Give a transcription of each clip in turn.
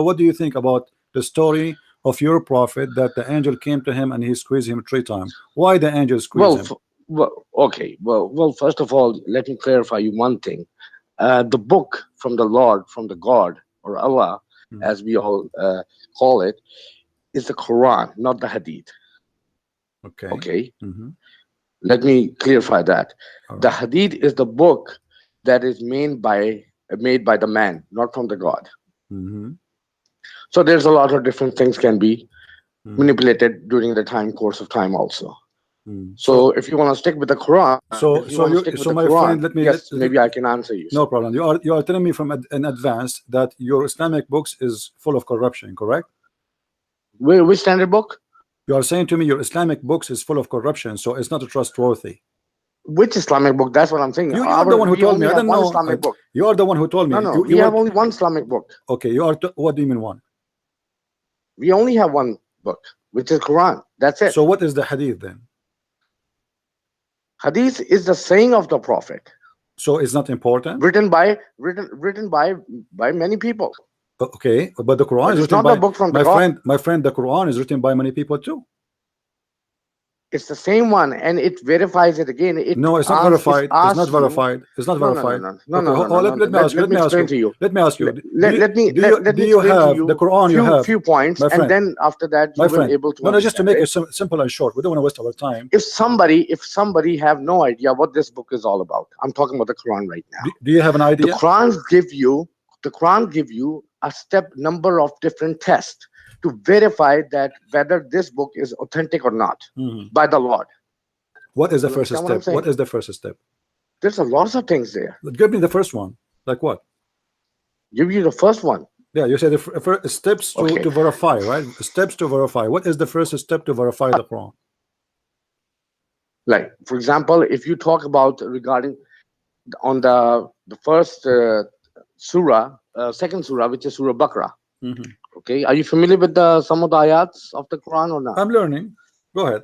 what do you think about the story of your prophet that the angel came to him and he squeezed him 3 times? Why the angel squeezed him? Okay. Well. First of all, let me clarify you one thing. The book from the Lord, from the God or Allah, as we all call it, is the Quran, not the Hadith. Okay. Okay. Let me clarify that. The Hadith is the book that is made by the man, not from the God. So there's a lot of different things can be manipulated during the course of time also. So if you want to stick with the Quran, my friend, let me maybe I can answer you. No problem. You are telling me from in advance that your Islamic books is full of corruption, correct? Which standard book? You are saying to me your Islamic books is full of corruption, so it's not trustworthy. Which Islamic book? That's what I'm saying. You are the one who told me. I don't know. Islamic book. You are the one who told me. No, we have only one Islamic book. Okay, you are. What do you mean one? We only have one book, which is Quran. That's it. So what is the Hadith then? Hadith is the saying of the Prophet. So it's not important. Written by many people. Okay, but the Quran is written by my friend. The Quran is written by many people too. It's the same one, and it verifies it again. No, it's not verified. It's not verified. It's not verified. No. Let me ask you. Let me ask you. Do you have the Quran? You have few points, and then after that, you will be able to. No, just to make it simple and short. We don't want to waste our time. If somebody have no idea what this book is all about, I'm talking about the Quran right now. Do you have an idea? The Quran give you a step number of different tests to verify that whether this book is authentic or not by the Lord. What is the first step? What is the first step? There's a lot of things there. Give me the first one. Like what? Give you the first one. Yeah, you said the first steps to verify, right? Steps to verify. What is the first step to verify the Quran? Like, for example, if you talk about regarding on the first surah, second surah, which is Surah Baqarah. Okay, are you familiar with some of the ayats of the Quran or not? I'm learning. Go ahead.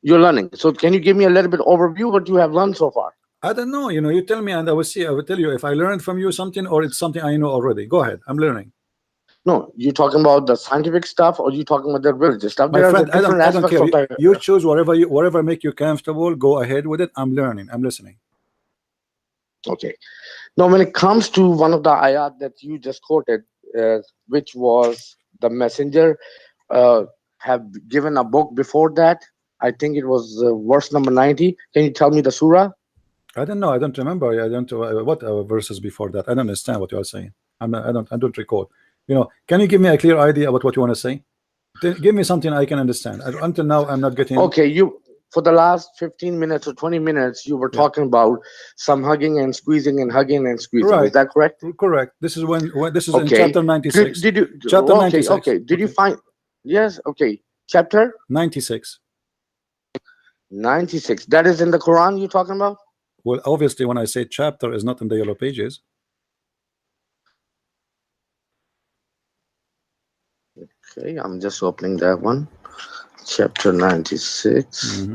You're learning. So can you give me a little bit overview what you have learned so far? I don't know. You tell me, and I will see. I will tell you if I learned from you something or it's something I know already. Go ahead. I'm learning. No, you talking about the scientific stuff or you talking about the religious stuff? My friend, I don't care. You choose whatever make you comfortable. Go ahead with it. I'm learning. I'm listening. Okay. Now, when it comes to one of the ayat that you just quoted, which was the messenger have given a book before that. I think it was verse number 90. Can you tell me the surah? I don't know. I don't remember. I don't what verses before that. I don't understand what you are saying. I don't recall. Can you give me a clear idea about what you want to say? Give me something I can understand. Until now, I'm not getting. Okay, for the last 15 minutes or 20 minutes, you were talking about some hugging and squeezing and hugging and squeezing. Right. Is that correct? Correct. This is when this is in chapter 96. Did you chapter 96? Okay. Did you find? Yes. Okay. Chapter 96. 96. That is in the Quran you're talking about? Well, obviously, when I say chapter, is not in the yellow pages. Okay, I'm just opening that one. Chapter 96.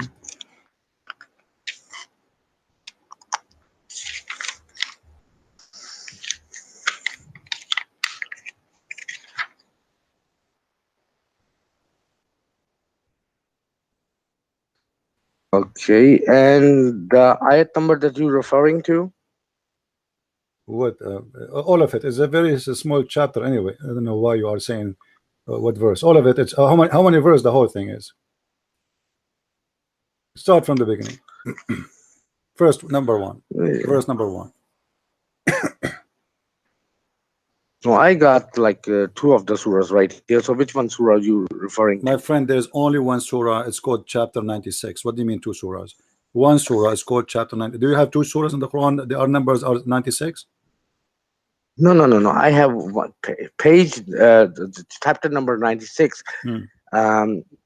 Okay, and the ayat number that you're referring to? What? All of it is a very small chapter anyway. I don't know why you are saying what verse. All of it. It's how many verse the whole thing is. Start from the beginning. First, number 1. Verse number 1. So I got like 2 of the surahs right here. So which one surah are you referring to? My friend, there's only one surah. It's called chapter 96. What do you mean 2 surahs? One surah is called chapter 90. Do you have 2 surahs in the Quran? Our numbers are 96. No. I have one page, chapter number 96,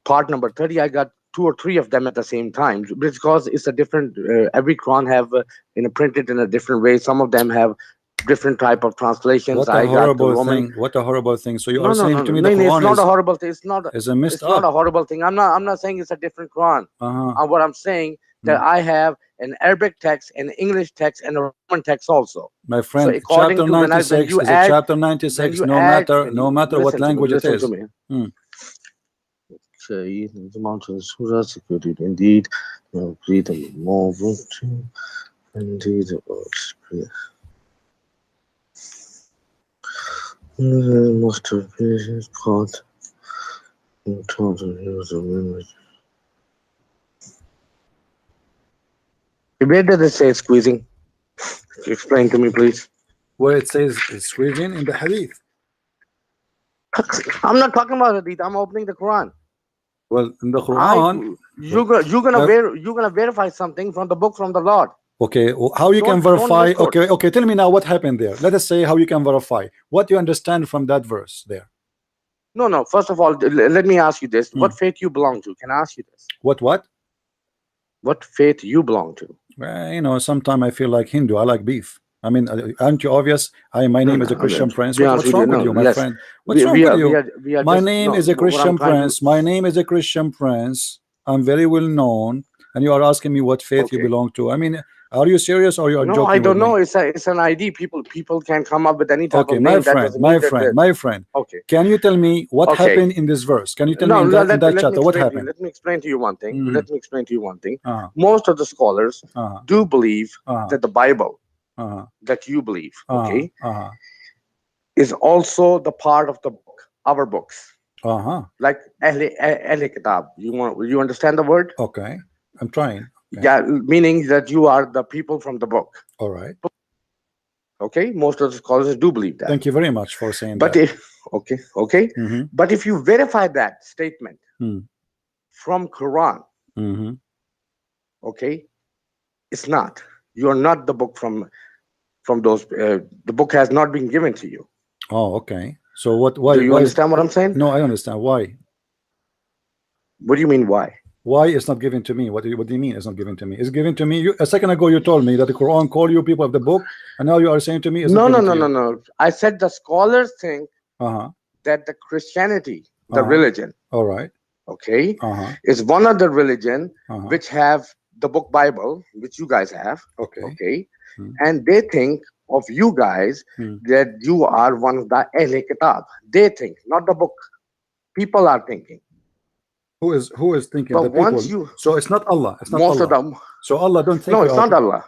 part number 30. I got 2 or 3 of them at the same time because it's a different. Every Quran have printed in a different way. Some of them have different type of translations. What a I got the horrible Roman. thing! What a horrible thing! So you No, are no, saying no, to no, me no, the no, it's Quran not a is horrible thing. It's not. a messed It's not up. a horrible thing. I'm not saying it's a different Quran. What I'm saying that I have an Arabic text, an English text, and a Roman text also. My So friend, according chapter to when 96 you is a add, chapter when 96, you no add, matter when you what language it listen is. to me. Okay, the mountains were secluded indeed. No great and more virtue. Indeed, the words great. Most of patience caught in total use of memory. Where does it say squeezing? Explain to me, please. Where it says squeezing in the hadith. I'm not talking about hadith. I'm opening the Quran. Well, in the Quran, you're gonna verify something from the book from the Lord. okay, how you can verify? Don't Okay, tell me now what happened there. Let us say how you can verify what you understand from that verse there. No. First of all, let me ask you this: what faith you belong to? Can I ask you this? What? What faith you belong to? You know, sometimes I feel like Hindu. I like beef. I mean, aren't you obvious? My name is a Christian prince. What's wrong with you, my friend? What's wrong with you? My name is a Christian prince. My name is a Christian prince. I'm very well known, and you are asking me what faith you belong to. I mean, are you serious or you are joking? No, I don't know. It's an ID. People can come up with any type of my name. friend, my friend. Okay. Can you tell me what happened in this verse? Can you tell me in that chapter what happened? Let me explain to you one thing. Let me explain to you one thing. Most of the scholars do believe that the Bible that you believe, is also the part of the book, our books. Like Ahle Kitab. You understand the word? Okay, I'm trying. Okay. Yeah, meaning that you are the people from the book. All right. Okay, most of the scholars do believe that. Thank you very much for saying that. Okay. But if you verify that statement from Quran, okay, it's not. You are not the book from those. The book has not been given to you. Oh, okay. So what? Why? Do you understand what I'm saying? No, I understand. Why? What do you mean? Why? Why it's not given to me? What do you mean it's not given to me? It's given to me. A second ago you told me that the Quran call you people of the book, and now you are saying to me it's no. I said the scholars think that the Christianity, the religion, all right, okay, is one of the religion which have the book Bible, which you guys have, okay, and they think of you guys that you are one of the Ahle Kitab. They think, not the book. People are thinking. Who is thinking? But the people. So it's not Allah. It's not most Allah. of them. So Allah don't think. No, it's not Allah.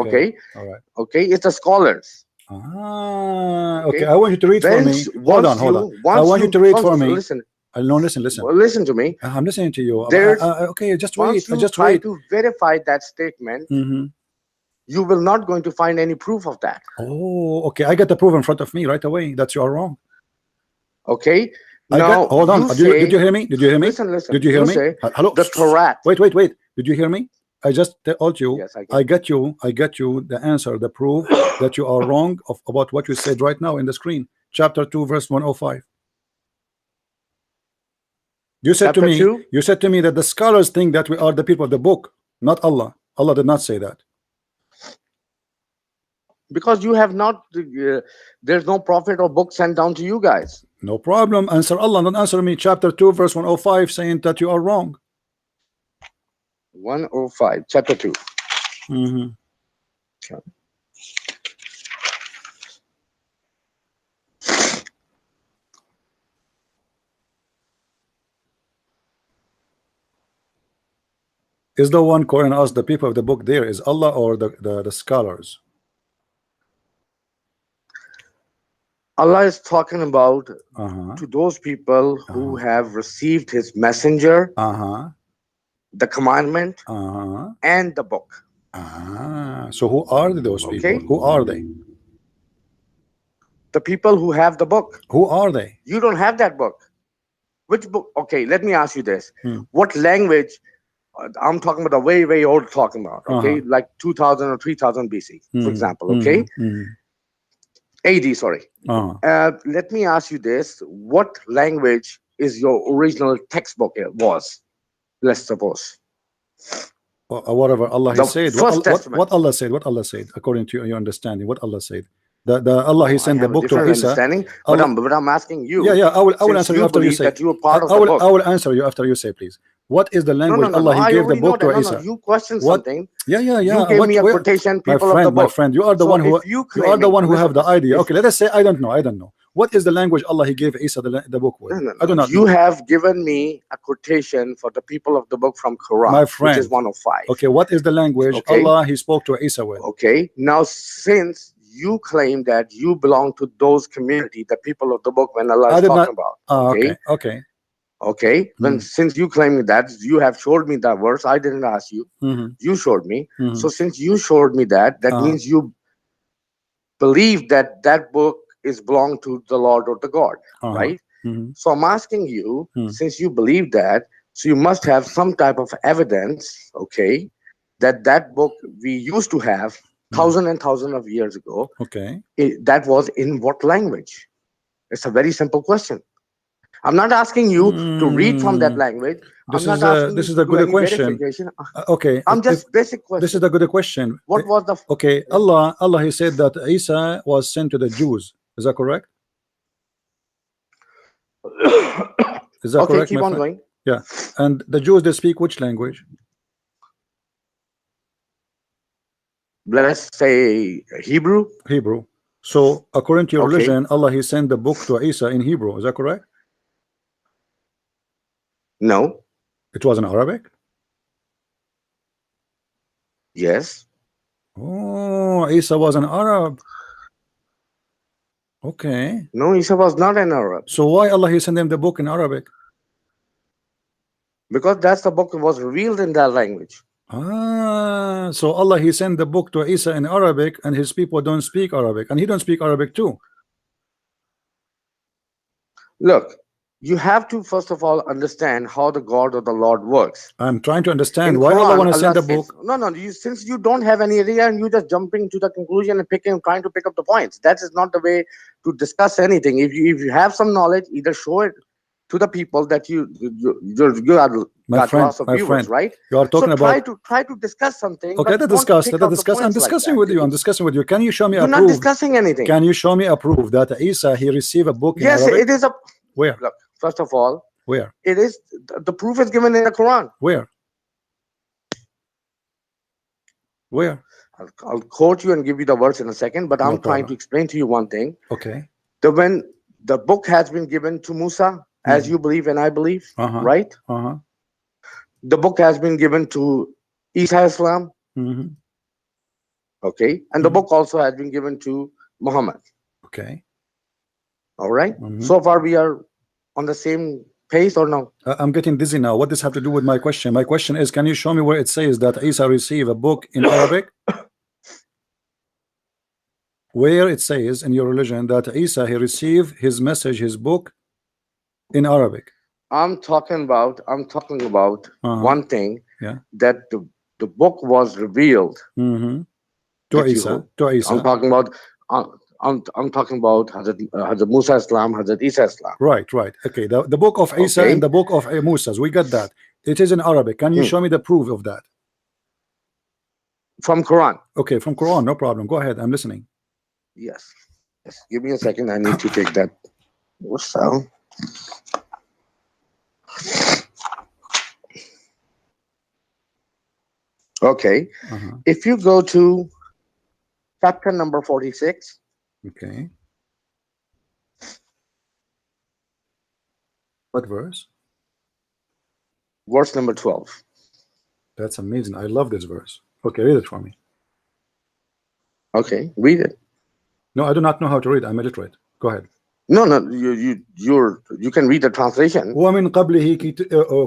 Okay. All right. Okay, it's the scholars. Okay. I want you to read for me. Hold on. I want you to read for me. Listen. Listen. Well, listen to me. I'm listening to you. Okay, just wait. Once you try to verify that statement, you will not going to find any proof of that. Oh, okay. I got the proof in front of me right away. That's you are wrong. Okay. Hold on. Did you hear me? Listen. Did you hear me? Hello. The Torah. Wait. Did you hear me? I just told you. Yes, I got you the answer, the proof that you are wrong about what you said right now in the screen. Chapter 2, verse 105. You said to me that the scholars think that we are the people of the book, not Allah. Allah did not say that. Because you have not, there's no prophet or book sent down to you guys. No problem. Answer Allah, don't answer me. Chapter 2, verse 105, saying that you are wrong. 105, chapter 2. Okay. Is the one calling us the people of the book there is Allah or the scholars? Allah is talking about to those people who have received his messenger, the commandment, and the book. So who are those people? Who are they? The people who have the book. Who are they? You don't have that book. Which book? Okay, let me ask you this. What language? I'm talking about the way old talking about, okay? Like 2000 or 3000 BC, for example, okay? AD, sorry. Let me ask you this. What language is your original textbook was? Let's suppose. Whatever Allah The said. first testament. What Allah said. What Allah said. According to your understanding, what Allah said. The Allah He I sent the have a book to different Isa. understanding, but Allah, I'm asking you. yeah, I will Since answer you you after you believe say. that you are part of the book. I will answer you after you say, please. What is the No, language no. Allah He I gave the already know book that. to No, Isa? you question What? something. Yeah. You gave me a quotation, people of the book. My friend, you are the So one who if you you are the one who have the listen, idea. Okay, let us say I don't know. What is the language Allah He gave Isa the book with? I do not you know. have given me a quotation for the people of the book from Quran, My which is friend. 105. Okay, what is the language Okay. Allah He spoke to Isa with? Okay. Now, since you claim that you belong to those community, the people of the book, when Allah is talking about. Okay. When since you claim that, you have showed me that verse. I didn't ask you. You showed me. So since you showed me that means you believe that book is belong to the Lord or the God, right? So I'm asking you, since you believe that, so you must have some type of evidence, okay, that book we used to have thousands and thousands of years ago. Okay. That was in what language? It's a very simple question. I'm not asking you to read from that language. This is a good question. Okay. I'm just basic question. This is a good question. What was the okay? Allah He said that Isa was sent to the Jews. Is that correct? Is that correct? Keep on going. Yeah. And the Jews, they speak which language? Let us say Hebrew. Hebrew. So according to your religion, Allah He sent the book to Isa in Hebrew. Is that correct? No. It was in Arabic? Yes. Oh, Isa was an Arab. Okay. No, Isa was not an Arab. So why Allah He sent him the book in Arabic? Because that's the book that was revealed in that language. So Allah He sent the book to Isa in Arabic, and his people don't speak Arabic, and he don't speak Arabic too. Look, you have to first of all understand how the God or the Lord works. I'm trying to understand why Allah want to send the book. Since you don't have any idea and you just jumping to the conclusion and trying to pick up the points. That is not the way to discuss anything. If you have some knowledge, either show it to the people that you are lots of viewers, right? You are talking about try to discuss something. Okay, let us discuss. I'm discussing with you. I'm discussing with you. Can you show me a proof? You're not discussing anything. Can you show me a proof that Isa he received a book in Arabic? Yes, it is a. Where? Look, first of all, where? It is the proof is given in the Quran. Where? Where? I'll quote you and give you the words in a second, but I'm trying to explain to you one thing. Okay. When the book has been given to Musa, as you believe and I believe, right? The book has been given to Isa Islam. Okay. And the book also has been given to Muhammad. Okay. All right. So far we are on the same pace or no? I'm getting dizzy now. What does this have to do with my question? My question is, can you show me where it says that Isa received a book in Arabic? Where it says in your religion that Isa he received his message, his book in Arabic? I'm talking about one thing. Yeah. That the book was revealed to Isa. I'm talking about I'm talking about Hazrat Musa Islam, Hazrat Isa Islam. Right. Okay. The book of Isa and the book of Musa. We got that. It is in Arabic. Can you show me the proof of that? From Quran. Okay, from Quran. No problem. Go ahead. I'm listening. Yes. Give me a second. I need to take that. So. Okay. If you go to chapter number 46. Okay. What verse? Verse number 12. That's amazing. I love this verse. Okay, read it for me. Okay, read it. No, I do not know how to read. I'm illiterate. Go ahead. No, you can read the translation. ومن قبله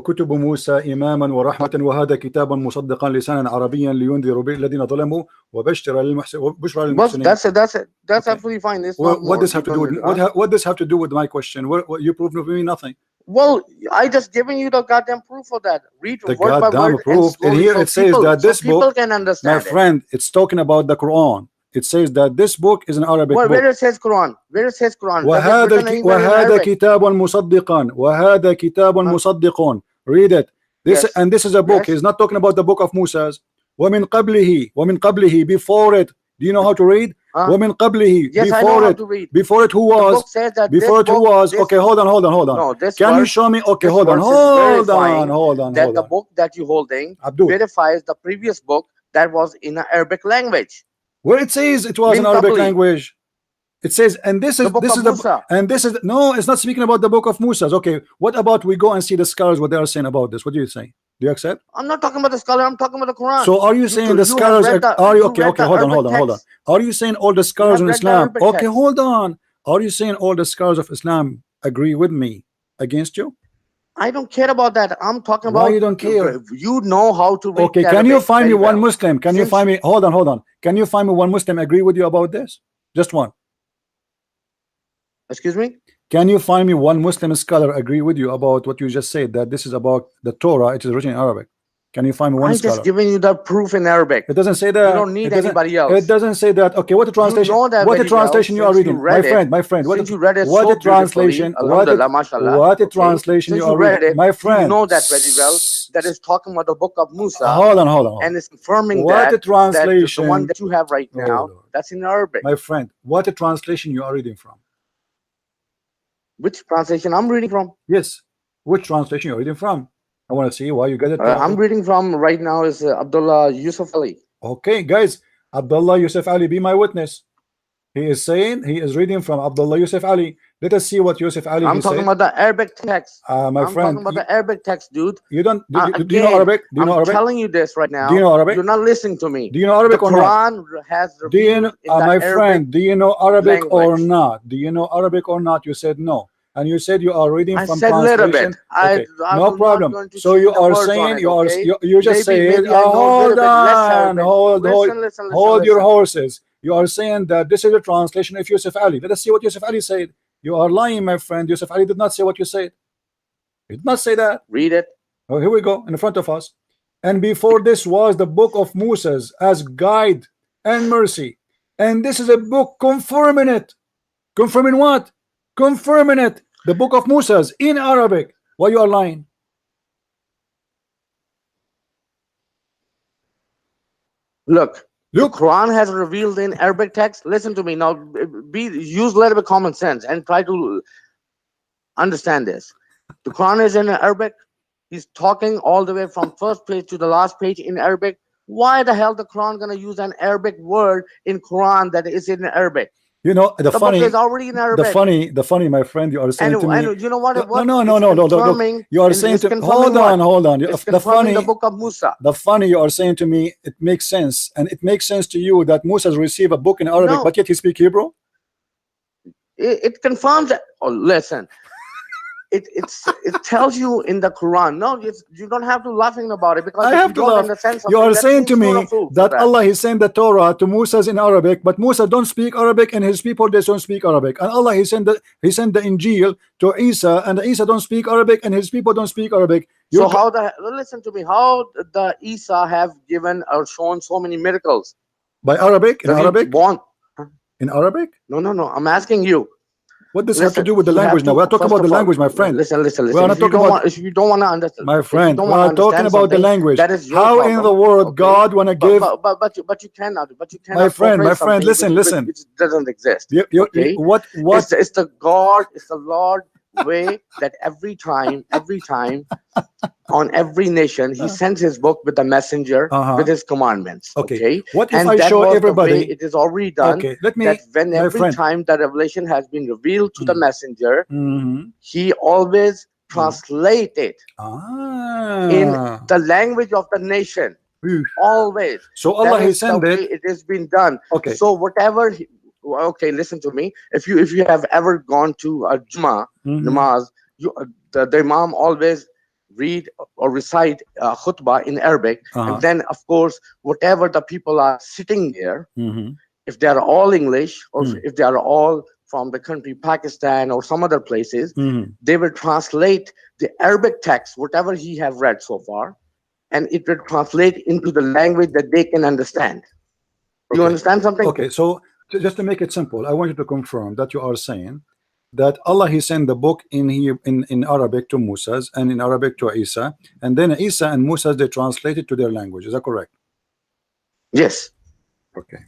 كتب موسى إماما ورحمة وهذا كتاب مصدقا لسانا عربيا لينذر به الذين ظلموا وبشر للمحسنين. That's absolutely fine. What does have to do with what does have to do with my question? What you proved to me nothing. Well, I just giving you the goddamn proof for that. Read the word by word proof. And here it says that this book, can understand. My friend, it's talking about the Quran. It says that this book is an Arabic book. Where it says Quran? Where it says Quran? وهذا كتاب مصدقا وهذا كتاب مصدق. Read it. And this is a book. He's not talking about the book of Musa's. ومن قبله before it. Do you know how to read? ومن قبله, Yes, I know before how it, to read. before it who The was, book says that before it who was, this, okay, hold on. no, this Can you verse, show me, okay, this hold on, verse is verifying that the book that you're holding Abdul, verifies the previous book that was in Arabic language. where it says it was in Min Arabic qabli. language, it says, and this is The book this of is Musa. the, and this is, no, it's not speaking about the book of Musa's. Okay, what about we go and see the scholars what they are saying about this? What do you say? Do you accept? I'm not talking about the scholar, I'm talking about the Quran. So are you saying the you scholars have read the, are you you okay? read Okay, the hold on, Arabic hold on. text. Are you saying all the You scholars have in read the Islam? Arabic Okay, text. hold on. Are you saying all the scholars of Islam agree with me against you? I don't care about that. I'm talking Why about you don't care? you know how to read Okay, Arabic can you find me very one well. Muslim? Can you Since find me, hold on. Can you find me one Muslim agree with you about this? Just one. excuse me? Can you find me one Muslim scholar agree with you about what you just said, that this is about the Torah, it is written in Arabic? Can you find me one I'm scholar? just giving you the proof in Arabic. It doesn't say that. You don't need anybody else. It doesn't say that. Okay, what the translation? You know that what the very well translation you are since you reading, read it. my friend? Since you read it What so the translation? beautifully, alhamdulillah, mashallah, What the okay? translation Since you you are read reading, it, my friend? you know that very well. That is talking about the book of Musa, Hold on. and it's confirming What the that translation? the one that you have right now, Lord. that's in Arabic. My friend, what the translation you are reading from? Which translation I'm reading from? Yes, which translation you're reading from? I want to see why you get it. I'm reading from right now is Abdullah Yusuf Ali. Okay, guys, Abdullah Yusuf Ali, be my witness. He is saying he is reading from Abdullah Yusuf Ali. Let us see what Yusuf Ali I'm talking about the Arabic text. My I'm friend, talking about the Arabic text, dude. You don't do Again, you know Arabic? Do you know Arabic? I'm telling you this right now. Do you know Arabic? You're not listening to me. Do you know Arabic the or not? Quran has Do you revealed know, in the my Arabic friend? Do you know Arabic or language. not? Do you know Arabic or not? You said no, and you said you are reading I from said little translation. bit. I No will problem. not going to So change you the are words on saying it, you are okay? you just said maybe I know a hold little bit less on, Arabic. hold Listen. your horses. You are saying that this is a translation of Yusuf Ali. Let us see what Yusuf Ali said. You are lying, my friend. Yusuf Ali did not say what you said. He did not say that. Read it. Oh, here we go in front of us. And before this was the book of Moses as guide and mercy. And this is a book confirming it. Confirming what? Confirming it. The book of Moses in Arabic. Why you are lying? Look. The Quran has revealed in Arabic text. Listen to me now. Use a little bit of common sense and try to understand this. The Quran is in Arabic. He's talking all the way from first page to the last page in Arabic. Why the hell the Quran gonna use an Arabic word in Quran that is in Arabic? You know the funny book is already in Arabic. The funny, my friend, you are saying to me. And you know what? No. Look, you are saying to hold on. It's The funny, the book of Musa. The funny, you are saying to me, it makes sense, and it makes sense to you that Musa received a book in Arabic, but yet he speaks Hebrew. It confirms that. Oh, listen. It tells you in the Quran. No, you don't have to laughing about it because I have to laugh. You are saying to me that Allah is saying the Torah to Musa in Arabic, but Musa don't speak Arabic and his people they don't speak Arabic. And Allah he sent the Injil to Isa and Isa don't speak Arabic and his people don't speak Arabic. So listen to me? How the Isa have given or shown so many miracles? By Arabic? In Arabic? In Arabic? No. I'm asking you. What does have to do with the language now? We're talking about the language, my friend. Listen. We're not talking about. If you don't want to understand, my friend, we're talking about the language. That is your How problem. in the world God want to give? But you cannot. But you cannot. My friend, listen. Which doesn't exist. Okay? What? It's the God. It's the Lord way that every time on every nation he sends his book with the messenger with his commandments. Okay. What if I show everybody? It is already done. Okay. Let me. That when every time the revelation has been revealed to the messenger, he always translate it in the language of the nation. Always. So Allah has sent it. It has been done. Okay. So whatever. Okay, listen to me. If you have ever gone to a Jummah namaz, the Imam always read or recite khutbah in Arabic, and then of course whatever the people are sitting there, if they are all English or if they are all from the country Pakistan or some other places, they will translate the Arabic text, whatever he have read so far, and it will translate into the language that they can understand. You understand something? Okay, so just to make it simple, I want you to confirm that you are saying that Allah he sent the book in Arabic to Musa and in Arabic to Isa, and then Isa and Musa they translated to their language. Is that correct? Yes. Okay.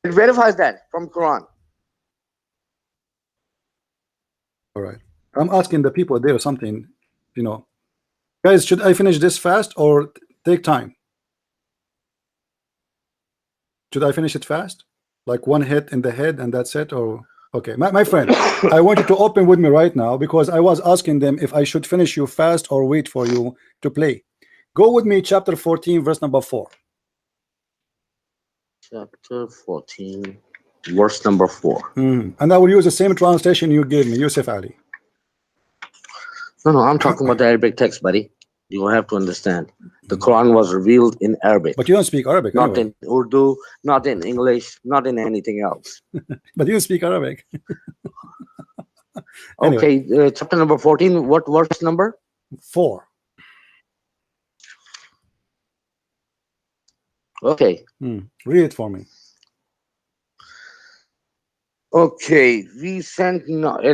It verifies that from Quran. All right. I'm asking the people there something, you know. Guys, should I finish this fast or take time? Should I finish it fast? Like one hit in the head and that's it? Or okay, my friend, I want you to open with me right now because I was asking them if I should finish you fast or wait for you to play. Go with me, chapter 14, verse number 4. Chapter 14, verse number 4. And I will use the same translation you gave me, Yusuf Ali. No, I'm talking about the Arabic text, buddy. You have to understand. The Quran was revealed in Arabic. But you don't speak Arabic, not anyway. in Urdu, not in English, not in anything else. But you speak Arabic. Anyway. Okay, chapter number 14. What verse number? 4. Okay. Read it for me. Okay, we sent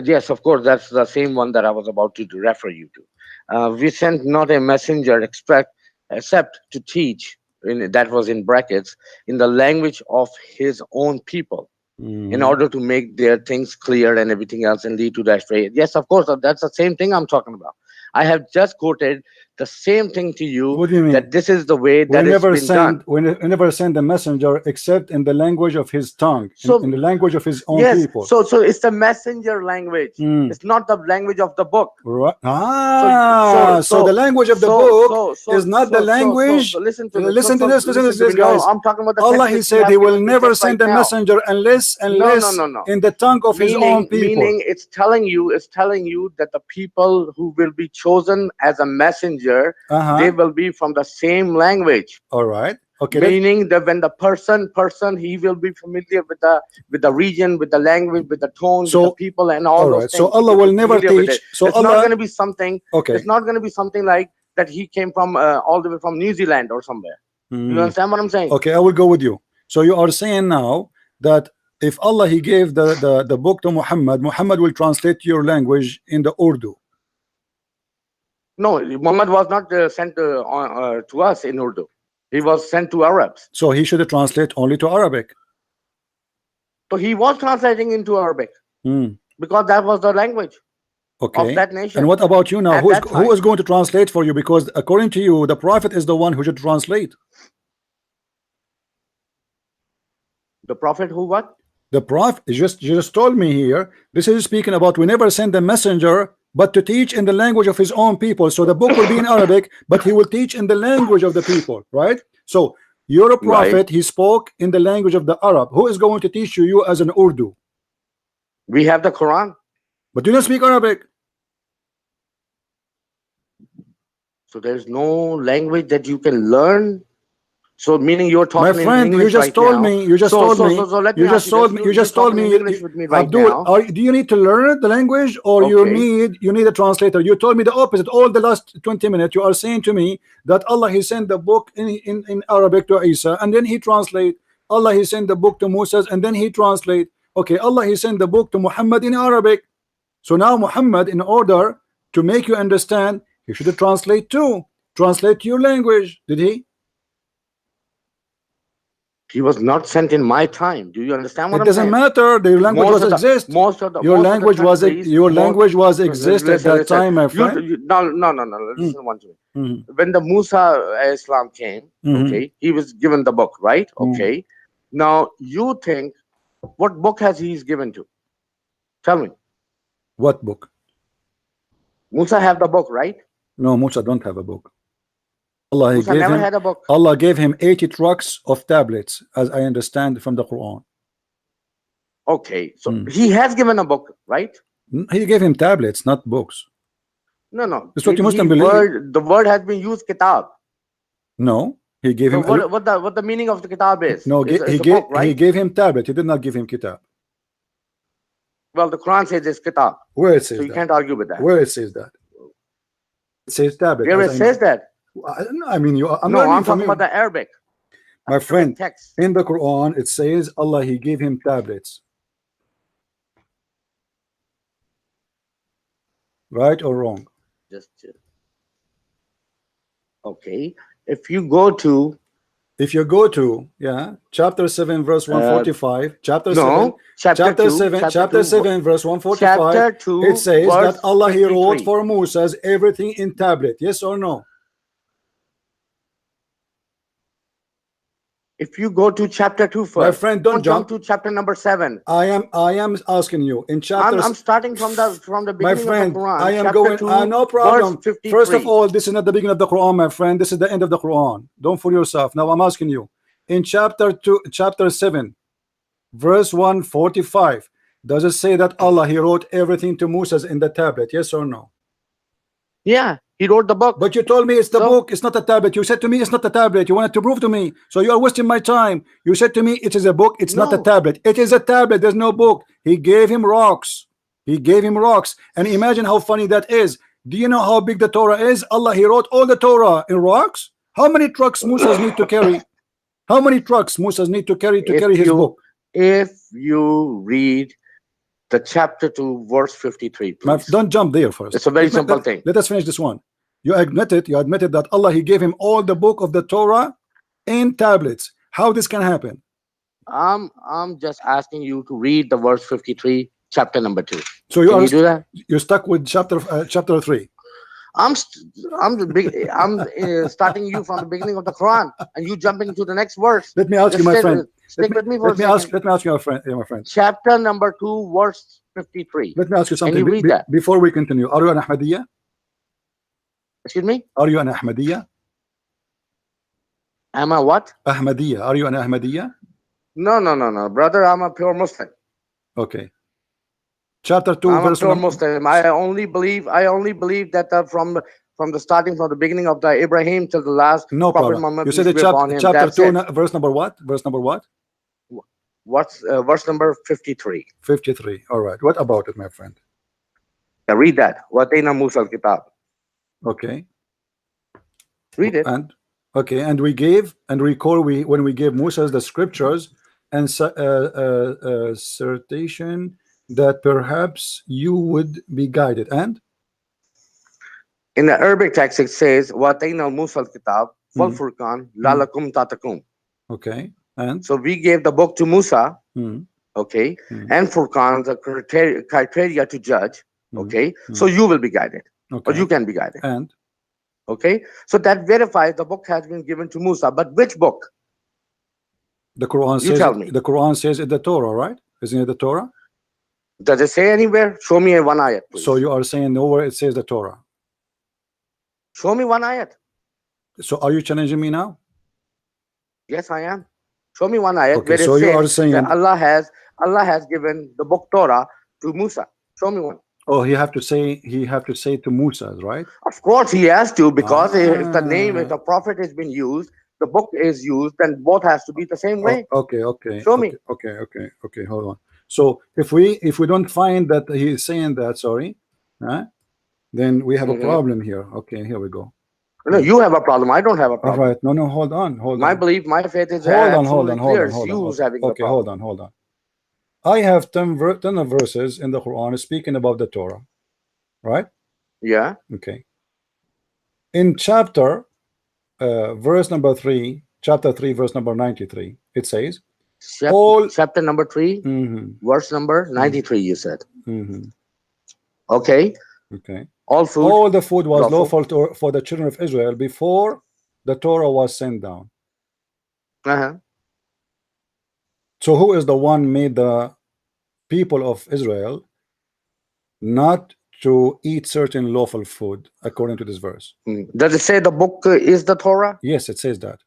yes, of course, that's the same one that I was about to refer you to. We sent not a messenger except to teach, that was in brackets, in the language of his own people, in order to make their things clear and everything else and lead to that way. Yes, of course, that's the same thing I'm talking about. I have just quoted the same thing to you. What do you mean? That this is the way that it's been done. We never send a messenger except in the language of his tongue, so, in the language of his own people. So it's the messenger language. It's not the language of the book. Right. So the language of the book is not the language. Listen to this, guys. No, I'm talking about the Allah, He said He will never send a messenger unless no. in the tongue of His own people. Meaning, it's telling you that the people who will be chosen as a messenger, they will be from the same language. All right. Okay. Meaning that when the person, he will be familiar with the region, with the language, with the tone, with the people, and all those things. So Allah will never teach. So it's Allah, not going to be something. Okay. It's not going to be something like that. He came from all the way from New Zealand or somewhere. You understand what I'm saying? Okay, I will go with you. So you are saying now that if Allah He gave the book to Muhammad, Muhammad will translate your language in the Urdu. No, Muhammad was not sent to us in Urdu. He was sent to Arabs. So he should translate only to Arabic. So he was translating into Arabic because that was the language of that nation. And what about you now? Who is going to translate for you? Because according to you, the Prophet is the one who should translate. The Prophet who what? The Prophet, you just told me here, this is speaking about we never send a messenger but to teach in the language of his own people. So the book will be in Arabic, but he will teach in the language of the people, right? So you're a prophet, right. He spoke in the language of the Arab. Who is going to teach you as an Urdu? We have the Quran. But you don't speak Arabic. So there's no language that you can learn. So meaning you're talking my friend, in English you just told me, you just told me, you just told me, Abdul, do you need to learn the language or okay. you need a translator? You told me the opposite. All the last 20 minutes, you are saying to me that Allah He sent the book in Arabic to Isa and then He translate. Allah He sent the book to Moses and then He translate. Okay, Allah He sent the book to Muhammad in Arabic. So now Muhammad, in order to make you understand, He should translate too. Translate your language. Did He? He was not sent in my time. Do you understand what I'm saying? It doesn't matter. The language was exist. Your language was exist at that time, my friend. No. Listen one to me. When the Musa Islam came, okay, he was given the book, right? Okay. Now you think, what book has he given to? Tell me. What book? Musa have the book, right? No, Musa don't have a book. Allah had a book. Allah gave him 80 trucks of tablets, as I understand from the Quran. Okay, so he has given a book, right? He gave him tablets, not books. No. That's what you Muslim believe. The word has been used, kitab. No, he gave him. What the meaning of the kitab is? No, he gave him tablet. He did not give him kitab. Well, the Quran says it's kitab. Where it says so you can't argue with that. Where it says that? It says tablet. Where it says that? I mean, I'm talking about the Arabic. My friend, text. In the Quran, it says Allah, He gave him tablets. Right or wrong? Okay. If you go to If you go to chapter 7 verse 145, chapter 7, No, chapter 2, chapter 7 verse 145, chapter 2, it says that verse Allah he wrote 53. for Moses everything in tablet. Yes or no? If you go to chapter 2 first, My friend, don't jump to chapter number 7. I am asking you in chapter. I'm starting from the my beginning friend, of the Quran. I am chapter going. 2, No problem. verse 53. First of all, this is not the beginning of the Quran, my friend. This is the end of the Quran. Don't fool yourself. Now I'm asking you in chapter 2, chapter 7, verse 145. Does it say that Allah he wrote everything to Moses in the tablet? Yes or no? Yeah, he wrote the book. But you told me it's the book, it's not a tablet. You said to me it's not a tablet. You wanted to prove to me. So you are wasting my time. You said to me it is a book, it's not a tablet. It is a tablet, there's no book. He gave him rocks. He gave him rocks. And imagine how funny that is. Do you know how big the Torah is? Allah he wrote all the Torah in rocks. How many trucks Moses need to carry? How many trucks Moses need to carry his book? If you read the chapter 2 verse 53, please. Don't jump there first. It's a very simple thing. Let us finish this one. You admitted that Allah he gave him all the book of the Torah in tablets. How this can happen? I'm just asking you to read the verse 53, chapter number 2. So you do that? You're stuck with chapter 3. I'm starting you from the beginning of the Quran, and you jumping to the next verse. Let me ask you, my friend. Stick with me for a second. Let me ask you, my friend. Chapter number 2, verse 53. Let me ask you something. Can you read that? Before we continue, are you an Ahmadiyya? Excuse me? Are you an Ahmadiyya? Am I what? Ahmadiyya. Are you an Ahmadiyya? No, brother. I'm a pure Muslim. Okay. Chapter 2, I'm verse a pure 1. Muslim. I only believe that from the starting, from the beginning of the Ibrahim till the last. No Prophet problem. Muhammad, You said the chapter 2, verse number what? Verse number what? What's verse number 53? 53. All right. What about it, my friend? Yeah, read that. Watayna Musa al-Kitab. Okay. Read it. And okay, and we gave and recall when we gave Moses the scriptures and certain that perhaps you would be guided. And in the Arabic text it says Watayna Musa al-Kitab wal Furqan lalakum tatakum. Okay. And so we gave the book to Musa, okay, and Furqan, the criteria to judge, okay, so you will be guided, or you can be guided. And okay, so that verifies the book has been given to Musa. But which book? The Quran says. Tell me. The Quran says it's the Torah, right? Isn't it the Torah? Does it say anywhere? Show me one ayat, please. So you are saying nowhere it says the Torah. Show me one ayat. So are you challenging me now? Yes, I am. Show me one ayat okay, so you are saying that Allah has given the book Torah to Musa. Show me one. Oh, he have to say to Musa, right? Of course he has to, because if the prophet has been used, the book is used, then both has to be the same way. Okay. Show me. Okay, hold on. So if we don't find that he is saying that, then we have a problem here. Okay, here we go. No, you have a problem. I don't have a problem. All right. No, hold on. My belief, my faith is hold on. Okay, hold on. I have 10 verses in the Quran speaking about the Torah, right? Yeah. Okay. In chapter verse number 3, chapter 3, verse number 93, it says chapter number 3, verse number 93, you said. Okay. All the food was lawful for the children of Israel before the Torah was sent down. So who is the one made the people of Israel not to eat certain lawful food according to this verse? Does it say the book is the Torah? Yes, it says that.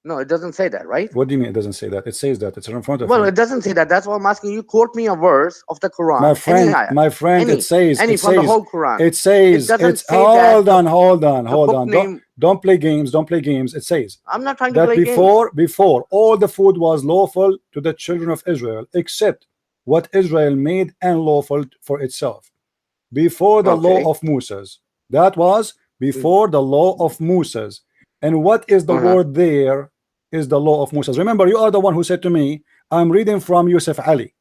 No, it doesn't say that, right? What do you mean it doesn't say that? It says that. It's in front of it doesn't say that. That's why I'm asking you. Quote me a verse of the Quran. My friend, it says from the whole Quran. It says hold on. Don't play games. It says I'm not trying to play games. Before all the food was lawful to the children of Israel except what Israel made unlawful for itself. Before the law of Moses. That was before the law of Moses. And what is the word there is the law of Moses. Remember, you are the one who said to me, I'm reading from Yusuf Ali.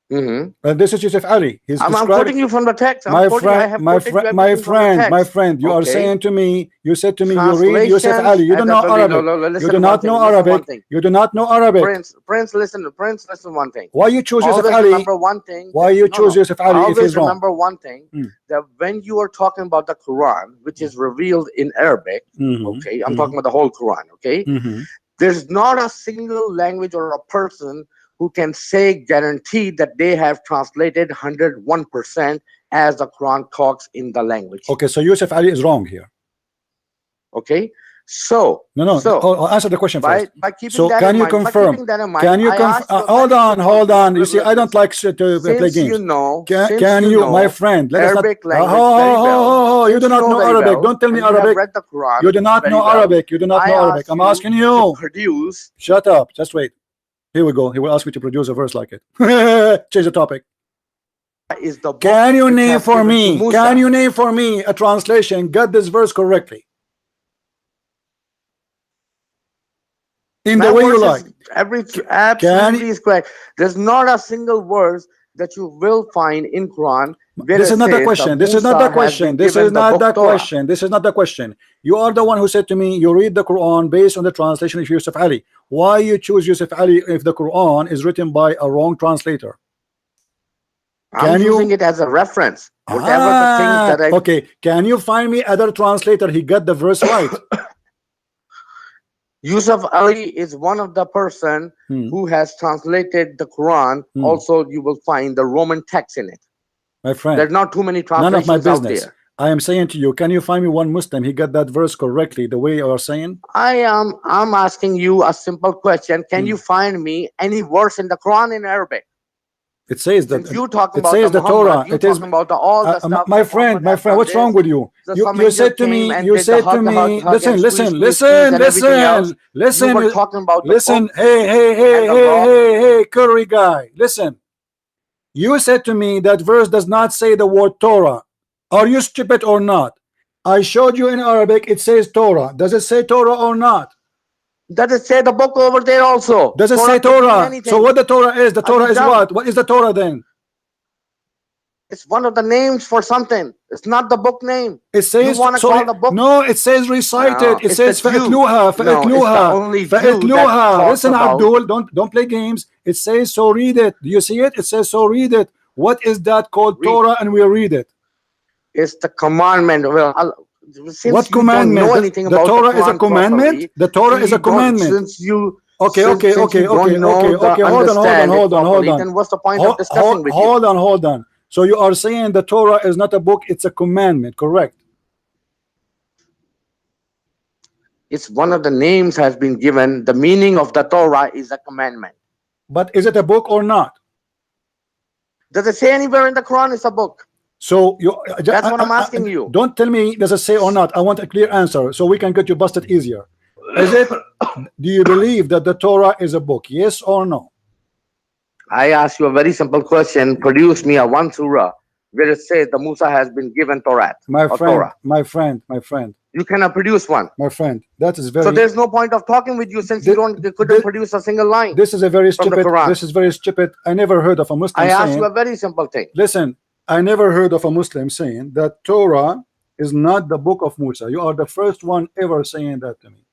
This is Yusuf Ali. He's I'm quoting you from the text. My friend, my friend, you are saying to me, you said to me, you read Yusuf Ali. You don't know Arabic. You do not know Arabic. You do not know Arabic. Prince, listen one thing. Why you choose Yusuf Ali? Remember one thing. Why you choose Yusuf Ali if he's wrong? Remember one thing, that when you are talking about the Quran, which is revealed in Arabic, okay, I'm talking about the whole Quran, okay? There's not a single language or a person who can say guaranteed that they have translated 101% as the Quran talks in the language. Okay, so Yusuf Ali is wrong here. Okay, so I'll answer the question first. By keeping so that can in you mind, confirm? Can you confirm? Hold on. You see, I don't like to play games. You know, can you, my friend? Let Arabic us not. language You do not know Arabic. Don't tell me Arabic. Read the Quran you do not know Arabic. You do not know Arabic. I'm asking you. Produce. Shut up. Just wait. Here we go. He will ask me to produce a verse like it. Change the topic. Can you name for me? Can you name for me a translation got this verse correctly? In the way you like. Absolutely is correct. There's not a single verse that you will find in Quran. This is not the question. This is not the question. This is not the question. This is not the question. You are the one who said to me, you read the Quran based on the translation of Yusuf Ali. Why you choose Yusuf Ali if the Quran is written by a wrong translator? I'm using it as a reference. Whatever the things that I... Okay, can you find me other translator? He got the verse right. Yusuf Ali is one of the person who has translated the Quran. Also, you will find the Roman text in it. My friend, there's not too many translations. None of my business. Out there. I am saying to you, can you find me one Muslim? He got that verse correctly, the way you are saying. I'm asking you a simple question. Can you find me any verse in the Quran in Arabic? It says that you talk about the Torah. It is about all the stuff. My friend, what's wrong with you? You said to me, listen. We're talking about hey, curry guy, listen. You said to me that verse does not say the word Torah. Are you stupid or not? I showed you in Arabic, it says Torah. Does it say Torah or not? Does it say the book over there also? Does it say Torah? So what the Torah is? The Torah is what? What is the Torah then? It's one of the names for something. It's not the book name. It says you want to call the book? No, it says recited. It says fa'itluha. Listen, Abdul, don't play games. It says so read it. Do you see it? It says so read it. What is that called? Torah, and we read it. It's the commandment. Well, what commandment? The Torah is a commandment. The Torah is a commandment. Since you okay. Hold on. Then what's the point of discussing with you? Hold on. So you are saying the Torah is not a book, it's a commandment, correct? It's one of the names has been given. The meaning of the Torah is a commandment. But is it a book or not? Does it say anywhere in the Quran it's a book? So that's what I'm asking you. Don't tell me does it say or not. I want a clear answer so we can get you busted easier. Is it? Do you believe that the Torah is a book? Yes or no? I ask you a very simple question. Produce me a one surah where it says the Musa has been given Torah. My friend. You cannot produce one. My friend, that is very... So there's no point of talking with you since you couldn't produce a single line. This is a very stupid... This is very stupid. I never heard of a Muslim saying... I asked you a very simple thing. Listen, I never heard of a Muslim saying that Torah is not the book of Musa. You are the first one ever saying that to me.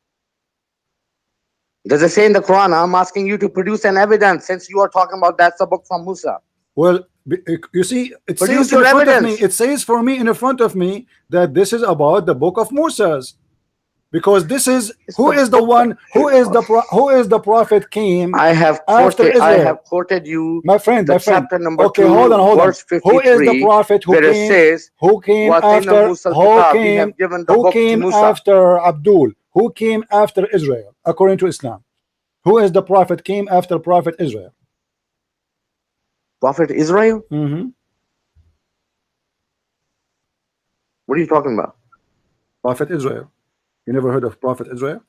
Does it say in the Quran? I'm asking you to produce an evidence since you are talking about that's a book from Musa. Well, you see, it says in front of me. It says for me in front of me that this is about the book of Musa's, because this is who is the prophet came. I have quoted you, my friend. Chapter number okay, 2, hold on. Verse 53, who is the prophet who came after Abdul? Who came after Israel according to Islam? Who is the prophet came after Prophet Israel? Prophet Israel? Mm-hmm. What are you talking about? Prophet Israel. You never heard of Prophet Israel?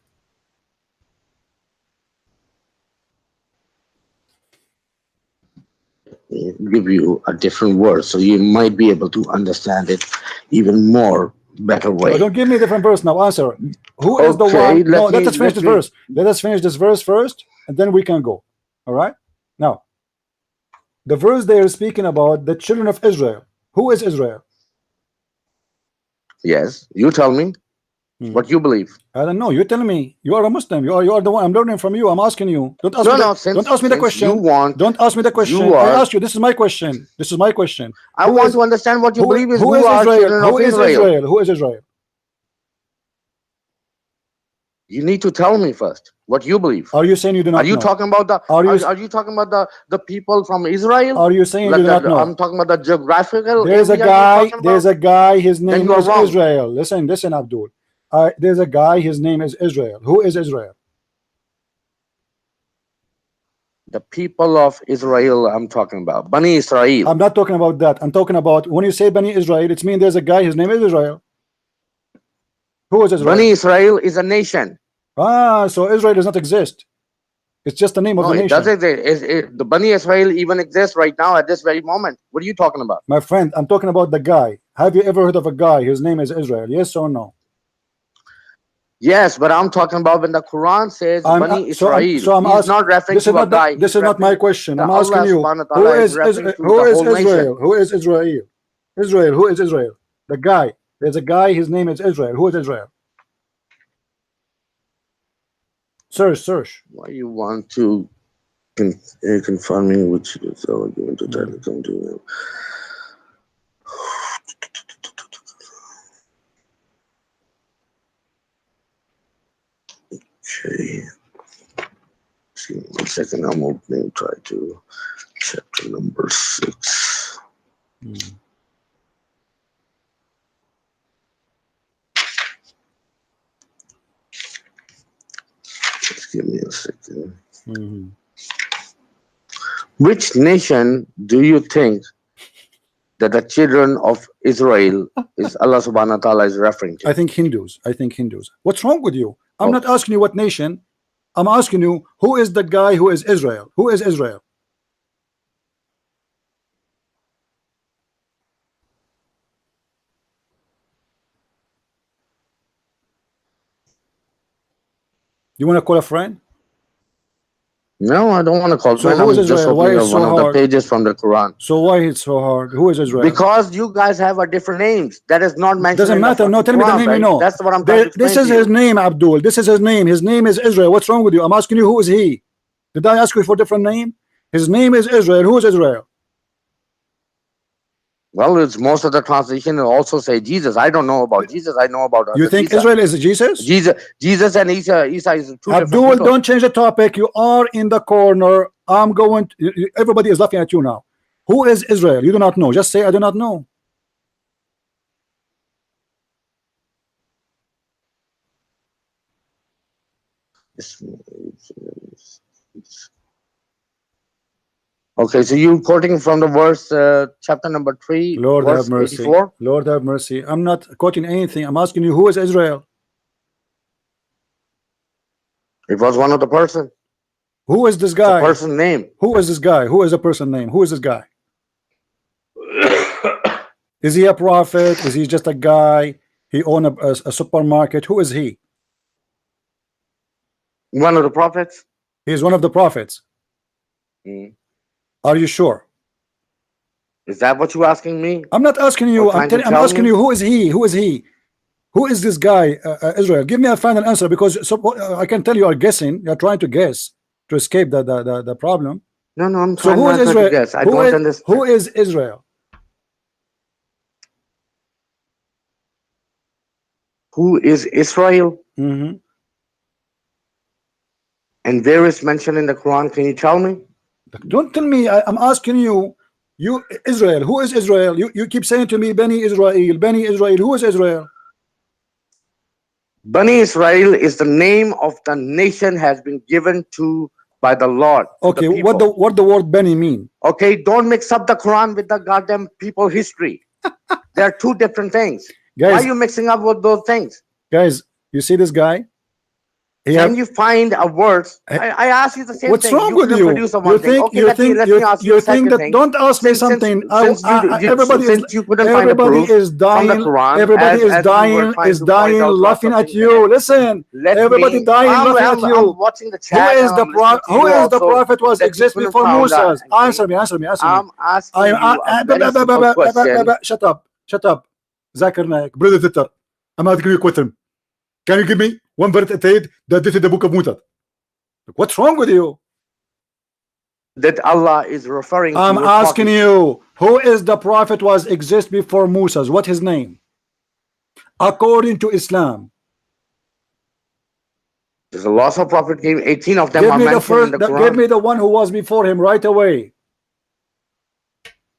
Give you a different word so you might be able to understand it even more better way. So don't give me a different verse now. Answer. Who is the one? No, let us finish this verse. Let us finish this verse first, and then we can go. All right? Now, The verse they are speaking about the children of Israel. Who is Israel? Yes, you tell me what you believe. I don't know. You tell me. You are a Muslim. You are the one. I'm learning from you. I'm asking you. Don't ask No, me. no, Don't ask me the question. Don't ask me the question. I ask you. This is my question. This is my question. I want to understand what you believe is who is are Israel? children Who of is Israel? Who is Israel? You need to tell me first what you believe. Are you saying you do not know? Are you talking about the? Are you talking about the people from Israel? Are you saying like you do not know? I'm talking about the geographical. There's a guy. There's a guy. His Then name you are is wrong. Israel. Listen, Abdul. There's a guy. His name is Israel. Who is Israel? The people of Israel. I'm talking about Bani Israel. I'm not talking about that. I'm talking about when you say Bani Israel, it's mean there's a guy. His name is Israel. Who is Israel? Bani Israel is a nation. So Israel does not exist. It's just the name of the nation. It does exist. The Bani Israel even exists right now at this very moment. What are you talking about? My friend, I'm talking about the guy. Have you ever heard of a guy? His name is Israel. Yes or no? Yes, but I'm talking about when the Quran says Bani Israel. He's not referring to a guy. This is not my question. I'm asking you. Who is Israel? Who is Israel? Israel. Who is Israel? The guy. There's a guy. His name is Israel. Who is Israel? Search. Why you want to confirm me which is going to try to come to you? Okay. See, 1 second. I'm opening. Try to chapter number 6. Just give me a second. Which nation do you think that the children of Israel is Allah subhanahu wa ta'ala is referring to? I think Hindus. What's wrong with you? I'm not asking you what nation. I'm asking you who is the guy who is Israel? Who is Israel? You want to call a friend? No, I don't want to call so friend. I'm just opening up one of the pages from the Quran. So why it's so hard? Who is Israel? Because you guys have a different names. That is not mentioned. Doesn't matter. No, tell me the name you know. That's what I'm trying to explain. This is his name, Abdul. This is his name. His name is Israel. What's wrong with you? I'm asking you who is he? Did I ask you for a different name? His name is Israel. Who is Israel? Well, it's most of the translation also say Jesus. I don't know about Jesus. I know about you think Isa. Israel is Jesus? Jesus and Isa is two Abdul, don't change the topic. You are in the corner. I'm going to, everybody is laughing at you now. Who is Israel? You do not know. Just say I do not know. Okay, so you quoting from the verse chapter number 3, Lord verse have mercy. 84? Lord have mercy. I'm not quoting anything. I'm asking you who is Israel? It was one of the person. Who is this guy? The person name. Who is this guy? Who is the person name? Who is this guy? Is he a prophet? Is he just a guy? He own a supermarket? Who is he? One of the prophets. He is one of the prophets. Are you sure? Is that what you're asking me? I'm not asking you. I'm asking you who is he? Who is he? Who is this guy? Israel. Give me a final answer, because I can tell you are guessing. You're trying to guess to escape the problem. No, I'm trying not to guess. I don't understand. Who is Israel? Who is Israel? And where is mentioned in the Quran? Can you tell me? Don't tell me. I'm asking you. You Israel. Who is Israel? You keep saying to me, Bani Israel. Bani Israel. Who is Israel? Bani Israel is the name of the nation has been given to by the Lord. Okay, what the word Bani mean? Okay, don't mix up the Quran with the goddamn people history. They are two different things. Guys, why are you mixing up with those things? Guys, you see this guy? Can you find a verse? I asked you the same what's thing. wrong with couldn't you? produce a You one thing. think Okay, let me ask you you a think second that thing. don't ask me something. Since you couldn't find a Everybody proof is from the dying. Quran, Everybody is as you were dying trying to point dying out lots laughing of at things in you. it. Listen, Let everybody me. dying laughing at I'm you. watching the Who chat is and the I'm listening to who you is the also prophet was that you exist couldn't before found that. Moses? Answer me. Answer me. Answer me. I'm asking you a very simple question. Shut up. Shut up. Zakir Naik, brother Titter. I'm not going to quit him. Can you give me one verse that this is the book of Mutat? What's wrong with you? That Allah is referring to. I'm asking you, who is the prophet was exist before Moses? What his name? According to Islam. There's a lots of prophet came. 18 of them Give are me the mentioned first. in the Quran. Give me the one who was before him right away.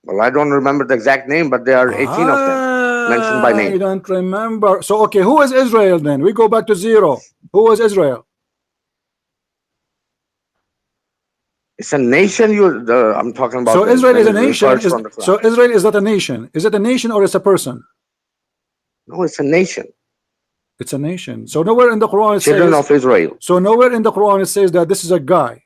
Well, I don't remember the exact name, but there are 18 of them mentioned by name. I don't remember. So okay, who is Israel then? We go back to zero. Who was Israel? It's a nation. I'm talking about. So Israel is a nation. So Israel is not a nation. Is it a nation or it's a person? No, it's a nation. It's a nation. So nowhere in the Quran it Children says. of Israel. So nowhere in the Quran it says that this is a guy.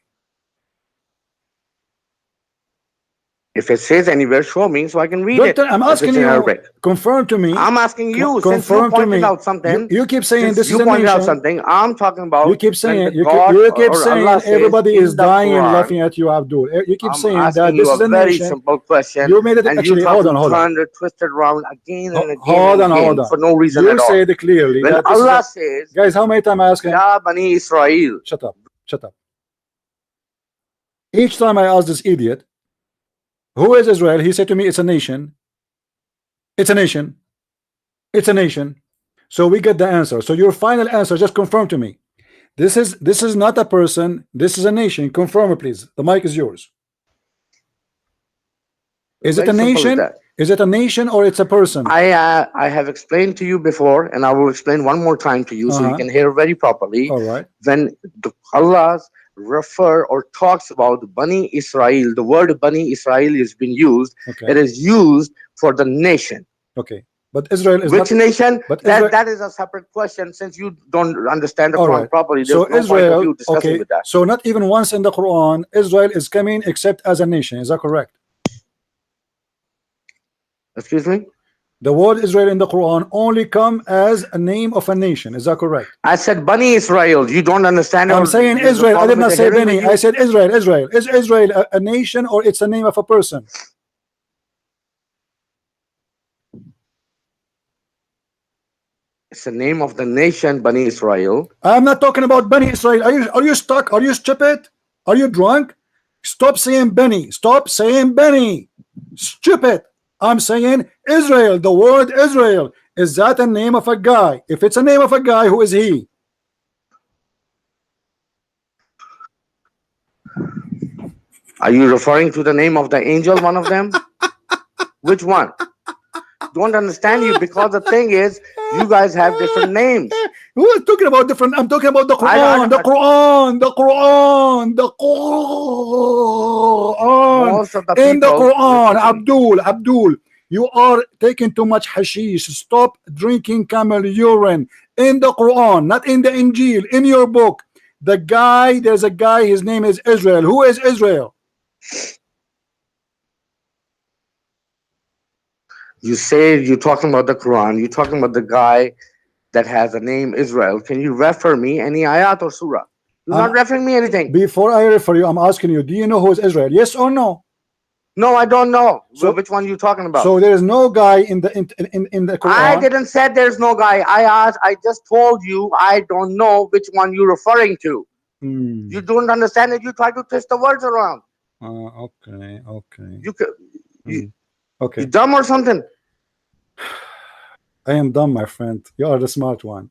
If it says anywhere, show me so I can read it. I'm asking you. Arabic. Confirm to me. I'm asking you. Since you Confirm to pointed me. out something. You keep saying this is a pointed out nation. something. I'm talking about. You keep saying. when the You God keep or saying Allah says everybody in is the dying and Quran, laughing at you, Abdul. You keep I'm saying asking that you this is a very nation. simple question, You made it and actually. you try Hold to on. Hold on. turn it, twist it around again and again Hold and on. again Hold on. for no reason You at all. said clearly When that Allah says, guys, how many times I ask him? Ya Bani Israel. Shut up. Shut up. Each time I ask this idiot, who is Israel? He said to me, it's a nation. It's a nation. It's a nation. So we get the answer. So your final answer, just confirm to me. This is not a person. This is a nation. Confirm it, please. The mic is yours. Is it a nation? Is it a nation or it's a person? I have explained to you before, and I will explain one more time to you so you can hear very properly. All right. When Allah refer or talks about Bani Israel, the word Bani Israel is being used. Okay. It is used for the nation. Okay. But Israel is which not, nation? But that is a separate question. Since you don't understand the Quran properly, there's so no Israel, point of you discussing with that. So not even once in the Quran Israel is coming except as a nation. Is that correct? Excuse me? The word Israel in the Quran only come as a name of a nation. Is that correct? I said Bani Israel. You don't understand. I'm saying Israel. I did not say Bani. I said Israel. Israel. Is Israel a nation or it's a name of a person? It's the name of the nation, Bani Israel. I'm not talking about Bani Israel. Are you stuck? Are you stupid? Are you drunk? Stop saying Bani. Stop saying Bani. Stupid. I'm saying Israel. The word Israel. Is that a name of a guy? If it's a name of a guy, who is he? Are you referring to the name of the angel, one of them? Which one? Don't understand you, because the thing is, you guys have different names. Who is talking about different? I'm talking about the Quran. The Quran. The Quran. The Quran. Most of the in the people, Quran, Abdul, you are taking too much hashish. Stop drinking camel urine. In the Quran, not in the Injil. In your book, there's a guy. His name is Israel. Who is Israel? You say you're talking about the Quran. You're talking about the guy that has a name Israel. Can you refer me any ayat or surah? You're not referring me anything. Before I refer you, I'm asking you, do you know who is Israel? Yes or no? No, I don't know. So, which one you talking about? So there is no guy in the Quran. I didn't say there's no guy. I just told you I don't know which one you're referring to. You don't understand it. You try to twist the words around. Okay. Okay. You dumb or something? I am dumb, my friend. You are the smart one.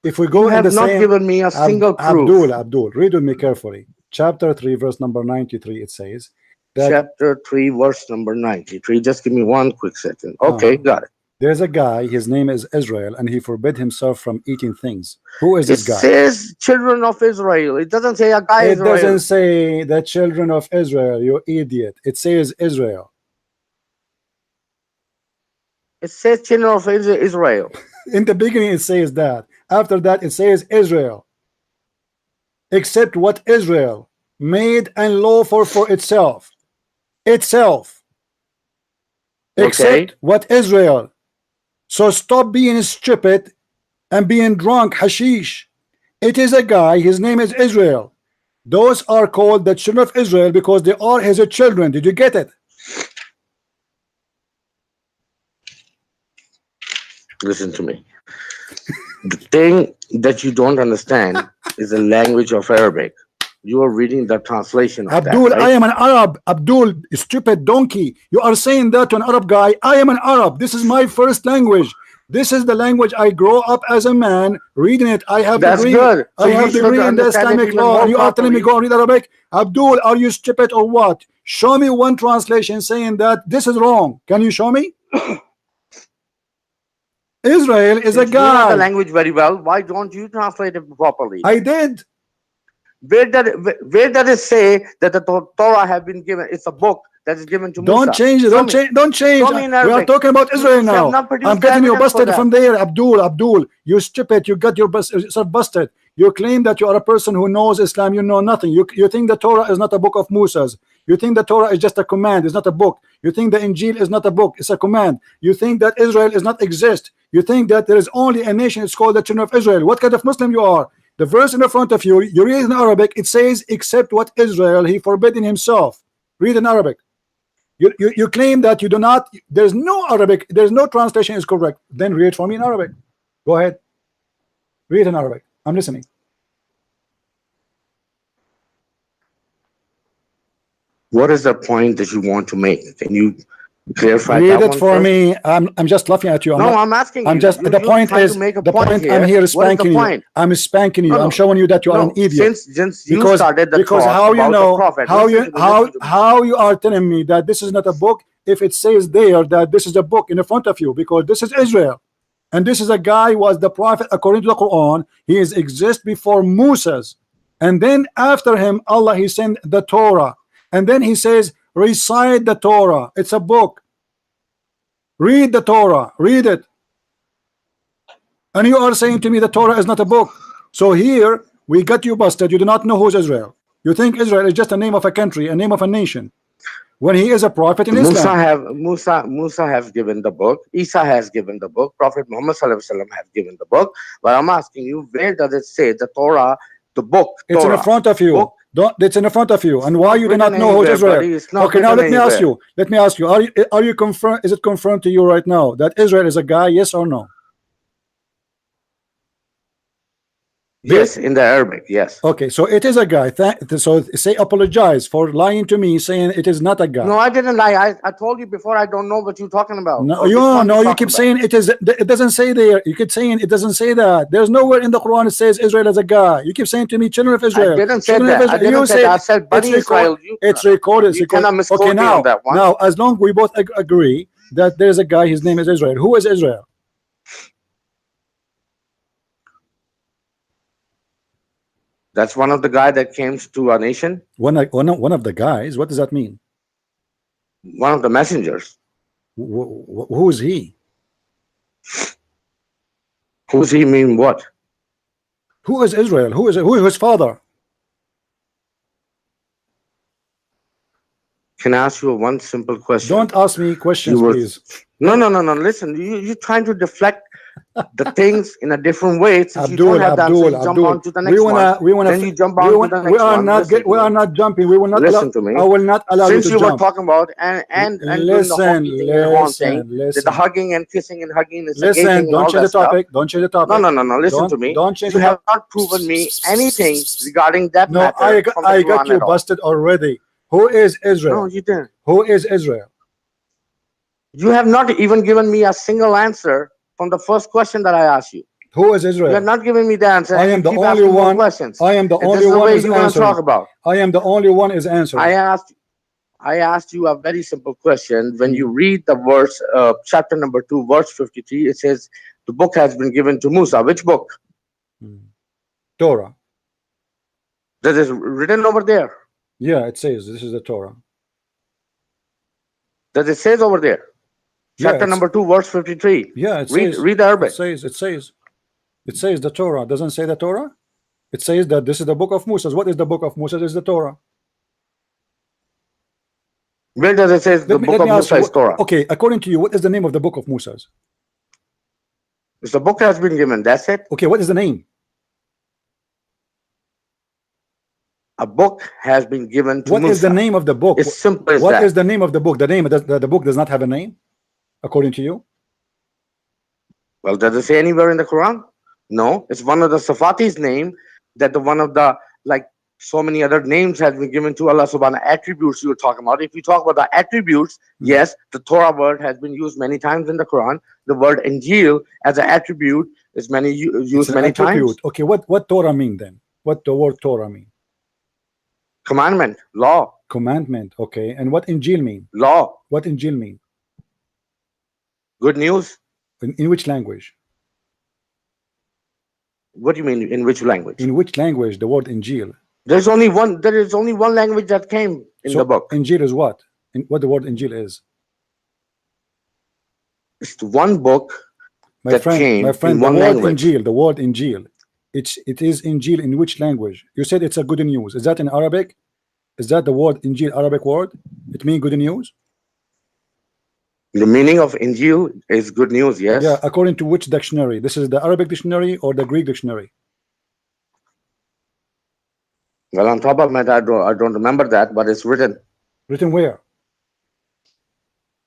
If we go you have not given me a single proof. Abdul, read with me carefully. Chapter 3, verse number 93. It says that chapter 3, verse number 93. Just give me one quick second. Okay, got it. There's a guy, his name is Israel, and he forbid himself from eating things. Who is this guy? It says children of Israel. It doesn't say a guy. It doesn't say the children of Israel, you idiot. It says Israel. It says children of Israel. In the beginning it says that. After that it says Israel. except what Israel made and lawful for itself. Except what Israel. So stop being stupid and being drunk hashish. It is a guy, his name is Israel. Those are called the children of Israel because they are his children. Did you get it? Listen to me. The thing that you don't understand is the language of Arabic. You are reading the translation of Abdul, that, right? I am an Arab. Abdul, stupid donkey. You are saying that to an Arab guy. I am an Arab. This is my first language. This is the language I grow up as a man reading it. I have That's degree. good. So I have you degree should in the understand it Islamic even law, more and you are telling me properly. go read Arabic. Abdul, are you stupid or what? Show me one translation saying that this is wrong. Can you show me? Israel is a Since you know the guy. language very well, why don't you translate it properly? I did. Where does it say that the Torah have been given? It's a book that is given to Musa. Don't change it. Don't change. Don't change. Show me in We are Arabic. talking about Israel You have now. not produced I'm getting you evidence for busted that. from there, Abdul. Abdul, you stupid. You got yourself busted. You claim that you are a person who knows Islam. You know nothing. You think the Torah is not a book of Musa's. You think the Torah is just a command. It's not a book. You think the Injil is not a book. It's a command. You think that Israel is not exist. You think that there is only a nation. It's called the children of Israel. What kind of Muslim you are? The verse in the front of you, you read in Arabic. It says, except what Israel he forbidden himself. Read in Arabic. You claim that you do not. There's no Arabic. There's no translation is correct. Then read for me in Arabic. Go ahead. Read in Arabic. I'm listening. What is the point that you want to make? Can you clarify Read that it one for first? me. I'm just laughing at you. I'm asking I'm you. just the point trying is to make a the point. here. I'm here What is the spanking you. point? I'm spanking you. No, I'm showing you that you are an idiot. Since you started the because talk how you about know the prophet, how listen you to me, listen to me. how you are telling me that this is not a book if it says there that this is a book in the front of you, because this is Israel and this is a guy who was the prophet according to the Quran. He is exist before Moses, and then after him Allah he sent the Torah, and then he says recite the Torah. It's a book. Read the Torah. Read it. And you are saying to me the Torah is not a book. So here we got you busted. You do not know who's Israel. You think Israel is just a name of a country, a name of a nation, when he is a prophet in Islam. Musa has given the book. Isa has given the book. Prophet Muhammad sallallahu alaihi wasallam has given the book. But I'm asking you, where does it say the Torah, the book? It's Torah, in the front of you. book? It's in the front of you. And why not you do not written know who's anywhere, Israel? buddy. It's not Okay, now written let me ask anywhere. you. Let me ask you. Are you confirmed? Is it confirmed to you right now that Israel is a guy? Yes or no? Yes, in the Arabic, yes. Okay, so it is a guy. So say apologize for lying to me, saying it is not a guy. No, I didn't lie. I told you before. I don't know what you're talking about. No, you keep about. saying it is. It doesn't say there. You keep saying it doesn't say that. There's nowhere in the Quran it says Israel as a guy. You keep saying to me, children of Israel. I didn't say that. I didn't say that. I said Bani Israel. It's recorded. You cannot misquote me on that one. Now, as long we both agree that there's a guy, his name is Israel. Who is Israel? That's one of the guys that came to our nation. One of the guys. What does that mean? One of the messengers. Who is he? Who's he mean what? Who is Israel? Who is his father? Can I ask you one simple question? Don't ask me questions, please. No. Listen, you're trying to deflect the things in a different way. Since you Abdul, don't have the answer, you jump on to the next one. Then you jump on to the next one. We are not jumping. We will not listen to me. I will not allow Since you to you were jump. talking about and Listen, doing the whole thing, listen. the hugging and kissing and hugging is Listen, don't change the topic. Don't change the topic. No. Listen to me. Don't change You the have not proven me anything regarding that No, matter. I got you busted already. Who is Israel? No, you didn't. Who is Israel? You have not even given me a single answer from the first question that I asked you. Who is Israel? You have not given me the answer. I am the only one. I am the only one is answering. I am the only one is answering. I asked you a very simple question. When you read the verse, chapter number 2, verse 53, it says the book has been given to Musa. Which book? Torah. That is written over there. Yeah, it says this is the Torah. Does it says over there? Chapter number 2, verse 53. Yeah, it read says. Read the Arabic. It says the Torah. Doesn't say the Torah. It says that this is the book of Moses. What is the book of Moses? Is the Torah. Where does it say the book of Musa is Torah? Okay, according to you, what is the name of the book of Moses? It's the book has been given. That's it. Okay, what is the name? A book has been given to What Musa. is the name of the book? It's simple as What that. is the name of the book? The book does not have a name, according to you? Well, does it say anywhere in the Quran? No. It's one of the Safati's name that the one of the, like so many other names has been given to Allah subhanahu attributes you were talking about. If you talk about the attributes, yes, the Torah word has been used many times in the Quran. The word Injil as an attribute is used many times. Okay, what Torah mean then? What the word Torah mean? Commandment, law. Commandment, okay. And what Injil mean? Law. What Injil mean? Good news. In which language? What do you mean, in which language? In which language the word Injil? There is only one language that came in the book. Injil is what? What the word Injil is? It's one book my friend, in one language. Injil, the word Injil. It is Injil in which language? You said it's a good news. Is that in Arabic? Is that the word Injil Arabic word? It means good news? The meaning of Injil is good news, yes. Yeah, according to which dictionary? This is the Arabic dictionary or the Greek dictionary? Well, on top of my head, I don't remember that, but it's written. Written where?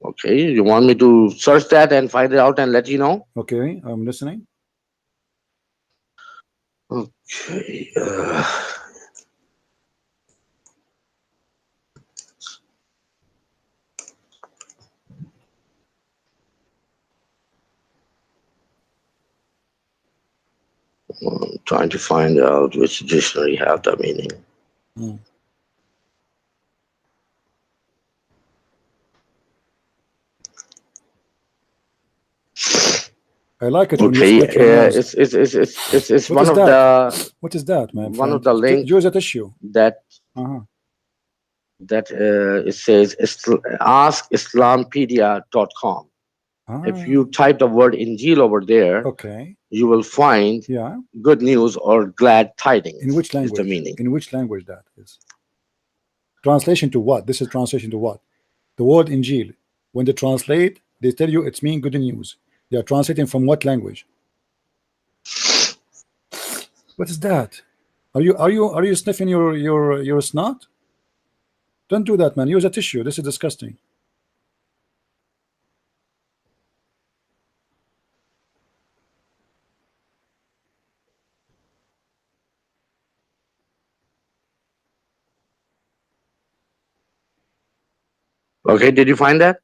Okay, you want me to search that and find it out and let you know? Okay, I'm listening. Okay. I'm trying to find out which dictionary have the meaning. I like it. Okay, it's one of the. What is that, man? One of the links. Use that issue. That. That it says askislampedia.com. If you type the word Injil over there, okay, you will find good news or glad tidings. In which language? Is the meaning. In which language that is? Translation to what? This is translation to what? The word Injil. When they translate, they tell you it's mean good news. They are translating from what language? What is that? Are you sniffing your snot? Don't do that, man. Use a tissue. This is disgusting. Okay, did you find that?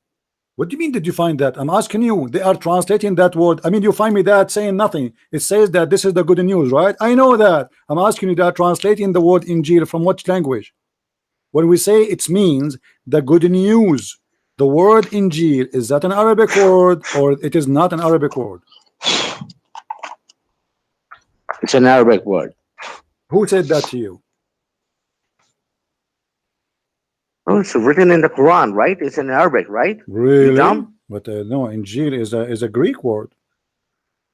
What do you mean did you find that? I'm asking you. They are translating that word. I mean, you find me that saying nothing. It says that this is the good news, right? I know that. I'm asking you, they are translating the word Injil from what language? When we say it means the good news, the word Injil, is that an Arabic word or it is not an Arabic word? It's an Arabic word. Who said that to you? Oh, it's written in the Quran, right? It's in Arabic, right? Really? You dumb? But no, Injil is a Greek word.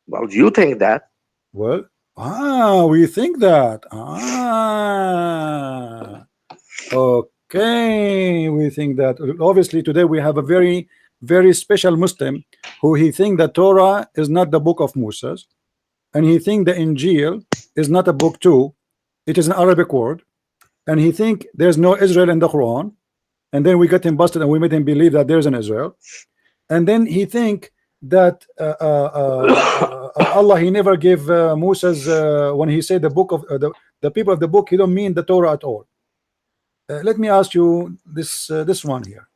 Well, you think that? Well, we think that. Okay, we think that. Obviously, today we have a very, very special Muslim who he think that Torah is not the book of Moses, and he think the Injil is not a book too. It is an Arabic word, and he think there's no Israel in the Quran. And then we got him busted, and we made him believe that there's an Israel. And then he think that Allah, he never gave Moses when he said the book of the people of the book, he don't mean the Torah at all. Let me ask you this one here.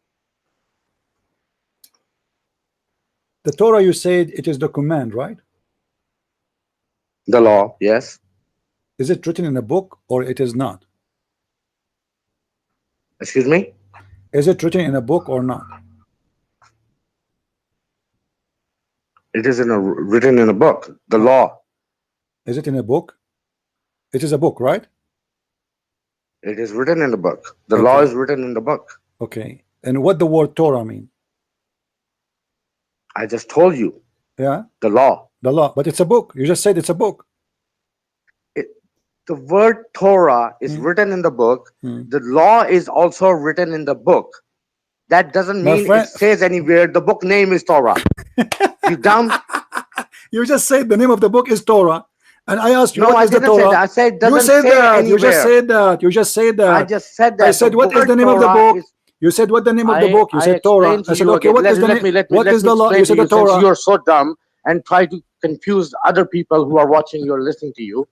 The Torah, you said it is the command, right? The law, yes. Is it written in a book or it is not? Excuse me? Is it written in a book or not? It is written in a book. The law. Is it in a book? It is a book, right? It is written in the book. The law is written in the book. Okay. And what the word Torah mean? I just told you. Yeah. The law. The law. But it's a book. You just said it's a book. The word Torah is written in the book. The law is also written in the book. That doesn't My mean friend, it says anywhere the book name is Torah. You dumb. you just said the name of the book is Torah, and I asked you No, what I is the didn't say Torah. that. I said You doesn't said say that. You just anywhere. said that. You just said that. I just said that. I said, what is the name of the book? You said, what the name of the book? You I said Torah. explained to I said, you okay, again. what is the name? What Let is me the law? You explain said to the you, since Torah. you're so dumb and try to confuse other people who are watching or listening to you.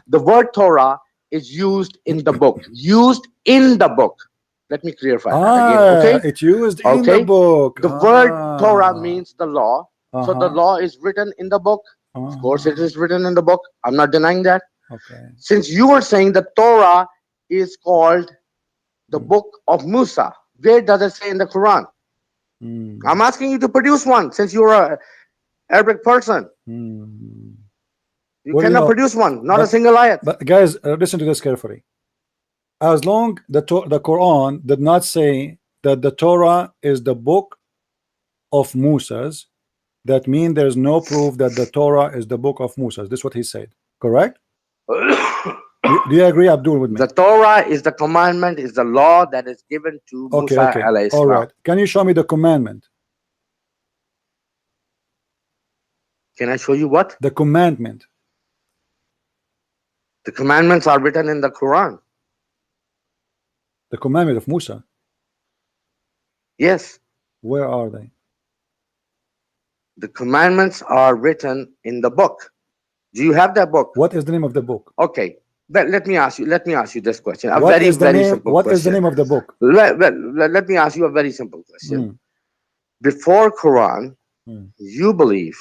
The word Torah is used in the book. Used in the book. Let me clarify that again. Okay. It's used in the book. The word Torah means the law. So the law is written in the book. Of course, it is written in the book. I'm not denying that. Okay. Since you were saying the Torah is called the book of Musa, where does it say in the Quran? I'm asking you to produce one, since you're a Arabic person. You Well, cannot produce one, not a single ayat. But guys, listen to this carefully. As long the Quran did not say that the Torah is the book of Musa's, that means there's no proof that the Torah is the book of Musa's. This is what he said. Correct? Do you agree, Abdul, with me? The Torah is the commandment, is the law that is given to Musa alayhi salam. All right. Can you show me the commandment? Can I show you what? The commandment. The commandments are written in the Quran. The commandment of Musa? Yes. Where are they? The commandments are written in the book. Do you have that book? What is the name of the book? Okay. But let me ask you this question. A What very simple question. What is the name of the book? Let me ask you a very simple question. Before Quran, you believe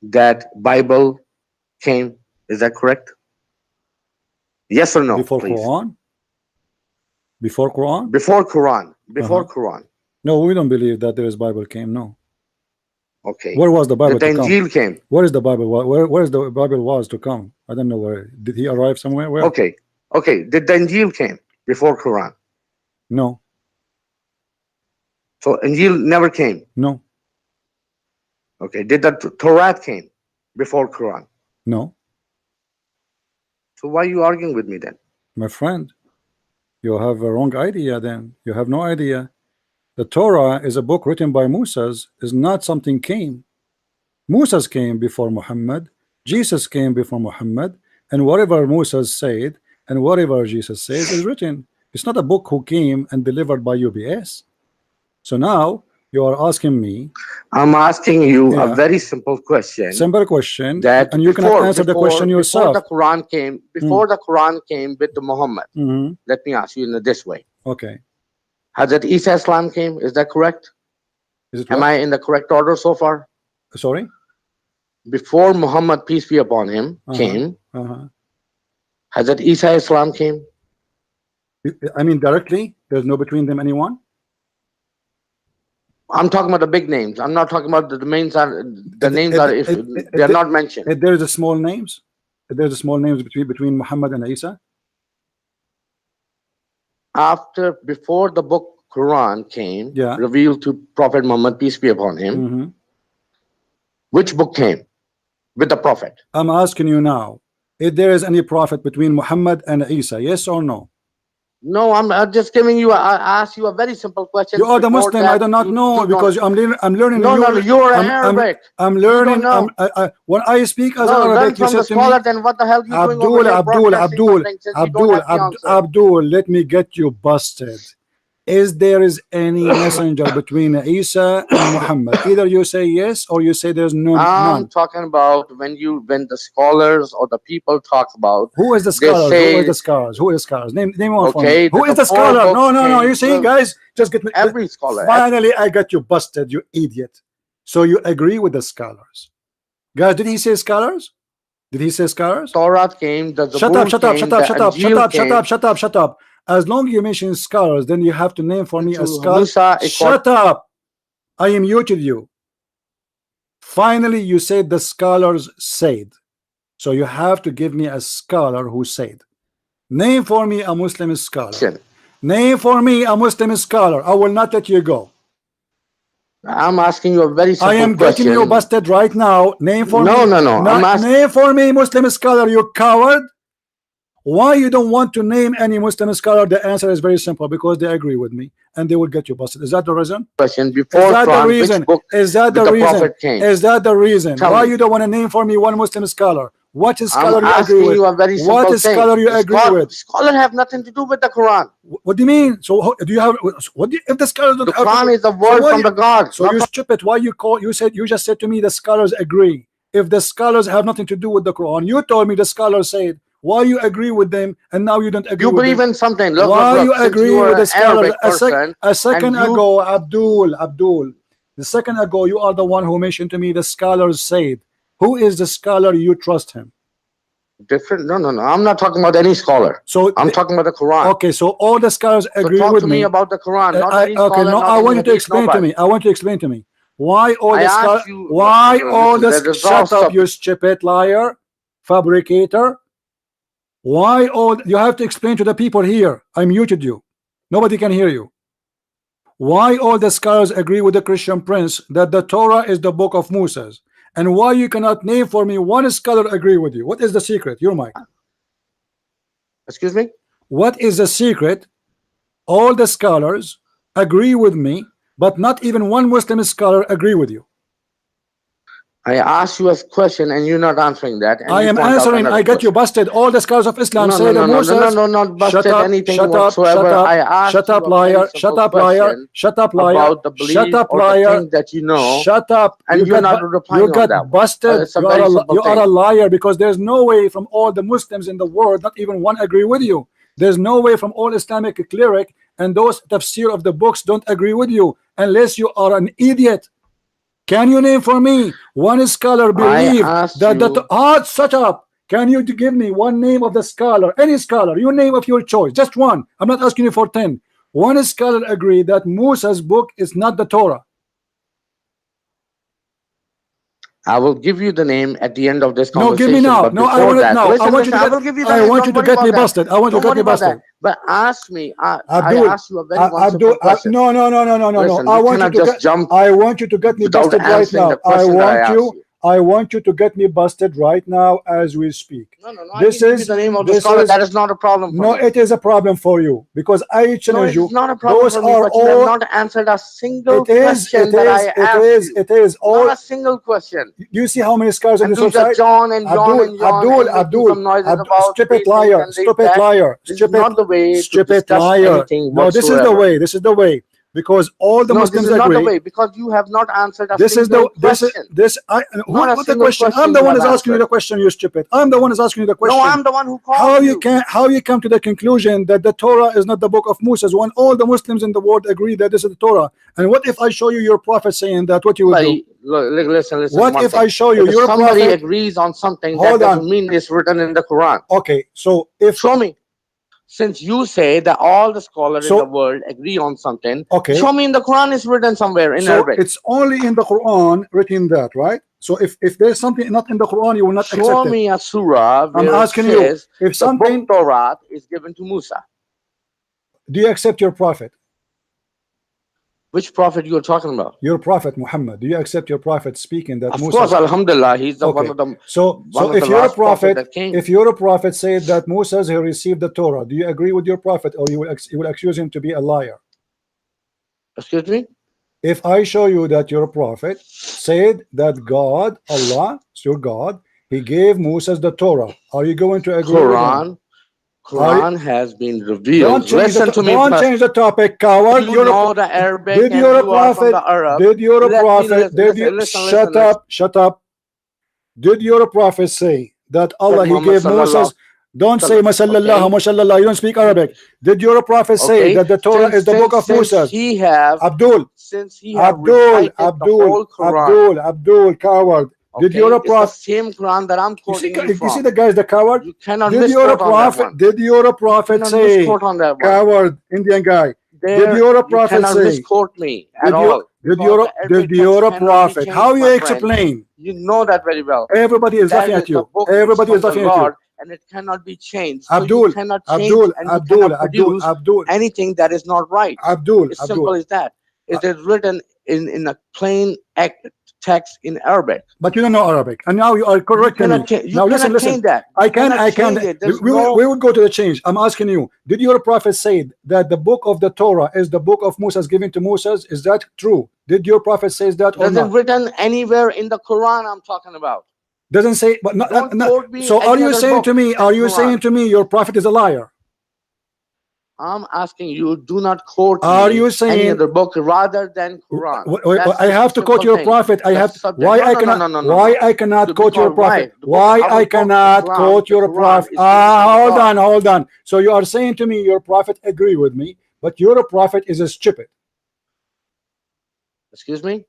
that Bible came. Is that correct? Yes or no? Before please. Quran? Before Quran? Before Quran. Before Quran. No, we don't believe that there is Bible came. No. Okay. Where was the Bible the to come? Injil came. Where is the Bible? Where is the Bible was to come? I don't know where. Did he arrive somewhere? Where? Okay. Okay. Did the Injil came before Quran? No. So Injil never came? No. Okay. Did the Torah came before Quran? No. So why are you arguing with me then? My friend, you have a wrong idea then. You have no idea. The Torah is a book written by Moses, is not something came. Moses came before Muhammad, Jesus came before Muhammad, and whatever Moses said and whatever Jesus says is written. It's not a book who came and delivered by UBS. So now you are asking me. I'm asking you a very simple question. Simple question. That and you cannot answer the question yourself. Before the Quran came with the Muhammad. Let me ask you in this way. Okay. Hazrat Isa Islam came. Is that correct? Is it Am I in the correct order so far? Sorry? Before Muhammad, peace be upon him, came, Hazrat Isa Islam came. I mean directly? There's no between them anyone? I'm talking about the big names. I'm not talking about the names are if they're not mentioned. If there is a small names, if there's a small names between Muhammad and Isa. Before the book Quran came, revealed to Prophet Muhammad, peace be upon him, which book came with the Prophet? I'm asking you now, if there is any prophet between Muhammad and Isa, yes or no? No, I'm just giving you. I asked you a very simple question. You are the Muslim. I do not know because I'm learning. No, you are Arabic. I'm learning. When I speak as Arabic, you said to me, then what the hell you doing Abdul, let me get you busted. There is any messenger between Isa and Muhammad? Either you say yes or you say there's none. I'm talking about when the scholars or the people talk about who is the scholars? Who is the scholars? Who is the scholars? Name one for me. Who is the scholar? No. You see, guys, just get me. Every scholar. Finally, I got you busted, you idiot. So you agree with the scholars, guys? Did he say scholars? Did he say scholars? Torah came. Shut up. As long as you mention scholars, then you have to name for me a scholar. Shut up. I muted you. Finally, you said the scholars said. So you have to give me a scholar who said. Name for me a Muslim scholar. Name for me a Muslim scholar. I will not let you go. I'm asking you a very simple question. I am getting you busted right now. Name for me. No. Name for me Muslim scholar, you coward. Why you don't want to name any Muslim scholar? The answer is very simple, because they agree with me and they will get you busted. Is that the reason? Question before Is that Quran, the reason? which book Is that the did the reason? Prophet came? Is that the reason Tell why me. you don't want to name for me one Muslim scholar? What is scholar I'm you agree asking with? you a very simple What thing. is scholar you The agree with? Scholar have nothing to do with the Quran. What do you mean? So do you have? What do you, if the scholars don't The have to Quran do- is the so word why from you- the God. So you stupid. Why you call? You said, you just said to me the scholars agree. If the scholars have nothing to do with the Quran, you told me the scholars said. Why you agree with them and now you don't agree You with believe them? in something. Look, Why look, you look. Since agree you are with the an scholars? Arabic person, A second and you- ago, Abdul, the second ago, you are the one who mentioned to me the scholars said. Who is the scholar you trust him? different. No, no, no. I'm not talking about any scholar. So I'm talking about the Quran. okay, so all the scholars So agree talk with to me about the Quran, not any okay, scholar, no, not I any want you to hadith, explain to nobody. me. I want you to explain to me why all I the asked scholars. you- Why listen, all the there's a shut up, subject. you stupid liar, fabricator. Why all you have to explain to the people here? I muted you. Nobody can hear you. Why all the scholars agree with the Christian Prince that the Torah is the book of Moses, and why you cannot name for me one scholar agree with you? What is the secret? Your mic. Excuse me? What is the secret? All the scholars agree with me, but not even one Muslim scholar agree with you. I asked you a question and you're not answering that. And I you am point out answering. another I get you question. busted. All the scholars of Islam No, say no, that no, no, Moses. no, no, not busted Shut up, anything shut up, whatsoever. shut up, I asked shut up, you a very liar, simple shut up, liar, question shut up, liar, about the shut belief up, or the liar, thing that you know, shut up. and you're not replying you on got that one. busted. It's a You very are a, simple you are a thing. liar, because there's no way from all the Muslims in the world, not even one agree with you. There's no way from all Islamic cleric and those tafsir of the books don't agree with you, unless you are an idiot. Can you name for me one scholar believe that the shut up? Can you give me one name of the scholar, any scholar, you name of your choice, just one. I'm not asking you for 10. One scholar agree that Musa's book is not the Torah. I will give you the name at the end of this No, conversation. give me now. But No, I before want it that, now. listen, I want listen, you to I get, will give you the I name. want you Don't to worry get me about that. busted. I want you to Don't get me worry about that. busted. But ask me. I Abdul, asked you a very one simple question. no. Listen, I you want you cannot to just get. jump I want you to get me without busted right answering now. the question that I asked you. I want you to get me busted right now as we speak. No, no, no. I can give you the name of the this scholar. is That is not a problem for no. me. It is a problem for you, because I No, challenge it's you. not a problem Those for me. are But you have all. not answered a single It is. question It that is. I asked you. It is all. Not a single question. You see how many scars on And this do just website? yawn and yawn and yawn and making some noises about stupid these things liar, and this, stupid that. liar, This is not the way to stupid discuss liar. anything No, this is the whatsoever. way. This is the way, because all the No, Muslims this is not the agree. way, because you have not answered a This is single the this is question. this. I who, Not a what the single question? I'm question the you one have who's asking you answered. the question. You stupid. I'm the one who's asking you the question. No, I'm the one who called you. How you come to the conclusion that the Torah is not the book of Moses when all the Muslims in the world agree that this is the Torah? And what if I show you your prophet saying that? What you would do? Look, listen. What if I show you if your somebody prophet agrees on something, Hold that on. doesn't mean it's written in the Quran. Okay, so if Show me. Since you say that all the scholars in the world agree on something, okay, show me in the Quran is written somewhere in Arabic. It's only in the Quran written that, right? So if there's something not in the Quran, you will not accept it. Show me a surah where I'm asking it says you if something the book Torah is given to Musa. Do you accept your prophet? Which prophet you are talking about? Your prophet Muhammad. Do you accept your prophet speaking that Of Musa? course, Alhamdulillah, he's the one of them. So if you're a prophet, if you're a prophet said that Musa he received the Torah, do you agree with your prophet, or you will accuse him to be a liar? Excuse me? If I show you that your prophet said that God, Allah, your God, he gave Moses the Torah, are you going to agree with him? Quran has been revealed. Listen to me. Don't change the topic, coward. You know the Arabic. Did your prophet? Did your prophet? Did you shut up? Shut up. Did your prophet say that Allah he gave Moses? Don't say masallallahu mashallah. You don't speak Arabic. Did your prophet say that the Torah is the book of Moses? Abdul, coward. Did your prophet? Same Quran that I'm quoting you from. You see the guy's the coward. You cannot did your prophet? Did your prophet say? Coward, Indian guy. Did your prophet say? Misquote me at all. Did your prophet? How you explain? You know that very well. Everybody is laughing at you. Everybody is laughing at you. And it cannot be changed. Abdul, so you cannot change Abdul, anything that is not right. Abdul, it's simple as that. It is written in a plain text in Arabic. But you don't know Arabic, and now you are correcting me. Now listen. That. I can. We would go to the change. I'm asking you, did your prophet say that the book of the Torah is the book of Moses given to Moses? Is that true? Did your prophet say that or not? Doesn't written anywhere in the Quran. I'm talking about. Doesn't say. But not. So are you saying to me? Are you saying to me your prophet is a liar? I'm asking you, do not quote Are you saying any other book rather than Quran? I have to quote your prophet. I have why I cannot why I cannot quote your prophet? Why I cannot quote your prophet? Hold on. So you are saying to me your prophet agree with me, but your prophet is a stupid. Excuse me?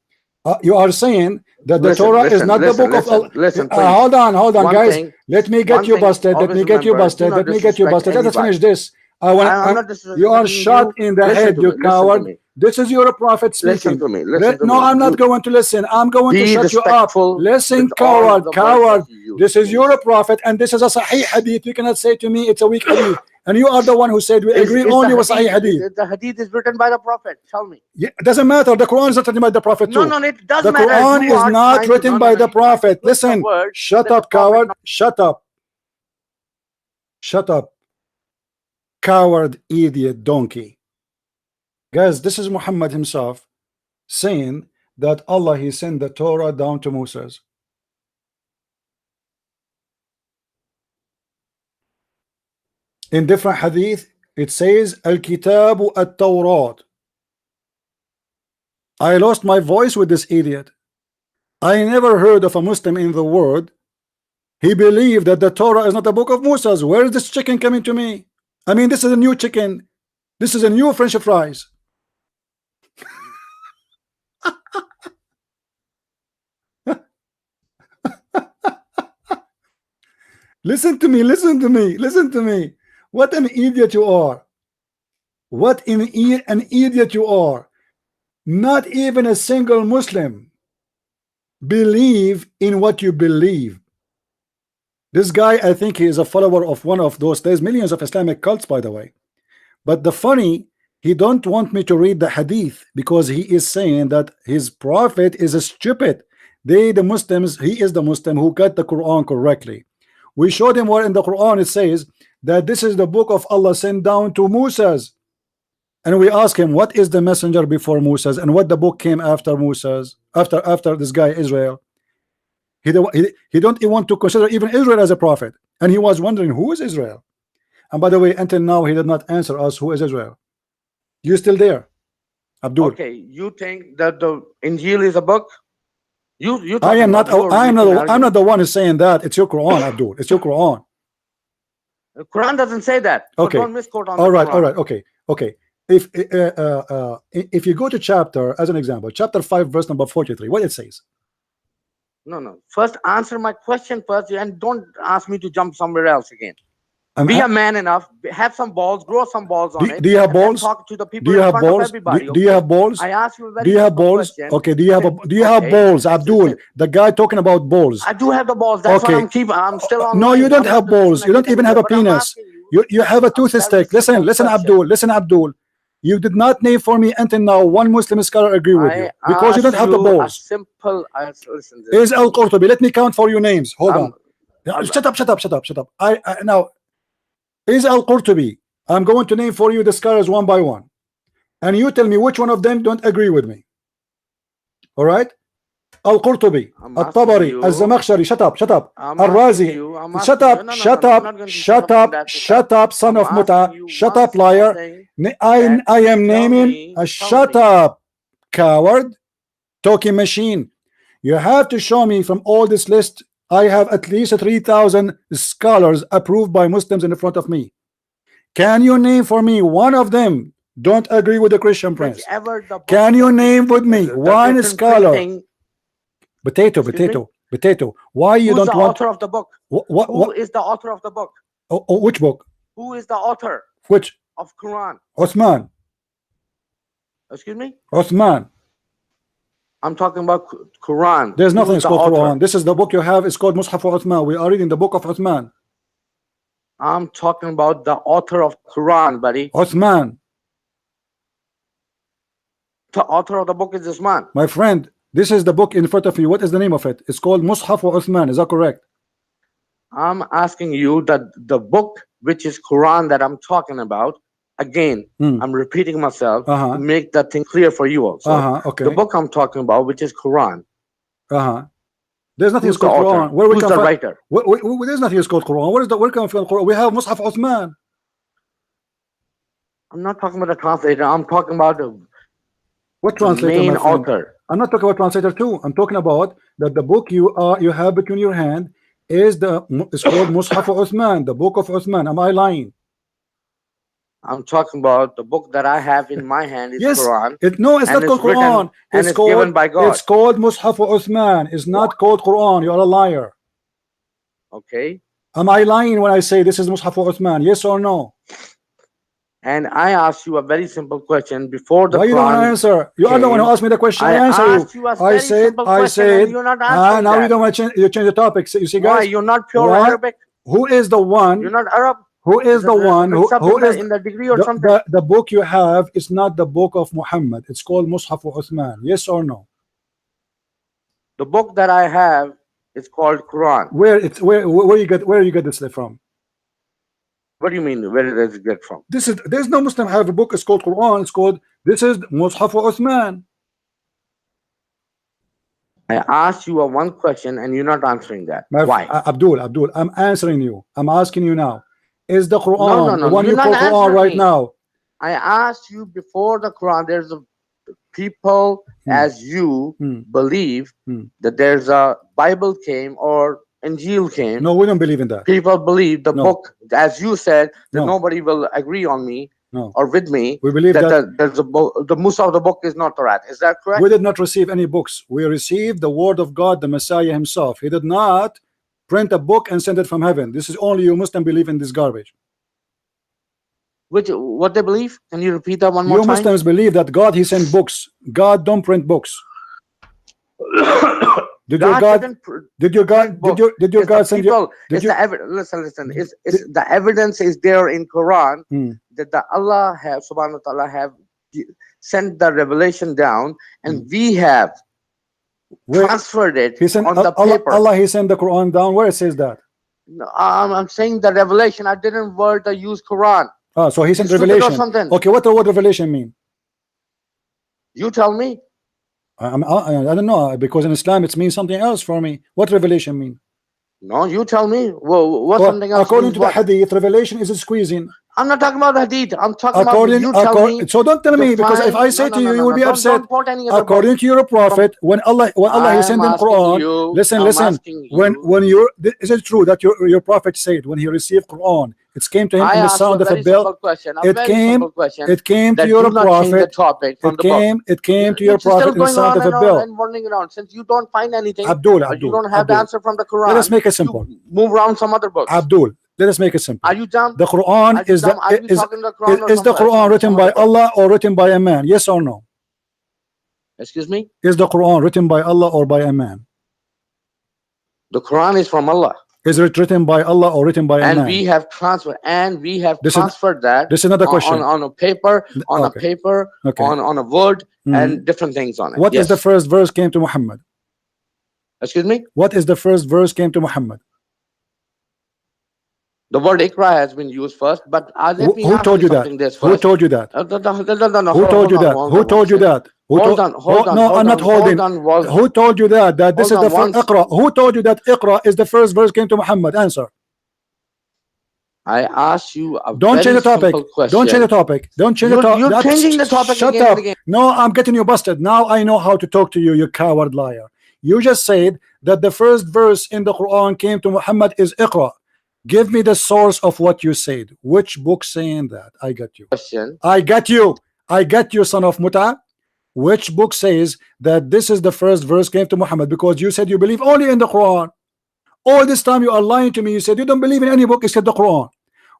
You are saying that the Torah is not the book of Allah. Listen, hold on, guys. Let me get you busted. Let me get you busted. Let me get you busted. Let us finish this. You are shot in the head, you coward. This is your prophet speaking. Listen to me. No, I'm not going to listen. I'm going to shut you up. Listen, coward. This is your prophet, and this is a Sahih hadith. You cannot say to me it's a weak hadith. And you are the one who said we agree only with Sahih hadith. The hadith is written by the prophet. Tell me. Yeah, it doesn't matter. The Quran is not written by the prophet too. No, it does matter. The Quran is not written by the prophet. Listen. Shut up, coward. Shut up. Shut up. Coward, idiot, donkey. Guys, this is Muhammad himself saying that Allah, he sent the Torah down to Moses. In different hadith it says Al-Kitabu At-Tawrat. I lost my voice with this idiot. I never heard of a Muslim in the world he believed that the Torah is not the book of Moses. Where is this chicken coming to me? I mean, this is a new chicken. This is a new French fries. Listen to me. What an idiot you are. What an idiot you are. Not even a single Muslim believe in what you believe. This guy, I think he is a follower of one of those. There's millions of Islamic cults, by the way. But the funny, he don't want me to read the hadith because he is saying that his prophet is a stupid. The Muslims, he is the Muslim who got the Quran correctly. We showed him where in the Quran it says that this is the book of Allah sent down to Moses. And we ask him, what is the messenger before Moses and what the book came after Moses, after this guy Israel. He don't even want to consider even Israel as a prophet, and he was wondering who is Israel. And by the way, until now he did not answer us who is Israel. You still there, Abdul? Okay, you think that the Injil is a book? I'm not the one who's saying that. It's your Quran, Abdul. It's your Quran. The Quran doesn't say that. Okay. Don't misquote on all right. Okay. If you go to chapter, as an example, chapter 5 verse number 43, what it says? No. First, answer my question first, and don't ask me to jump somewhere else again. Be a man enough. Have some balls. Grow some balls on it. Do you have balls? Talk to the people. Do you have balls? Do you have balls? I asked you a very Do you have balls? question. Okay. Do you have balls, Abdul? The guy talking about balls. I do have the balls. That's why I'm still on. No, you don't have balls. You don't even have a penis. You have a tooth stick. Listen, Abdul. You did not name for me until now one Muslim scholar agree with you because you don't have the balls. Simple. Listen. Is Al-Qurtubi? Let me count for you names. Hold on. Shut up. Now, is Al-Qurtubi? I'm going to name for you the scholars one by one, and you tell me which one of them don't agree with me. All right? Al-Qurtubi, Al-Tabari, Al-Zamakhshari. Shut up. Al-Razi. Shut up, son of Muta. Shut up, liar. I am naming a shut up, coward, talking machine. You have to show me from all this list. I have at least 3,000 scholars approved by Muslims in front of me. Can you name for me one of them don't agree with the Christian Prince? Can you name with me one scholar? Potato. Why you don't want? Who's the author of the book? Who is the author of the book? Which book? Who is the author? Which? Of Quran. Osman. Excuse me? Osman. I'm talking about Quran. There's nothing called Quran. This is the book you have. It's called Mushaf Uthman. We are reading the book of Uthman. I'm talking about the author of Quran, buddy. Uthman. The author of the book is Usman. My friend, This is the book in front of you. What is the name of it? It's called Mushaf wa Uthman. Is that correct? I'm asking you that the book, which is Quran, that I'm talking about. Again, I'm repeating myself to make that thing clear for you also. Okay. The book I'm talking about, which is Quran. There's nothing called Quran. Where Who's the writer? There's nothing called Quran. Where can we find Quran? We have Mushaf Uthman. I'm not talking about the translator. I'm talking about what translator? Main author. I'm not talking about translator too. I'm talking about that the book you have between your hand it's called Mushaf Uthman, the book of Uthman. Am I lying? I'm talking about the book that I have in my hand is Quran. No, it's not called Quran. It's given by God. It's called Mushaf Uthman. It's not called Quran. You are a liar. Okay. Am I lying when I say this is Mushaf Uthman? Yes or no? And I asked you a very simple question before the Why you don't answer? You are the one who asked me the question. I answer you. I said, you're not answering now you don't want to change. You change the topic. You see, guys. Why? You're not pure Arabic. Who is the one? You're not Arab. Who is the one who is in the degree or something? The book you have is not the book of Muhammad. It's called Mushaf Uthman. Yes or no? The book that I have is called Quran. Where you get this from? What do you mean? Where does it get from? There's no Muslim have a book. It's called Quran. It's called this is Mushaf Uthman. I asked you one question and you're not answering that. Why? Abdul, I'm answering you. I'm asking you now. Is the Quran no, the one you call Quran right now? I asked you before the Quran. There's a people as you believe that there's a Bible came or Injil came. No, we don't believe in that. People believe the book, as you said, that nobody will agree on me or with me. We believe that the Musa of the book is not Torah. Is that correct? We did not receive any books. We received the word of God, the Messiah himself. He did not print a book and send it from heaven. This is only you Muslim believe in this garbage. What they believe? Can you repeat that one more time? You Muslims believe that God he sent books. God don't print books. Did your God send you? Listen. The evidence is there in Quran that the Allah have subhanahu wa ta'ala have sent the revelation down, and we have transferred it on the paper. Allah he sent the Quran down. Where it says that? No, I'm saying the revelation. I didn't use Quran. So he sent revelation. Okay, what the word revelation mean? You tell me. I don't know, because in Islam it means something else for me. What revelation mean? No, you tell me. Well, something else? According to the hadith, revelation is squeezing. I'm not talking about the hadith. I'm talking about you tell me. So don't tell me, because if I say to you, you will be upset. According to your prophet, when Allah he sent in Quran, listen. When you is it true that your prophet said when he received Quran, it came to him in the sound of a bell? It came to your prophet. It came to your prophet in the sound of a bell. Since you don't find anything, Abdul, you don't have the answer from the Quran. Let us make it simple. Move around some other books. Let us make it simple. Are you dumb? The Quran is the Quran written by Allah or written by a man? Yes or no? Excuse me? Is the Quran written by Allah or by a man? The Quran is from Allah. Is it written by Allah or written by a man? And we have transferred that. This is another question. On a paper, on a word, and different things on it. What is the first verse came to Muhammad? Excuse me? What is the first verse came to Muhammad? The word Iqra has been used first, but who told you that? Who told you that? Who told you that? Who told you that? Hold on. No, I'm not holding. Who told you that? That this is the first Iqra? Who told you that Iqra is the first verse came to Muhammad? Answer. I asked you a Don't change the topic. Don't change the topic. Don't change the topic. You're changing the topic. Shut up. No, I'm getting you busted. Now I know how to talk to you, you coward liar. You just said that the first verse in the Quran came to Muhammad is Iqra. Give me the source of what you said. Which book saying that? I got you. I got you. I got you, son of Muta. Which book says that this is the first verse came to Muhammad? Because you said you believe only in the Quran. All this time you are lying to me. You said you don't believe in any book except the Quran.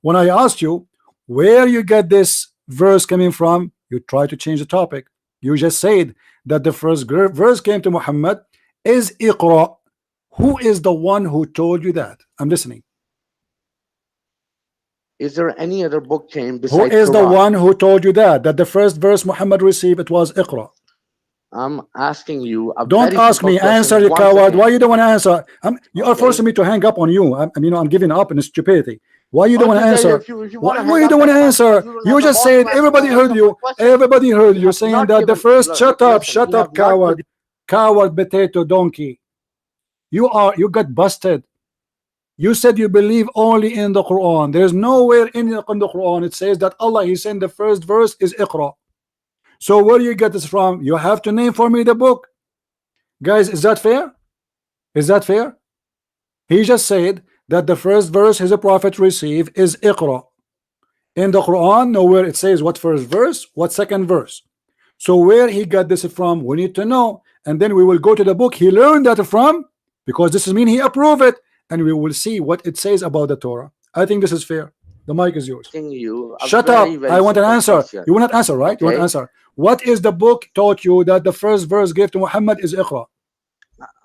When I asked you where you get this verse coming from, you try to change the topic. You just said that the first verse came to Muhammad is Iqra. Who is the one who told you that? I'm listening. Is there any other book came besides Who is Quran? the one who told you that the first verse Muhammad received it was Iqra? I'm asking you a Don't very ask simple me. question Answer, you once coward. again. Why you don't want to answer? You are Okay. forcing me to hang up on you. I'm giving up in stupidity. Why you don't want to Okay, answer? if you want Why, to why hang you up, don't want to that's fine, because answer? you don't have You the just balls to said answer everybody most heard of my you. questions. Everybody heard You you have saying not that the given. first. Shut up, Listen, shut you have up, not coward, coward, potato, donkey. You got busted. You said you believe only in the Quran. There's nowhere in the Quran it says that Allah He sent the first verse is Iqra. So where you get this from? You have to name for me the book, guys. Is that fair? Is that fair? He just said that the first verse his prophet received is Iqra. In the Quran, nowhere it says what first verse, what second verse. So where he got this from, we need to know, and then we will go to the book he learned that from, because this is mean he approved it, and we will see what it says about the Torah. I think this is fair. The mic is yours. asking you a Shut very, up. very I want an simple answer. question. You will not answer, right? You want Okay. to answer. What is the book taught you that the first verse gave to Muhammad is Iqra?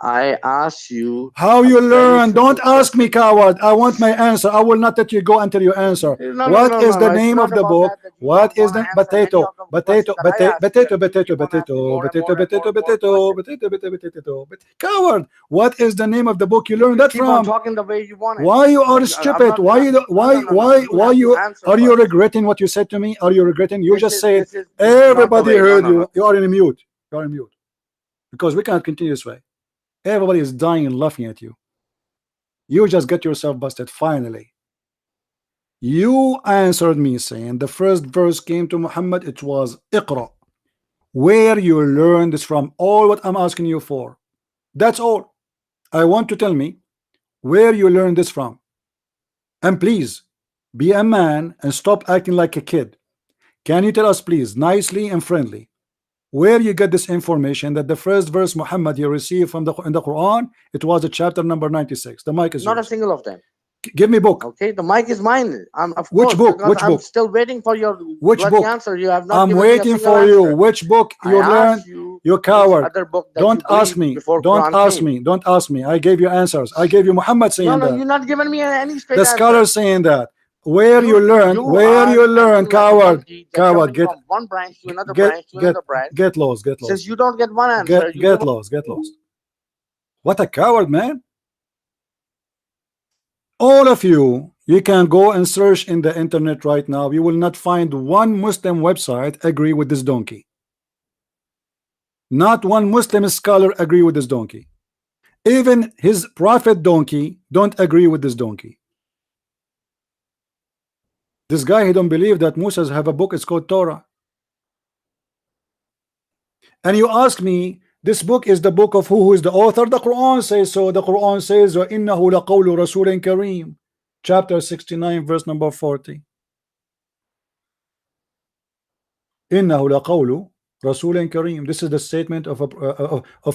I asked you How a you very learn? Don't simple ask me, question. coward. I want my answer. I will not let you go until you answer. What is the No. It's name not of the about book? that, that you What don't is want the to answer any potato? of the questions Potato, that I asked you, potato, and you potato, keep on asking potato, more and potato, more and potato, more and more potato, questions. potato, potato, potato. Coward. What is the name of the book you learned that Keep on from? talking the way you want it. Why you are I'm stupid? not Why gonna. you do- No. You why have to you answer are you first. regretting what you said to me? Are you regretting? You just said This is not the everybody way. heard No. you. You are in mute. You are in mute because we cannot continue this way. Everybody is dying and laughing at you. You just got yourself busted finally. You answered me saying the first verse came to Muhammad, it was Iqra. Where you learned this from? All what I'm asking you for. That's all. I want to tell me where you learned this from. And please be a man and stop acting like a kid. Can you tell us, please, nicely and friendly, where you get this information that the first verse Muhammad you received from in the Quran, it was a chapter number 96. The mic is Not a yours. single of them. Give me book. Okay, the mic is mine. Of Which course, book? because Which I'm book? still waiting for your Which bloody book? answer. You have not I'm given me a waiting single for you. answer. Which book I you learn? asked you You which coward. other book that Don't you ask believe me. before Don't Quran ask came. me. Don't ask me. I gave you answers. I gave you Muhammad saying No, that. you're not giving me any straight The answer. scholars saying that. Where you learned? You Where are you learned? acting like a Coward. monkey, just Coward. jumping from one branch to another Get branch to another branch. get lost. Get Since lost. you don't get one answer, you Get give lost. Get lost. What a coward, man. All of you, you can go and search in the internet right now. You will not find one Muslim website agree with this donkey. Not one Muslim scholar agree with this donkey. Even his prophet donkey don't agree with this donkey. This guy, he don't believe that Moses have a book. It's called Torah. And you ask me, this book is the book of who is the author? The Quran says so. The Quran says, وَإِنَّهُ لَقَوْلُ رَسُولٍ كَرِيمٍ, chapter 69, verse number 40. إِنَّهُ لَقَوْلُ رَسُولٍ كَرِيمٍ. This is the statement of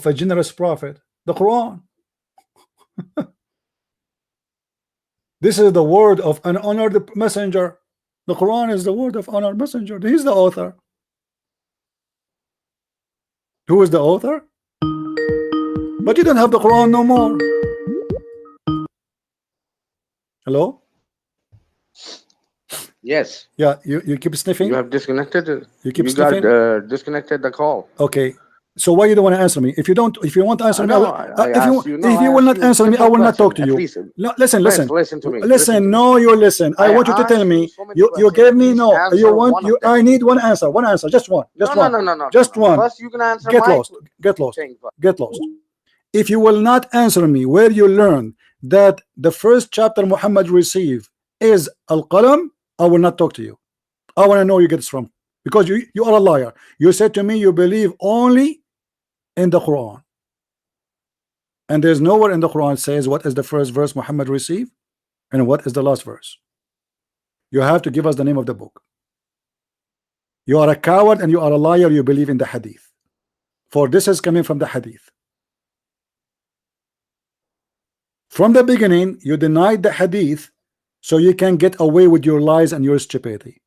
a generous prophet. The Quran. This is the word of an honored messenger. The Quran is the word of honored messenger. He's the author. Who is the author? But you don't have the Quran no more. Hello? Yes. Yeah, you keep sniffing. You have disconnected. You keep You sniffing. got disconnected the call. Okay. So why you don't want to answer me? If you don't, if you want to answer me, No, I asked you. No, if I you will asked not you a answer me, I simple will not talk to question. At you. least, No, listen, friends, listen, listen to me. listen. No, you listen. I want you to tell asked you me. so many You questions. gave At me least no. You answer want one you. of them. I need one answer. One answer. Just one. Just one. Just one. First, you can answer Get my lost. Get lost. thing first. Get lost. If you will not answer me, where you learn that the first chapter Muhammad received is Al-Qalam, I will not talk to you. I want to know you get this from, because you are a liar. You said to me you believe only in the Quran, and there's nowhere in the Quran says what is the first verse Muhammad received and what is the last verse. You have to give us the name of the book. You are a coward and you are a liar. You believe in the hadith, for this is coming from the hadith. From the beginning you denied the hadith so you can get away with your lies and your stupidity.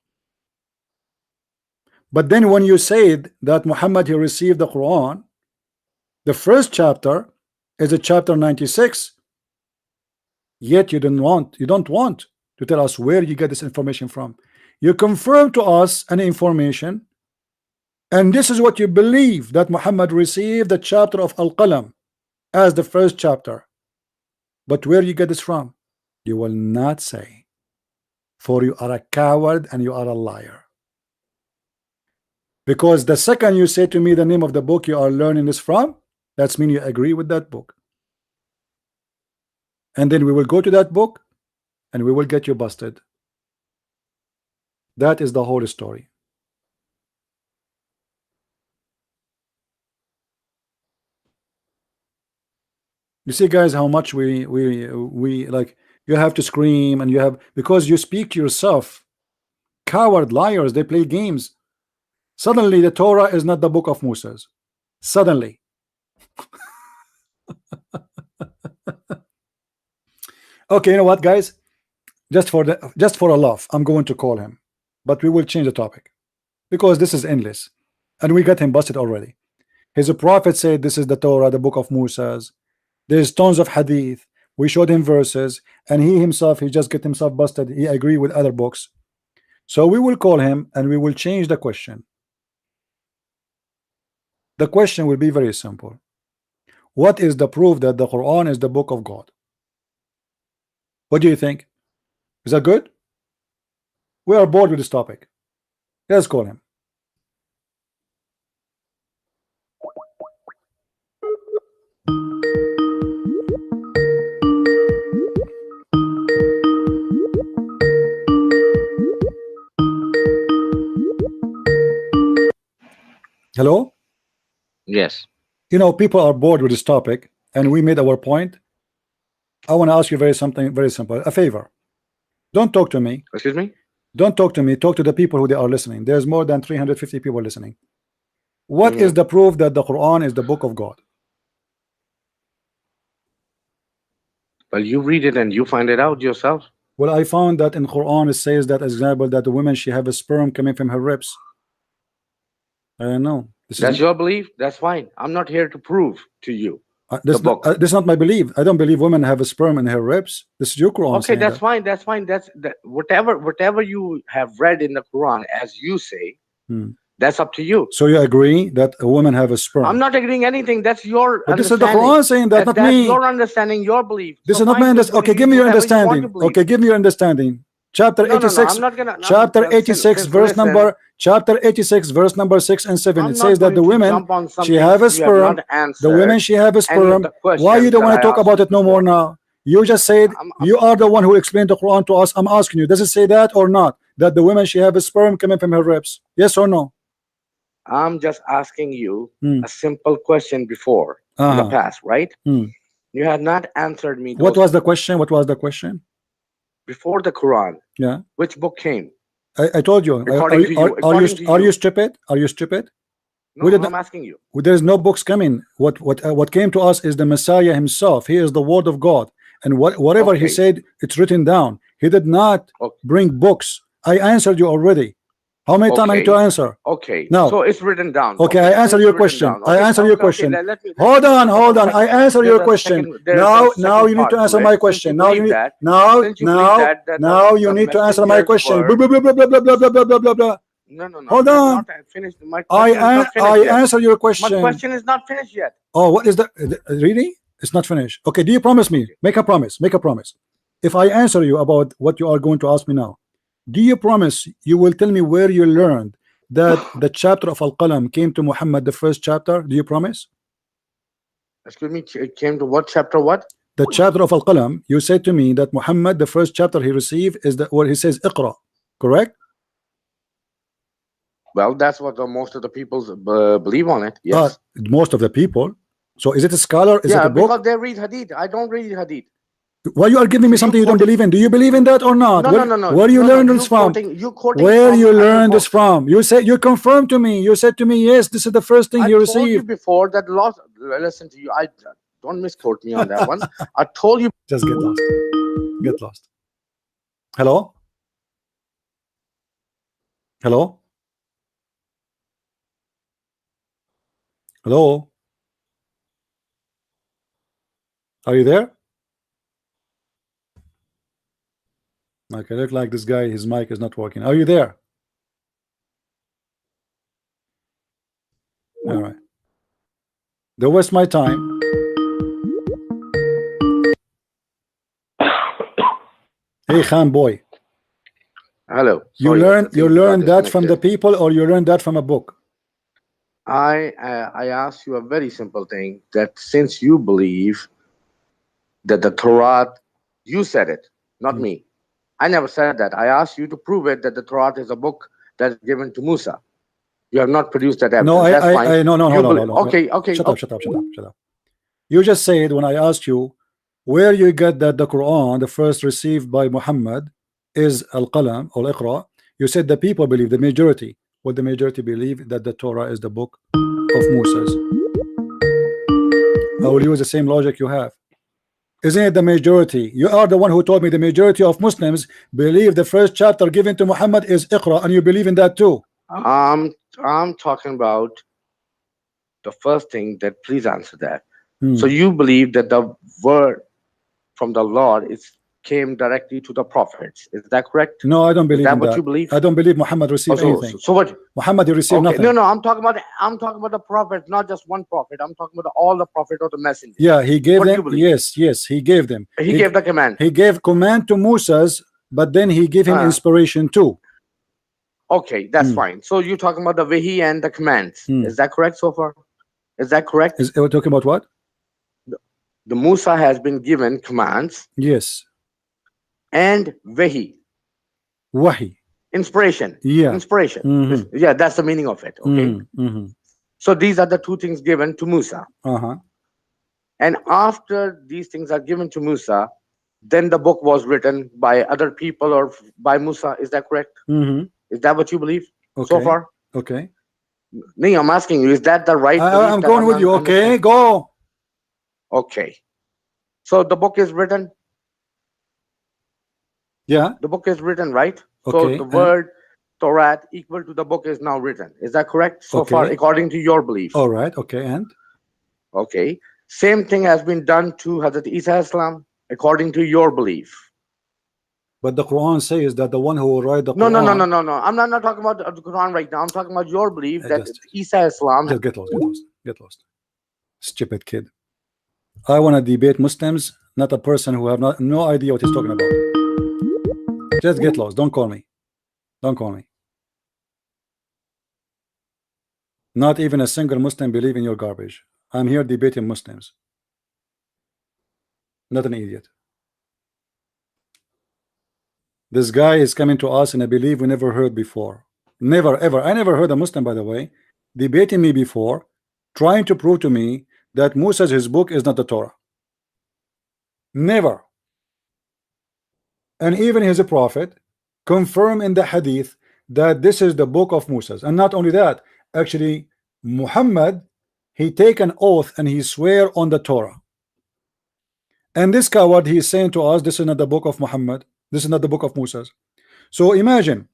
But then when you said that Muhammad he received the Quran, the first chapter is a chapter 96, yet you don't want to tell us where you get this information from. You confirm to us an information And this is what you believe, that Muhammad received the chapter of Al-Qalam as the first chapter. But where you get this from? You will not say, for you are a coward and you are a liar. Because the second you say to me the name of the book you are learning this from, that's mean you agree with that book. And then we will go to that book and we will get you busted. That is the whole story. You see, guys, how much we like, you have to scream, and you have, because you speak to yourself. Coward liars, they play games. Suddenly the Torah is not the book of Moses. Suddenly. Okay, you know what, guys? Just for a laugh, I'm going to call him. But we will change the topic. Because this is endless. And we got him busted already. His prophet said this is the Torah, the book of Moses. There's tons of hadith. We showed him verses, and he himself, he just get himself busted. He agree with other books. So we will call him and we will change the question. The question will be very simple. What is the proof that the Quran is the book of God? What do you think? Is that good? We are bored with this topic. Let's call him. Hello? Yes. You know, people are bored with this topic, and we made our point. I want to ask you something very simple, a favor. Don't talk to me. Excuse me? Don't talk to me. Talk to the people who they are listening. There's more than 350 people listening. What is the proof that the Quran is the book of God? Well, you read it and you find it out yourself. Well, I found that in Quran it says that, as example, that the woman, she have a sperm coming from her ribs. I don't know. That's your belief. That's fine. I'm not here to prove to you this the book. This is not my belief. I don't believe women have a sperm in her ribs. This is your Quran. Okay, that's fine. That's fine. That's whatever you have read in the Quran, as you say, that's up to you. So you agree that a woman have a sperm? I'm not agreeing anything. That's your but this is the Quran saying that, not that's me. your understanding, your belief. This is not my understanding. Okay, give me your understanding. Okay, give me your understanding. Chapter 86, chapter 86, verse number, chapter 86, verse number 6 and 7. It says that the women, she have a sperm. The women, she have a sperm. Why you don't want to talk about it no more now? You just said you are the one who explained the Quran to us. I'm asking you, does it say that or not? That the women, she have a sperm coming from her ribs? Yes or no? I'm just asking you a simple question before in the past, right? You have not answered me. What was the question? What was the question? Before the Quran, which book came? I told you. Are you stupid? Are you stupid? No, I'm asking you. There is no books coming. What came to us is the Messiah himself. He is the word of God, and whatever he said, it's written down. He did not bring books. I answered you already. How many times I need to answer? Okay. Now, so it's written down. Okay, I answer your question. I answer your question. Hold on. I answer your question. Now you need to answer my question. Now you need to answer my question. Blah, blah, blah, blah, blah, blah, blah, blah, blah, blah. No. Hold on. I answer your question. My question is not finished yet. Oh, what is that? Really? It's not finished. Okay, do you promise me? Make a promise. Make a promise. If I answer you about what you are going to ask me now, do you promise you will tell me where you learned that the chapter of Al-Qalam came to Muhammad, the first chapter? Do you promise? Excuse me, it came to what chapter? What? The chapter of Al-Qalam. You said to me that Muhammad, the first chapter he received is where he says Iqra, correct? Well, that's what most of the people believe on it. Yes. Most of the people. So is it a scholar? Is it a book? Because they read Hadith. I don't read Hadith. Why you are giving me something you don't believe in? Do you believe in that or not? No. Where you learn this from? Where you learn this from? You said, you confirmed to me. You said to me, yes, this is the first thing you received. I told you before that lost. Listen to you. I don't misquote me on that one. I told you. Just get lost. Get lost. Hello? Hello? Hello? Are you there? Okay, look like this guy, his mic is not working. Are you there? Don't waste my time. Hey, Khan boy. Hello. You Sorry, learn the thing got that from the disconnected. people, or you learn that from a book? I asked you a very simple thing, that since you believe that the Torah, you said it, not me. I never said that. I asked you to prove it that the Torah is a book that is given to Musa. You have not produced that No, evidence. That's fine. no, no, no, You no, no, believe. no. Okay, okay. Shut up, shut up, shut up, shut up. You just said when I asked you where you get that the Quran, the first received by Muhammad, is Al-Qalam or Iqra. You said the people believe, the majority. What the majority believe, that the Torah is the book of Moses. I will use the same logic you have. Isn't it the majority? You are the one who told me the majority of Muslims believe the first chapter given to Muhammad is Iqra, and you believe in that too. I'm talking about the first thing. That please answer that. Hmm. So you believe that the word from the Lord came directly to the prophets. Is that correct? No, I don't Is believe that in what that. you believe? I don't believe Muhammad received Oh, anything. so what? Muhammad, he received Okay, nothing. no, I'm talking about the prophets, not just one prophet. I'm talking about all the prophet or the messengers. Yeah, he gave What do them. you believe? Yes, he gave them. He gave the command. He gave command to Moses, but then he gave him inspiration too. Okay, that's fine. So you're talking about the wahi and the commands. Is that correct so far? Is that correct? We're talking about what? The Musa has been given commands. Yes. And wahi. Wahi. Inspiration. Yeah. Inspiration. Yeah, that's the meaning of it. Okay. So these are the two things given to Musa. And after these things are given to Musa, then the book was written by other people or by Musa. Is that correct? Is that what you believe so far? Okay. No, I'm asking you, is that the right belief? I'm going with you. Okay, go. Okay. So the book is written? Yeah. The book is written, right? Okay. So the word Torah equal to the book is now written. Is that correct so far, according to your belief? All right. Okay. And? Okay. Same thing has been done to Hazrat Isa Islam, according to your belief. But the Quran says that the one who will write the No, Quran. no. I'm not talking about the Quran right now. I'm talking about your belief that Isa Islam. Just get lost. Stupid kid. I want to debate Muslims, not a person who have no idea what he's talking about. Just get lost. Don't call me. Don't call me. Not even a single Muslim believe in your garbage. I'm here debating Muslims. Not an idiot. This guy is coming to us in a belief we never heard before. Never, ever. I never heard a Muslim, by the way, debating me before, trying to prove to me that Musa's his book is not the Torah. Never. And even his prophet confirm in the hadith that this is the book of Musa's. And not only that, actually, Muhammad, he take an oath and he swear on the Torah. And this coward, he is saying to us, this is not the book of Muhammad, this is not the book of Musa's. So imagine,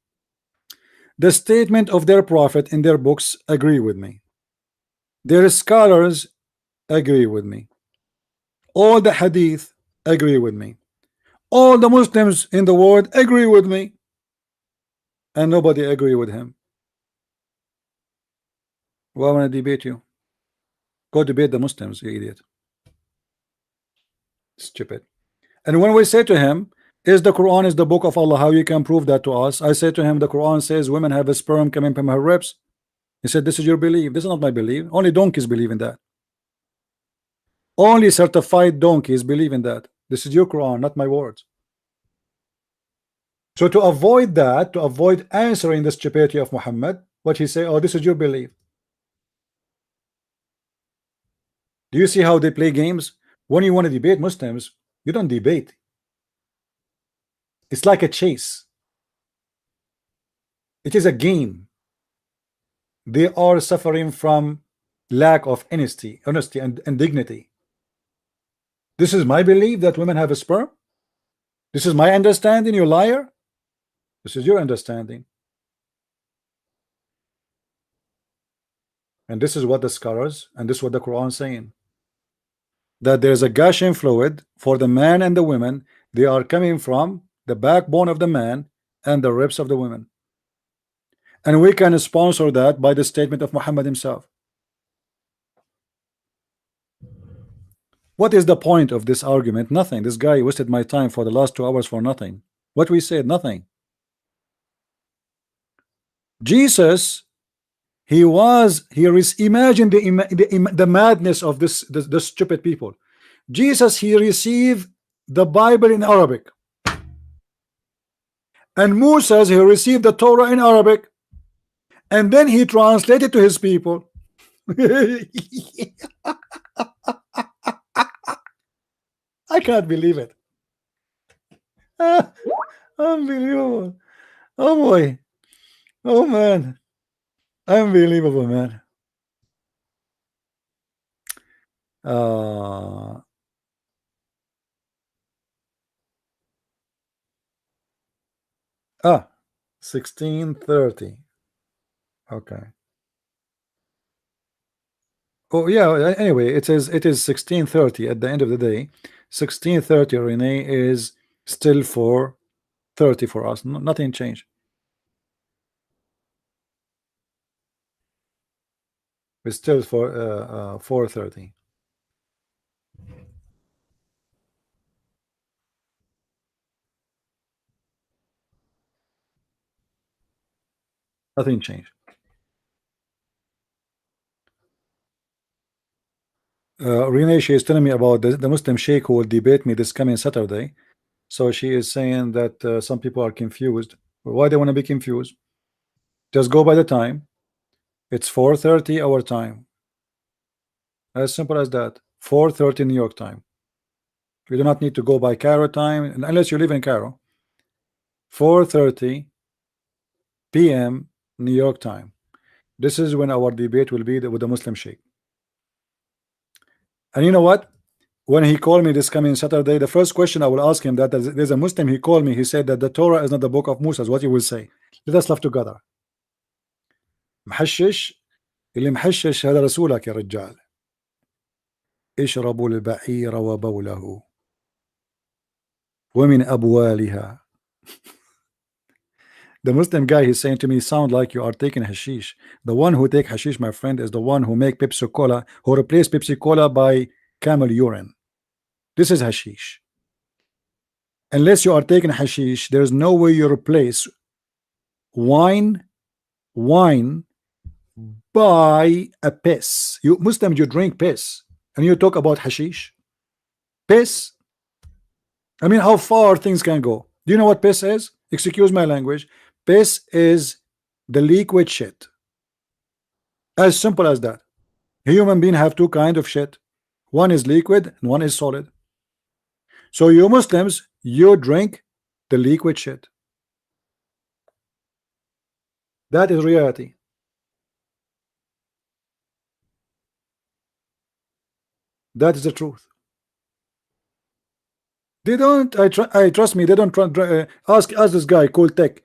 the statement of their prophet in their books agree with me. Their scholars agree with me. All the hadith agree with me. All the Muslims in the world agree with me. And nobody agree with him. Why want to debate you? Go debate the Muslims, you idiot. Stupid. And when we say to him, is the Quran is the book of Allah, how you can prove that to us? I say to him, the Quran says women have a sperm coming from her ribs. He said, this is your belief. This is not my belief. Only donkeys believe in that. Only certified donkeys believe in that. This is your Quran, not my words. So to avoid that, to avoid answering the stupidity of Muhammad, what he say, oh, this is your belief. Do you see how they play games? When you want to debate Muslims, you don't debate. It's like a chase. It is a game. They are suffering from lack of honesty and dignity. This is my belief that women have a sperm. This is my understanding, you liar. This is your understanding. And this is what the scholars and this is what the Quran is saying. That there's a gushing fluid for the man and the women. They are coming from the backbone of the man and the ribs of the women. And we can sponsor that by the statement of Muhammad himself. What is the point of this argument? Nothing. This guy wasted my time for the last 2 hours for nothing. What we said, nothing. Jesus, imagine the madness of this stupid people. Jesus, he received the Bible in Arabic, and Moses, he received the Torah in Arabic, and then he translated to his people. I can't believe it. Unbelievable. Oh boy. Oh man. Unbelievable, man. 16:30. Okay. Oh yeah, anyway, it is 16:30 at the end of the day. 16:30, Renee, is still 4:30 for us. Nothing changed. It's still for 4:30. Nothing changed. Renee, she is telling me about the Muslim Sheikh who will debate me this coming Saturday. So she is saying that some people are confused. Why they want to be confused? Just go by the time. It's 4:30 our time. As simple as that. 4:30 New York time. You do not need to go by Cairo time unless you live in Cairo. 4:30 p.m. New York time. This is when our debate will be with the Muslim Sheikh. And you know what? When he called me this coming Saturday, the first question I will ask him, that there's a Muslim, he called me, he said that the Torah is not the book of Moses. What you will say? Let us laugh together. محشش اللي محشش هذا رسولك يا رجال. اشربوا البعير وبوله ومن أبوالها. The Muslim guy, he's saying to me, sound like you are taking hashish. The one who take hashish, my friend, is the one who make Pepsi Cola, who replace Pepsi Cola by camel urine. This is hashish. Unless you are taking hashish, there's no way you replace wine by a piss. You Muslim, you drink piss, and you talk about hashish. Piss. I mean, how far things can go. Do you know what piss is? Excuse my language. Piss is the liquid shit. As simple as that. Human beings have two kinds of shit. One is liquid and one is solid. So you Muslims, you drink the liquid shit. That is reality. That is the truth. They don't. I trust me. They don't ask this guy, Cool Tech.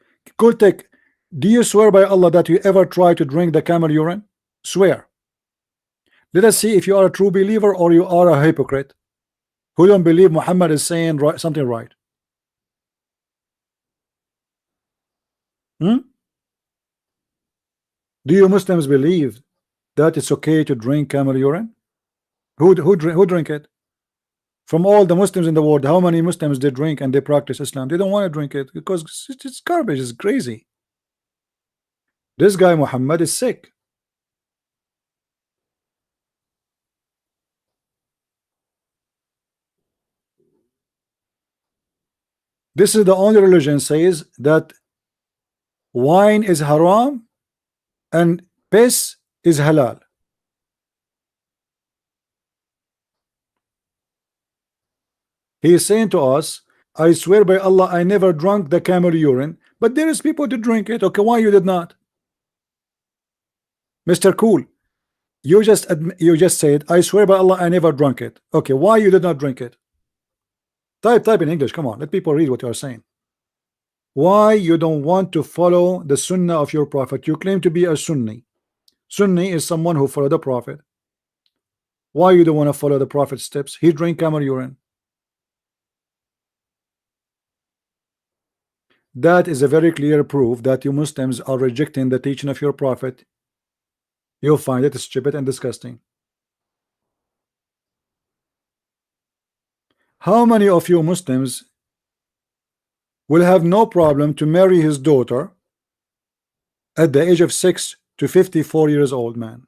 Do you swear by Allah that you ever try to drink the camel urine? Swear. Let us see if you are a true believer or you are a hypocrite who don't believe Muhammad is saying something right. Do you Muslims believe that it's okay to drink camel urine? Who drink it? From all the Muslims in the world, how many Muslims they drink and they practice Islam? They don't want to drink it because it's garbage. It's crazy. This guy Muhammad is sick. This is the only religion says that wine is haram and piss is halal. He is saying to us, I swear by Allah, I never drank the camel urine, but there is people to drink it. Okay, why you did not? Mr. Cool, you just said, I swear by Allah, I never drank it. Okay, why you did not drink it? Type in English. Come on, let people read what you are saying. Why you don't want to follow the Sunnah of your Prophet? You claim to be a Sunni. Sunni is someone who follow the Prophet. Why you don't want to follow the Prophet's steps? He drank camel urine. That is a very clear proof that you Muslims are rejecting the teaching of your Prophet. You'll find it stupid and disgusting. How many of you Muslims will have no problem to marry his daughter at the age of 6 to 54 years old man?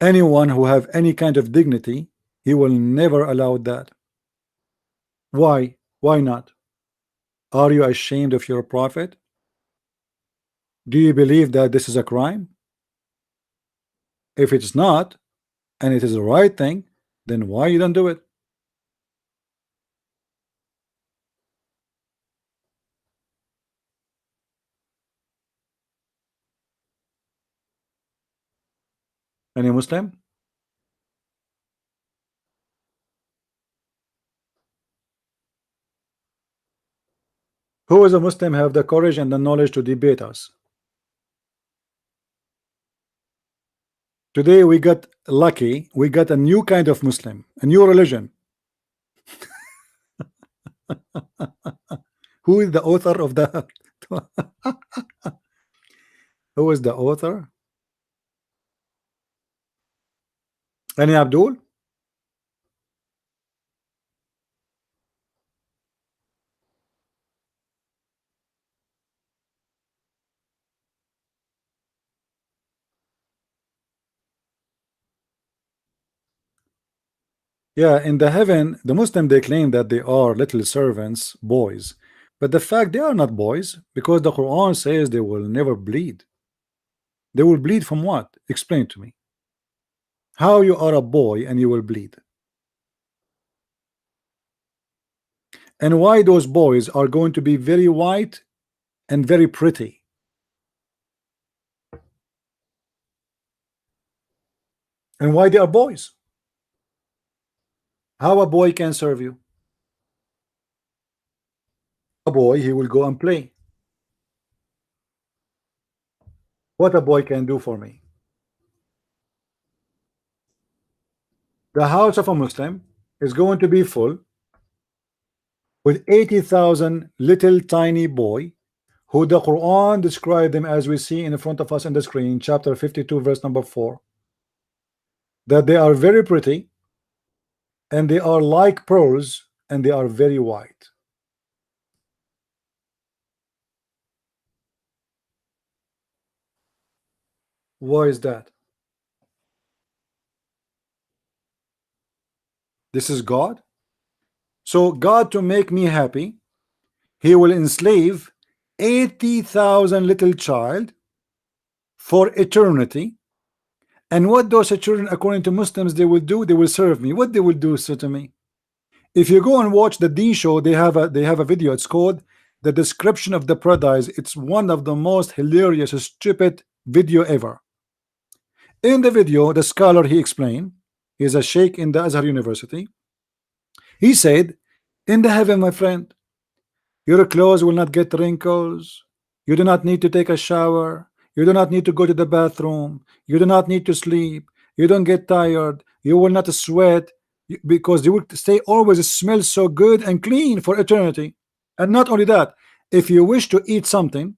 Anyone who have any kind of dignity, he will never allow that. Why? Why not? Are you ashamed of your prophet? Do you believe that this is a crime? If it's not, and it is the right thing, then why you don't do it? Any Muslim? Who is a Muslim have the courage and the knowledge to debate us? Today we got lucky, we got a new kind of Muslim, a new religion. Who is the author of the who is the author? Any Abdul? Yeah, in the heaven, the Muslim they claim that they are little servants, boys. But the fact they are not boys, because the Quran says they will never bleed. They will bleed from what? Explain to me. How you are a boy and you will bleed? And why those boys are going to be very white and very pretty? And why they are boys? How a boy can serve you? A boy, he will go and play. What a boy can do for me? The house of a Muslim is going to be full with 80,000 little tiny boy who the Quran described them as we see in front of us in the screen, chapter 52 verse number 4, that they are very pretty and they are like pearls and they are very white. Why is that? This is God. So God, to make me happy, he will enslave 80,000 little child for eternity. And what those children, according to Muslims, they will do, they will serve me. What they will do, so to me, if you go and watch the D show, they have a video. It's called The Description of the Paradise. It's one of the most hilarious, stupid video ever. In the video, the scholar, he explained, he's a sheikh in the Azhar University. He said, in the heaven, my friend, your clothes will not get wrinkles. You do not need to take a shower. You do not need to go to the bathroom. You do not need to sleep. You don't get tired. You will not sweat because you will stay always smell so good and clean for eternity. And not only that, if you wish to eat something,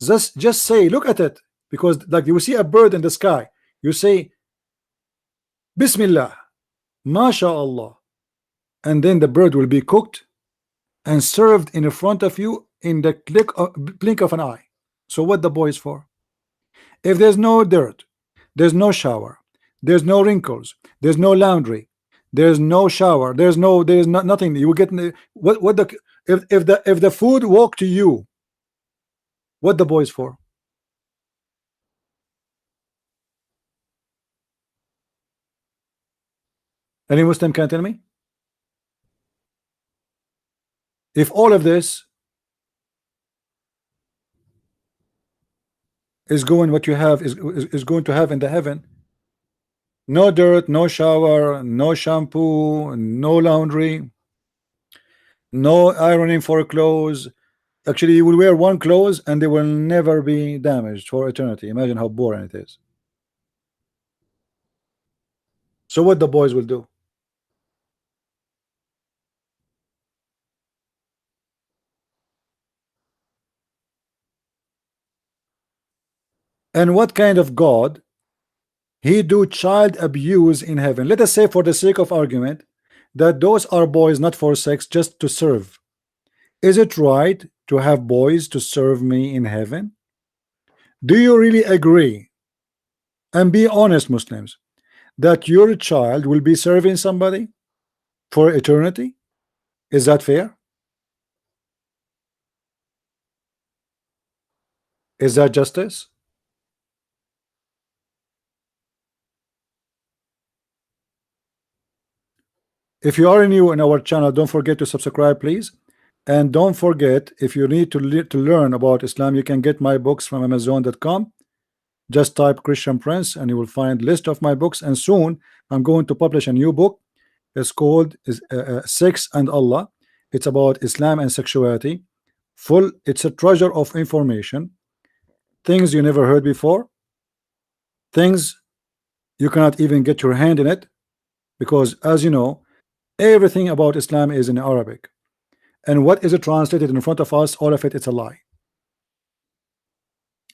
just say, look at it, because like you will see a bird in the sky, you say Bismillah, MashaAllah, and then the bird will be cooked and served in front of you in the blink of an eye. So what the boy is for? If there's no dirt, there's no shower, there's no wrinkles, there's no laundry, there's no shower, there's not nothing. You will get what the if the food walk to you, what the boy is for? Any Muslim can tell me? If all of this is going, what you have is going to have in the heaven, no dirt, no shower, no shampoo, no laundry, no ironing for clothes. Actually, you will wear one clothes and they will never be damaged for eternity. Imagine how boring it is. So what the boys will do? And what kind of God he do child abuse in heaven. Let us say, for the sake of argument, that those are boys not for sex, just to serve. Is it right to have boys to serve me in heaven? Do you really agree, and be honest, Muslims, that your child will be serving somebody for eternity? Is that fair? Is that justice? If you are new in our channel, don't forget to subscribe, please. And don't forget, if you need to learn about Islam, you can get my books from Amazon.com. Just type Christian Prince and you will find list of my books. And soon I'm going to publish a new book. It's called Sex and Allah. It's about Islam and sexuality. It's a treasure of information, things you never heard before, things you cannot even get your hand in it, because as you know, everything about Islam is in Arabic, and what is it translated in front of us, all of it, it's a lie.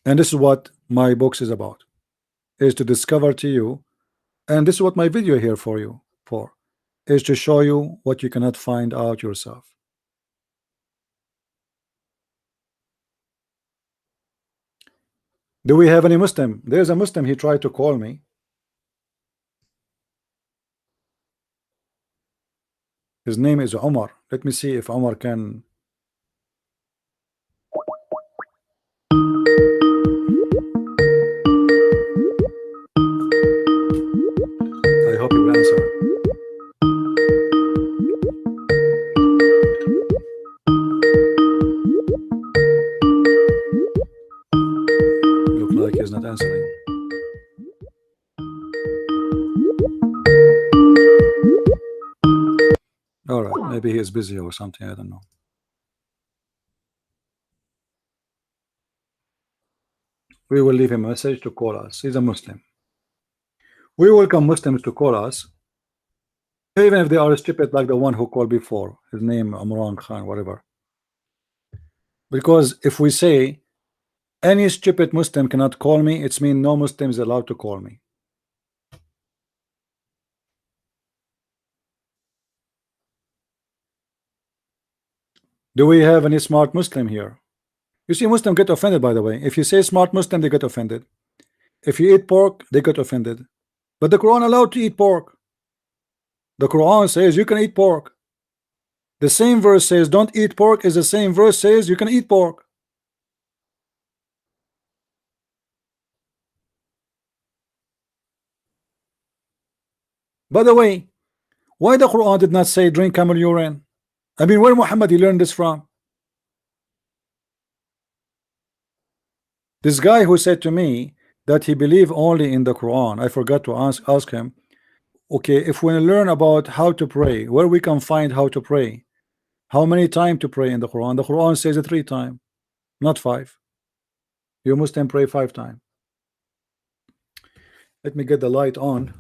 And this is what my books is about, is to discover to you, and this is what my video here for you for, is to show you what you cannot find out yourself. Do we have any Muslim? There's a Muslim, he tried to call me. His name is Omar. Let me see if Omar can. I hope he will answer. Look like he's not answering. All right, maybe he is busy or something, I don't know. We will leave him a message to call us. He's a Muslim. We welcome Muslims to call us, even if they are stupid like the one who called before. His name Imran Khan, whatever. Because if we say any stupid Muslim cannot call me, it's mean no Muslim is allowed to call me. Do we have any smart Muslim here? You see, Muslims get offended, by the way. If you say smart Muslim, they get offended. If you eat pork, they get offended. But the Quran allowed to eat pork. The Quran says you can eat pork. The same verse says don't eat pork is the same verse says you can eat pork. By the way, why the Quran did not say drink camel urine? I mean, where Muhammad he learned this from? This guy who said to me that he believed only in the Quran, I forgot to ask him, okay, if we learn about how to pray, where we can find how to pray, how many times to pray in the Quran? The Quran says it 3 times, not 5. You Muslim pray 5 times. Let me get the light on.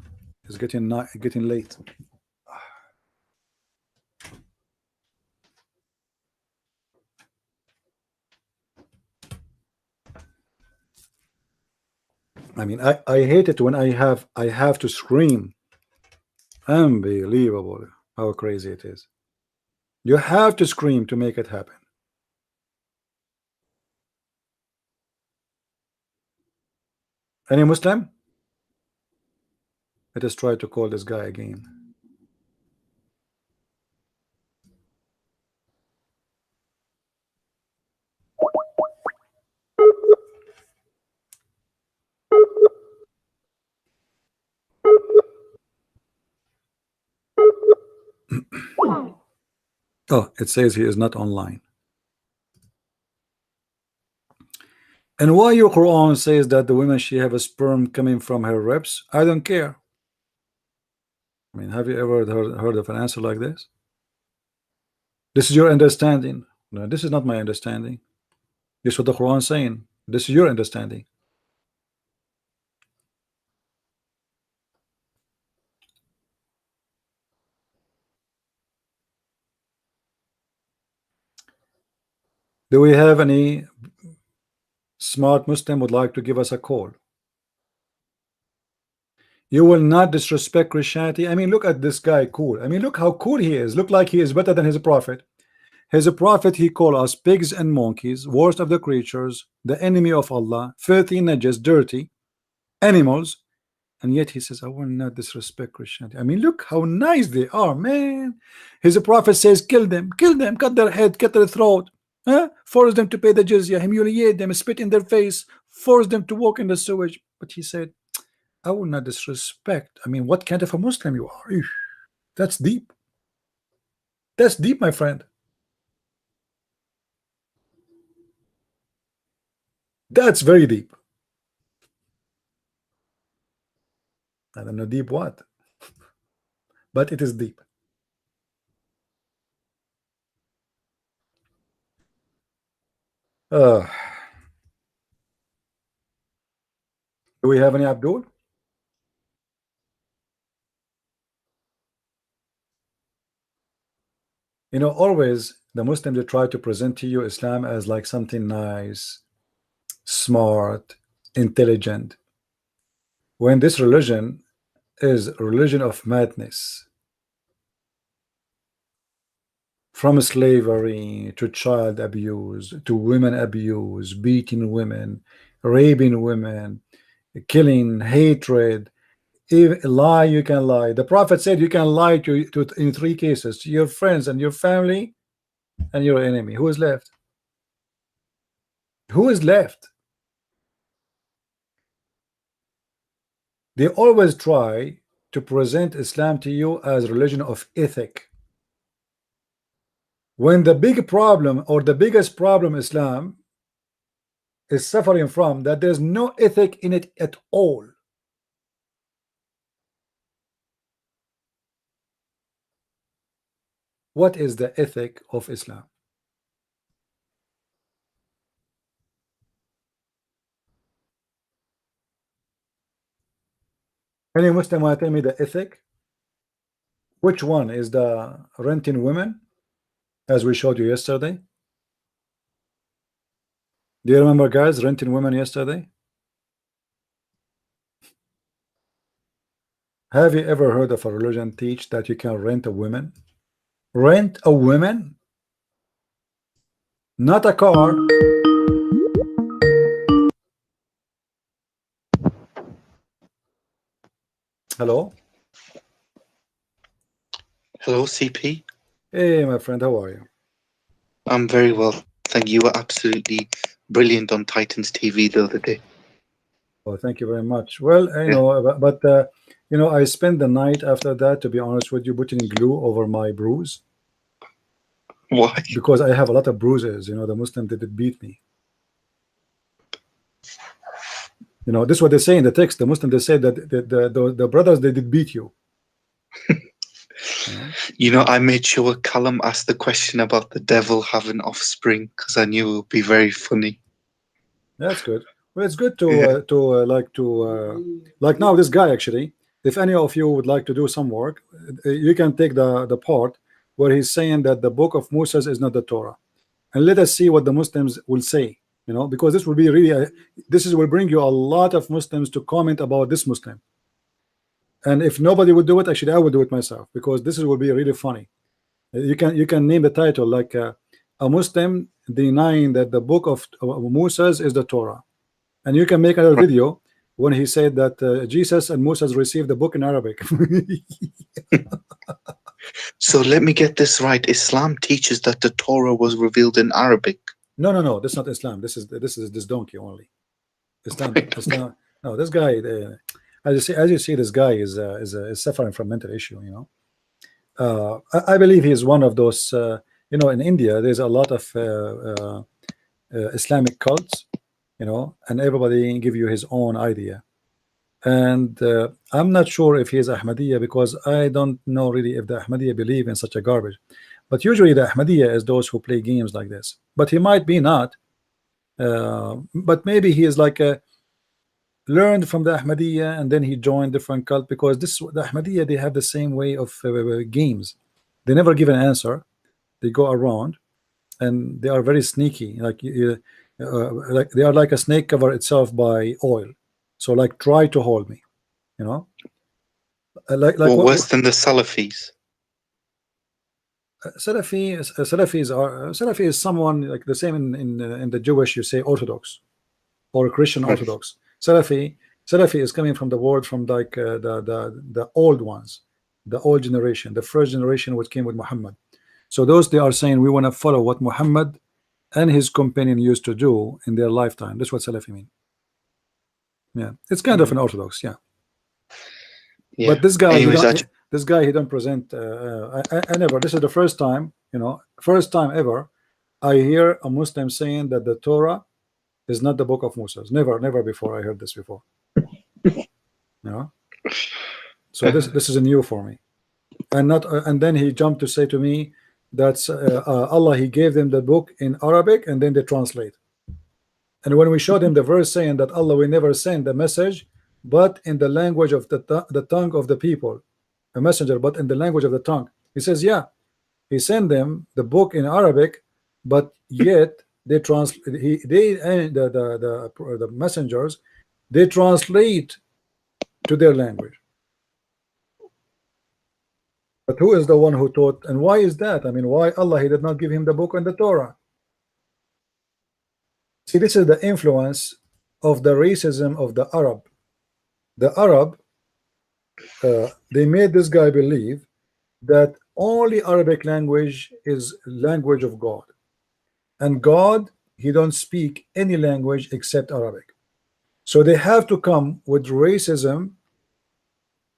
It's getting late. I mean, I hate it when I have to scream. Unbelievable how crazy it is. You have to scream to make it happen. Any Muslim? Let us try to call this guy again. Oh, it says he is not online. And why your Quran says that the woman she have a sperm coming from her ribs? I don't care. I mean, have you ever heard of an answer like this? This is your understanding. No, this is not my understanding. This is what the Quran is saying. This is your understanding. Do we have any smart Muslim would like to give us a call? You will not disrespect Christianity. I mean, look at this guy, cool. I mean, look how cool he is. Look like he is better than his prophet. His prophet, he called us pigs and monkeys, worst of the creatures, the enemy of Allah, filthy, najis, dirty animals. And yet he says, I will not disrespect Christianity. I mean, look how nice they are, man. His prophet says, kill them, cut their head, cut their throat, force them to pay the jizya, humiliate them, spit in their face, force them to walk in the sewage. But he said, I will not disrespect. I mean, what kind of a Muslim you are? Eesh, that's deep. That's deep, my friend. That's very deep. I don't know deep what, but it is deep. Do we have any Abdul? You know, always the Muslims, they try to present to you Islam as like something nice, smart, intelligent, when this religion is a religion of madness. From slavery to child abuse to women abuse, beating women, raping women, killing, hatred. If lie, you can lie. The prophet said you can lie to in three cases: to your friends and your family and your enemy. Who is left? Who is left? They always try to present Islam to you as religion of ethic, when the big problem, or the biggest problem Islam is suffering from, that there's no ethic in it at all. What is the ethic of Islam? Any Muslim want to tell me the ethic? Which one is the renting women, as we showed you yesterday? Do you remember, guys, renting women yesterday? Have you ever heard of a religion teach that you can rent a woman? Rent a woman? Not a car. Hello? Hello, CP. Hey, my friend, how are you? I'm very well. Thank you. You were absolutely brilliant on Titans TV the other day. Oh, thank you very much. Well, I know, but you know, I spent the night after that, to be honest with you, putting glue over my bruise. Why? Because I have a lot of bruises. You know, the Muslim did beat me. You know, this is what they say in the text. The Muslim, they say that the brothers, they did beat you. You know, I made sure Callum asked the question about the devil having offspring because I knew it would be very funny. That's good. Well, it's good to like now this guy, actually. If any of you would like to do some work, you can take the part where he's saying that the book of Moses is not the Torah, and let us see what the Muslims will say. You know, because this will be really will bring you a lot of Muslims to comment about this Muslim. And if nobody would do it, actually I would do it myself, because this will be really funny. You can name the title like a Muslim denying that the book of Moses is the Torah, and you can make another video when he said that Jesus and Moses received the book in Arabic. So let me get this right. Islam teaches that the Torah was revealed in Arabic. No, that's not Islam. This is this donkey only. Islam. No, this guy. As you see, this guy is suffering from mental issue. You know, I believe he's one of those. You know, in India, there's a lot of Islamic cults. You know, and everybody give you his own idea. And I'm not sure if he is Ahmadiyya, because I don't know really if the Ahmadiyya believe in such a garbage. But usually the Ahmadiyya is those who play games like this. But he might be not. But maybe he is like learned from the Ahmadiyya and then he joined different cult, because the Ahmadiyya, they have the same way of games. They never give an answer. They go around, and they are very sneaky. Like they are like a snake cover itself by oil. So like, try to hold me, you know. like Well, what worse than the Salafis. Salafi is someone like the same in the Jewish, you say Orthodox or Christian Orthodox. Salafi is coming from the word from like the old ones, the old generation, the first generation which came with Muhammad. So those, they are saying we want to follow what Muhammad and his companion used to do in their lifetime. That's what Salafi mean. Yeah, it's kind of an Orthodox, yeah. But this guy, he don't present. I never. This is the first time, first time ever, I hear a Muslim saying that the Torah is not the book of Moses. Never before I heard this before. So this is a new for me, and then he jumped to say to me that Allah, he gave them the book in Arabic and then they translate. And when we showed him the verse saying that Allah will never send the message but in the language of the tongue of the people, a messenger but in the language of the tongue, he says, yeah, he sent them the book in Arabic, but yet they the messengers, they translate to their language. But who is the one who taught, and why is that? I mean, why Allah, he did not give him the book and the Torah? See, this is the influence of the racism of the Arab. The Arab, they made this guy believe that only Arabic language is language of God, and God, he don't speak any language except Arabic. So they have to come with racism,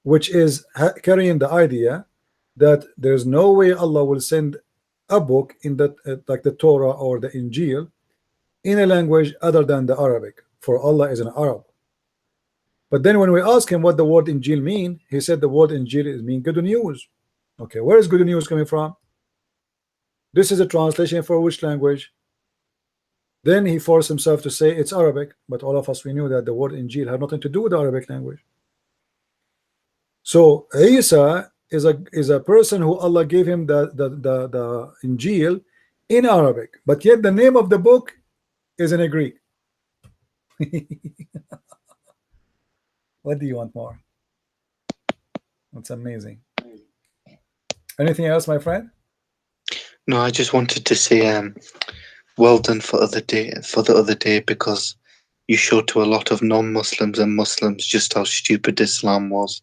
which is carrying the idea that there's no way Allah will send a book in that like the Torah or the Injil in a language other than the Arabic, for Allah is an Arab. But then when we ask him what the word Injil mean, he said the word Injil is mean good news. Okay, where is good news coming from? This is a translation for which language? Then he forced himself to say it's Arabic, but all of us, we knew that the word Injil had nothing to do with the Arabic language. So Isa is a person who Allah gave him the Injil in Arabic, but yet the name of the book is in a Greek. What do you want more? That's amazing. Anything else, my friend? No, I just wanted to say well done for the other day, because you showed to a lot of non-Muslims and Muslims just how stupid Islam was,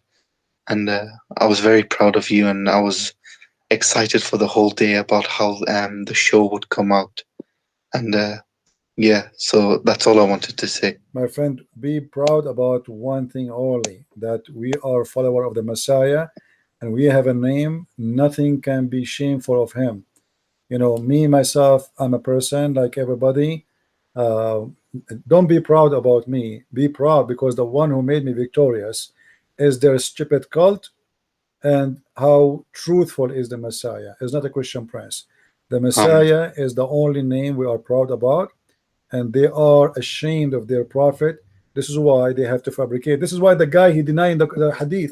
and I was very proud of you, and I was excited for the whole day about how the show would come out, and yeah, so that's all I wanted to say. My friend, be proud about one thing only, that we are follower of the Messiah and we have a name. Nothing can be shameful of him. Me, myself, I'm a person like everybody. Don't be proud about me. Be proud because the one who made me victorious is their stupid cult, and how truthful is the Messiah. It's not a Christian prince. The Messiah is the only name we are proud about, and they are ashamed of their prophet. This is why they have to fabricate. This is why the guy, he denying the hadith.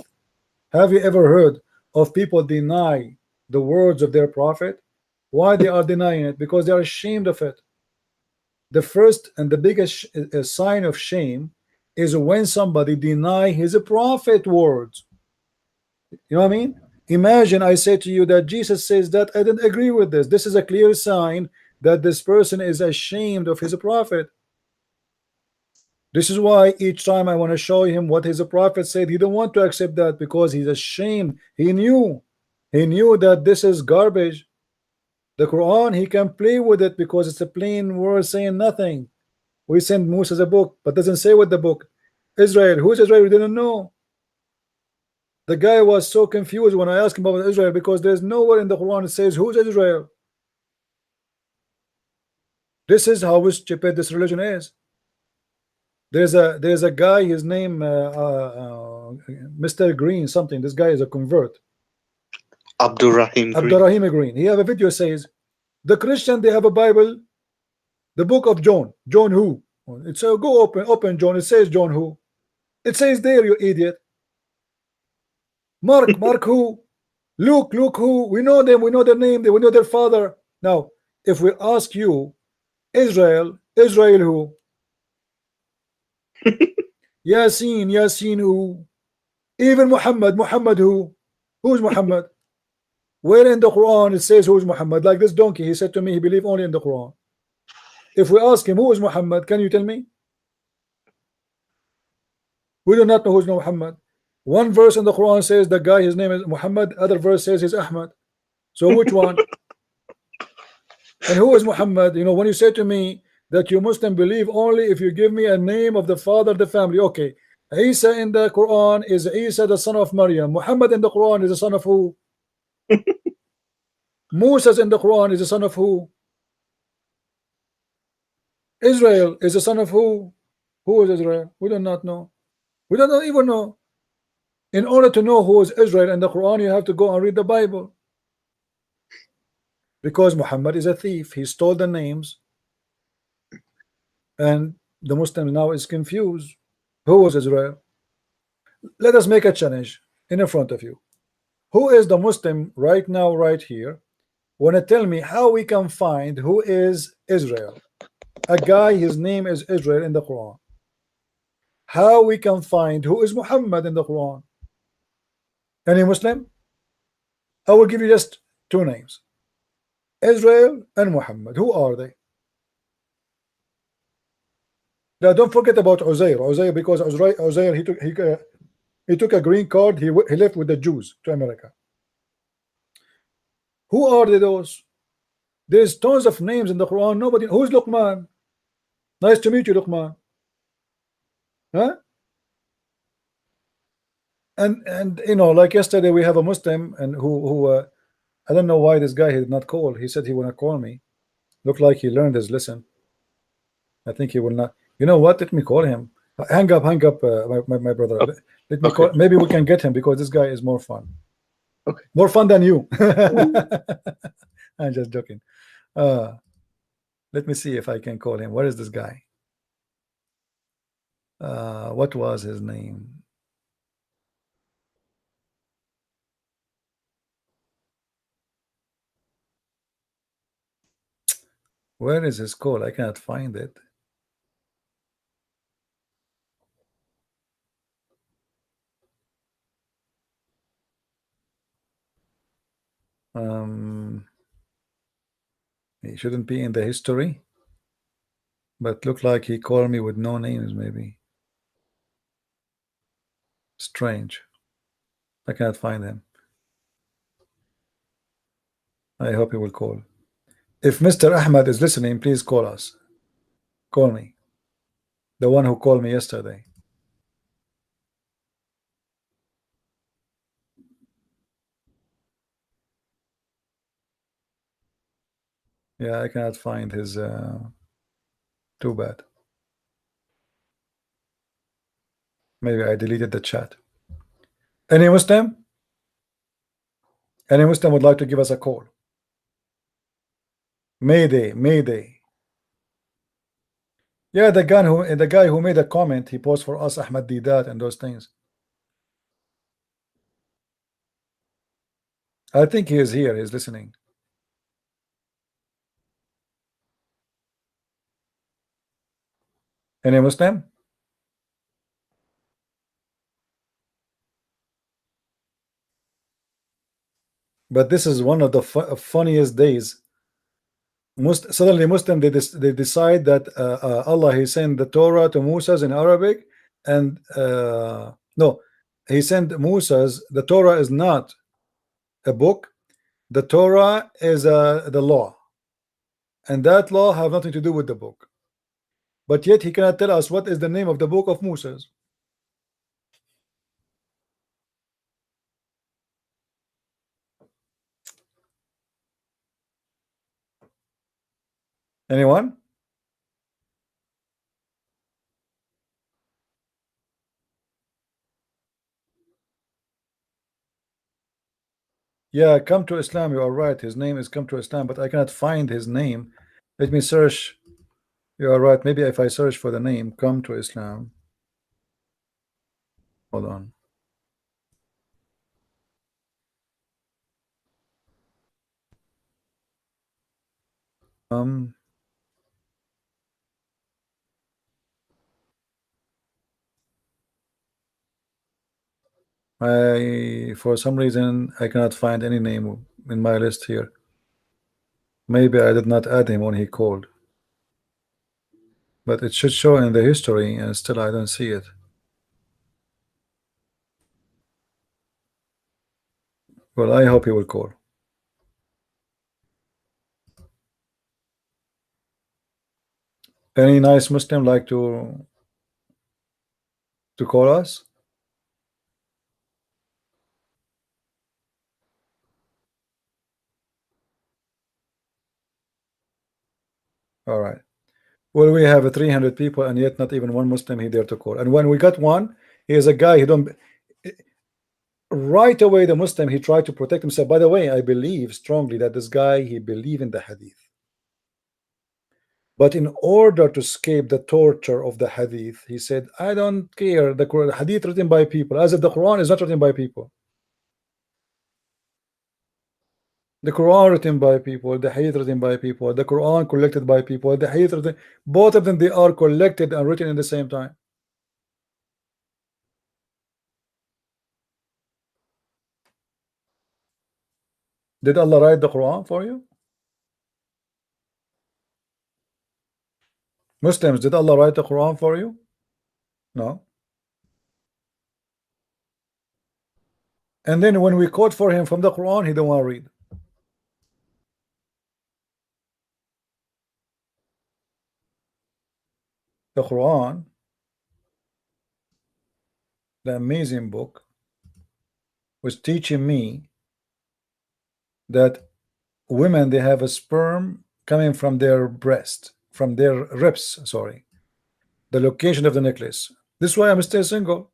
Have you ever heard of people deny the words of their prophet? Why they are denying it? Because they are ashamed of it. The first and the biggest sign of shame is when somebody deny his prophet words. You know what I mean? Imagine I say to you that Jesus says that, I didn't agree with this. This is a clear sign that this person is ashamed of his prophet. This is why each time I want to show him what his prophet said, he don't want to accept that because he's ashamed. He knew that this is garbage. The Quran, he can play with it because it's a plain word saying nothing. We send Moses a book, but doesn't say what the book. Israel, who's Israel? We didn't know. The guy was so confused when I asked him about Israel, because there's nowhere in the Quran it says who's Israel. This is how stupid this religion is. There's a guy, his name Mr. Green something. This guy is a convert. Abdurrahim Green. He have a video says the Christian, they have a Bible, the book of John. John who? It's go open John. It says John who? It says there, you idiot. Mark who? Luke who? We know them. We know their name. We know their father. Now, if we ask you, Israel who? Yasin who? Even Muhammad who? Who's Muhammad? Where in the Quran it says who's Muhammad? Like this donkey, he said to me he believed only in the Quran. If we ask him who is Muhammad, can you tell me? We do not know who's Muhammad. One verse in the Quran says the guy, his name is Muhammad. Other verse says he's Ahmad. So which one? And who is Muhammad? You know, when you say to me that you Muslim believe only if you give me a name of the father, the family. Okay, Isa in the Quran is Isa the son of Maryam. Muhammad in the Quran is the son of who? Moses in the Quran is the son of who? Israel is the son of who? Who is Israel? We do not know. We don't even know. In order to know who is Israel in the Quran, you have to go and read the Bible. Because Muhammad is a thief. He stole the names. And the Muslim now is confused. Who was Israel? Let us make a challenge in front of you. Who is the Muslim right now, right here? Want to tell me how we can find who is Israel? A guy, his name is Israel in the Quran. How we can find who is Muhammad in the Quran? Any Muslim? I will give you just two names. Israel and Muhammad. Who are they? Now don't forget about Uzair because Uzair he took a green card. He left with the Jews to America. Who are they, those? There's tons of names in the Quran. Nobody. Who's Luqman? Nice to meet you, Luqman. Huh? And you know, like yesterday we have a Muslim and who I don't know why this guy did not call. He said he wanna call me. Looked like he learned his lesson. I think he will not. You know what? Let me call him. Hang up, my brother. Okay. Let me Okay. call. Maybe we can get him because this guy is more fun. Okay. More fun than you. I'm just joking. Let me see if I can call him. Where is this guy? What was his name? Where is his call? I cannot find it. He shouldn't be in the history, but look like he called me with no names. Maybe strange. I cannot find him. I hope he will call. If Mr. Ahmad is listening, please call us. Call me. The one who called me yesterday. Yeah, I cannot find his. Too bad. Maybe I deleted the chat. Any Muslim? Any Muslim would like to give us a call? Mayday, Mayday. Yeah, the guy who made a comment, he posed for us, Ahmad Didat, and those things. I think he is here. He's listening. Any Muslim? But this is one of the funniest days. Suddenly Muslim they decide that Allah he sent the Torah to Moses in Arabic, and no, he sent Moses. The Torah is not a book. The Torah is the law, and that law have nothing to do with the book. But yet he cannot tell us what is the name of the book of Moses. Anyone? Yeah, come to Islam. You are right. His name is Come to Islam, but I cannot find his name. Let me search. You are right. Maybe if I search for the name Come to Islam. Hold on. For some reason I cannot find any name in my list here. Maybe I did not add him when he called, but it should show in the history, and still I don't see it. Well, I hope he will call. Any nice Muslim like to call us? All right. Well, we have 300 people, and yet not even one Muslim he dare to call. And when we got one, he is a guy who don't. Right away, the Muslim, he tried to protect himself. By the way, I believe strongly that this guy, he believed in the hadith. But in order to escape the torture of the hadith, he said, I don't care. The hadith written by people, as if the Quran is not written by people. The Quran written by people, the hadith written by people, the Quran collected by people, the hadith written, both of them, they are collected and written in the same time. Did Allah write the Quran for you? Muslims, did Allah write the Quran for you? No. And then when we quote for him from the Quran, he don't want to read. The Quran, the amazing book, was teaching me that women, they have a sperm coming from their breast, from their ribs, sorry, the location of the necklace. This is why I'm still single.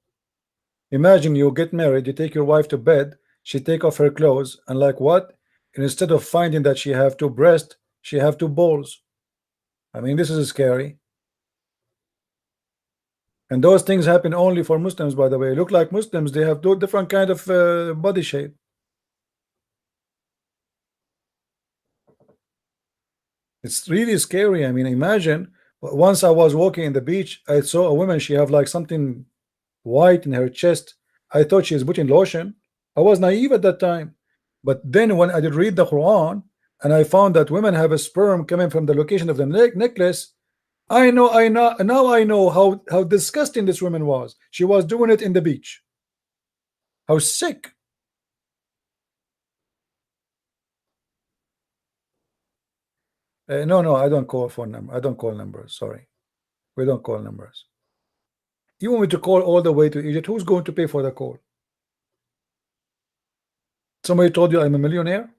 Imagine you get married, you take your wife to bed, she take off her clothes, and like what? And instead of finding that she have two breasts, she have two balls. I mean, this is scary. And those things happen only for Muslims, by the way. Look like Muslims, they have two different kind of body shape. It's really scary. I mean, imagine, once I was walking in the beach, I saw a woman, she have like something white in her chest. I thought she was putting lotion. I was naive at that time. But then when I did read the Quran, and I found that women have a sperm coming from the location of the necklace, now I know how disgusting this woman was. She was doing it in the beach. How sick. No, I don't call phone number. I don't call numbers. Sorry, we don't call numbers. You want me to call all the way to Egypt? Who's going to pay for the call? Somebody told you I'm a millionaire?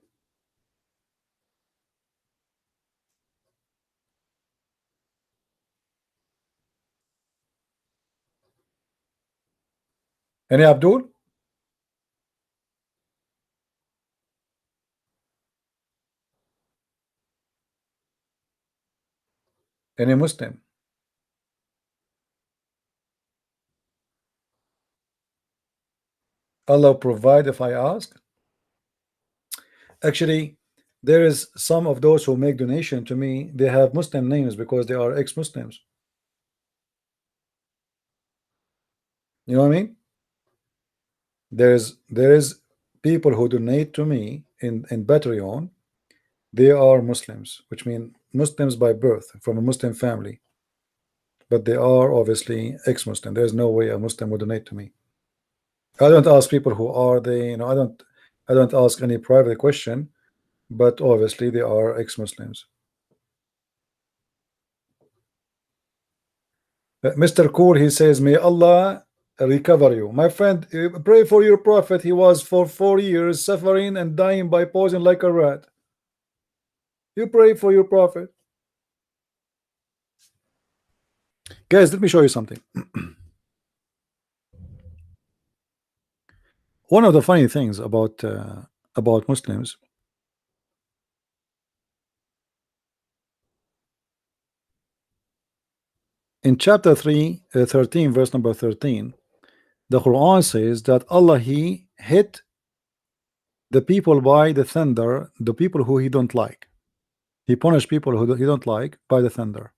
Any Abdul? Any Muslim? Allah provide if I ask. Actually, there is some of those who make donation to me, they have Muslim names because they are ex-Muslims. You know what I mean? There is people who donate to me in Patreon. They are Muslims, which mean Muslims by birth, from a Muslim family, but they are obviously ex-Muslim. There's no way a Muslim would donate to me. I don't ask people who are they, I don't ask any private question, but obviously they are ex-Muslims. Mr. Cool, he says, may Allah recover you. My friend, pray for your prophet. He was for 4 years suffering and dying by posing like a rat. You pray for your prophet. Guys, let me show you something. One of the funny things about Muslims, in chapter 13, verse number 13, the Quran says that Allah, he hit the people by the thunder, the people who he don't like. He punished people who he don't like by the thunder.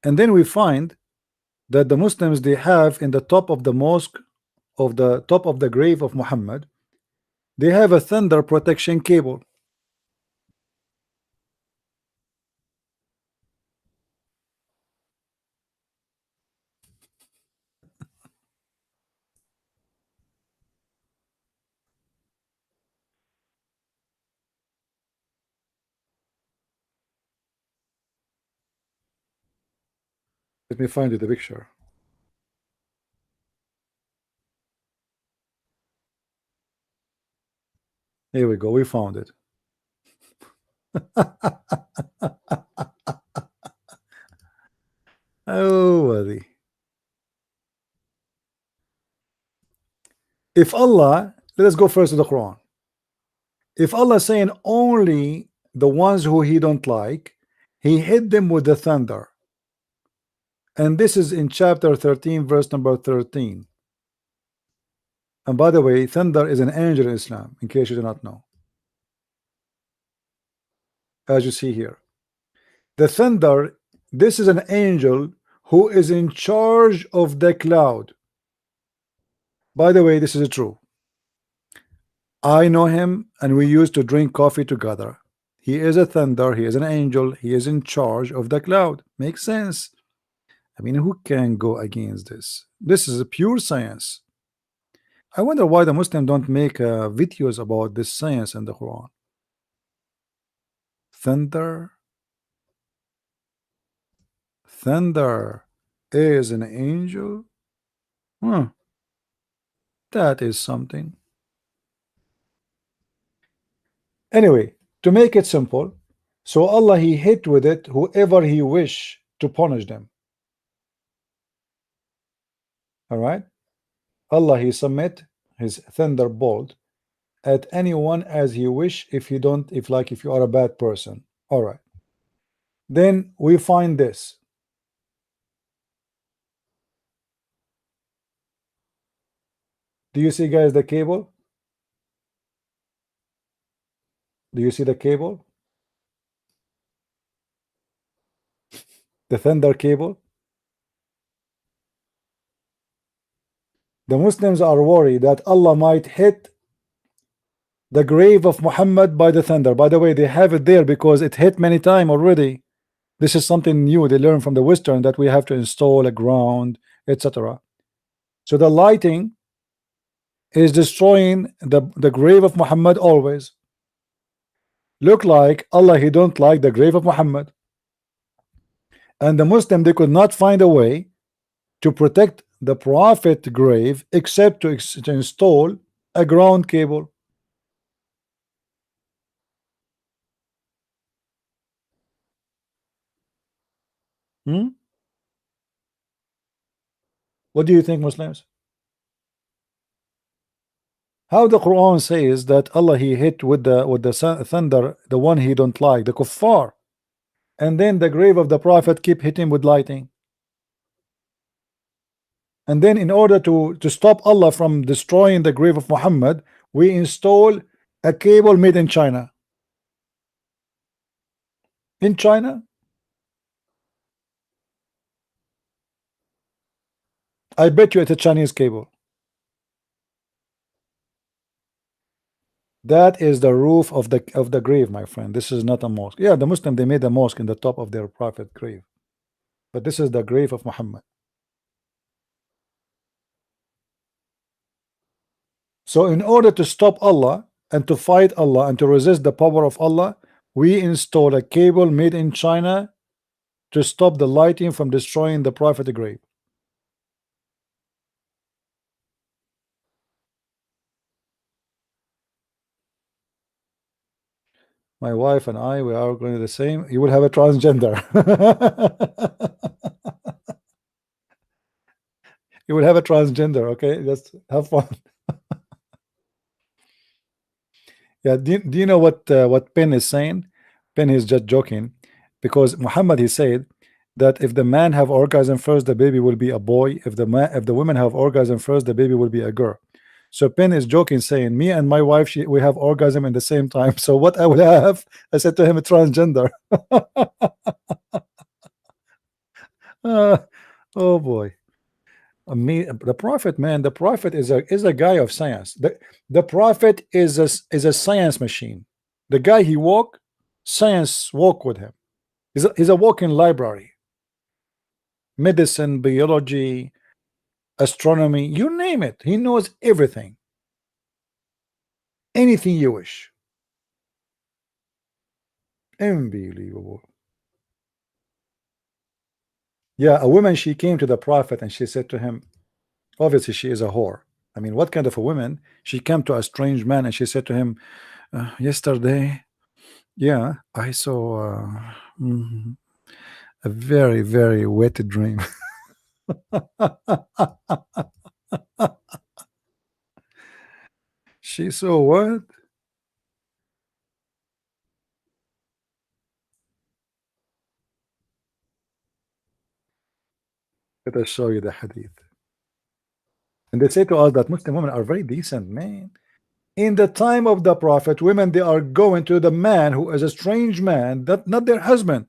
And then we find that the Muslims, they have in the top of the mosque of the top of the grave of Muhammad, they have a thunder protection cable. Let me find you the picture. Here we go. We found it. Oh, buddy. If Allah, let us go first to the Quran. If Allah is saying only the ones who He don't like, He hit them with the thunder. And this is in chapter 13, verse number 13. And by the way, thunder is an angel in Islam, in case you do not know. As you see here, the thunder, this is an angel who is in charge of the cloud. By the way, this is true. I know him and we used to drink coffee together. He is a thunder, he is an angel, he is in charge of the cloud. Makes sense. I mean, who can go against this? This is a pure science. I wonder why the Muslims don't make videos about this science in the Quran. Thunder. Thunder is an angel. That is something. Anyway, to make it simple, so Allah He hit with it whoever He wish to punish them. All right, Allah He submit His thunderbolt at anyone as He wish. If you don't, if you are a bad person, all right. Then we find this. Do you see, guys, the cable? Do you see the cable? The thunder cable? The Muslims are worried that Allah might hit the grave of Muhammad by the thunder. By the way, they have it there because it hit many times already. This is something new they learn from the Western, that we have to install a ground, etc. So the lighting is destroying the grave of Muhammad always. Look like Allah He don't like the grave of Muhammad, and the Muslim, they could not find a way to protect the Prophet grave except to install a ground cable. What do you think, Muslims? How the Quran says that Allah He hit with the thunder the one He don't like, the kuffar, and then the grave of the Prophet keep hitting with lighting. And then in order to stop Allah from destroying the grave of Muhammad, we install a cable made in China. In China? I bet you it's a Chinese cable. That is the roof of the grave, my friend. This is not a mosque. Yeah, the Muslim, they made a mosque in the top of their prophet grave, but this is the grave of Muhammad. So in order to stop Allah and to fight Allah and to resist the power of Allah, we install a cable made in China to stop the lighting from destroying the prophet grave. My wife and I, we are going to the same. You will have a transgender. You will have a transgender. Okay, just have fun. Yeah, do you know what Penn is saying? Penn is just joking, because Muhammad, he said that if the man have orgasm first, the baby will be a boy. If the women have orgasm first, the baby will be a girl. So Penn is joking, saying, me and my wife, we have orgasm in the same time. So what I will have, I said to him, a transgender. Oh boy. The prophet, man, the prophet is a guy of science. The prophet is a science machine. The guy he walk, science walk with him. He's a walking library. Medicine, biology, astronomy, you name it. He knows everything. Anything you wish. Unbelievable. Yeah, a woman, she came to the prophet and she said to him, obviously she is a whore. I mean, what kind of a woman? She came to a strange man and she said to him, yesterday, yeah, I saw a very, very wet dream. She saw what? Let us show you the hadith. And they say to us that Muslim women are very decent, man. In the time of the prophet, women, they are going to the man who is a strange man, that not their husband.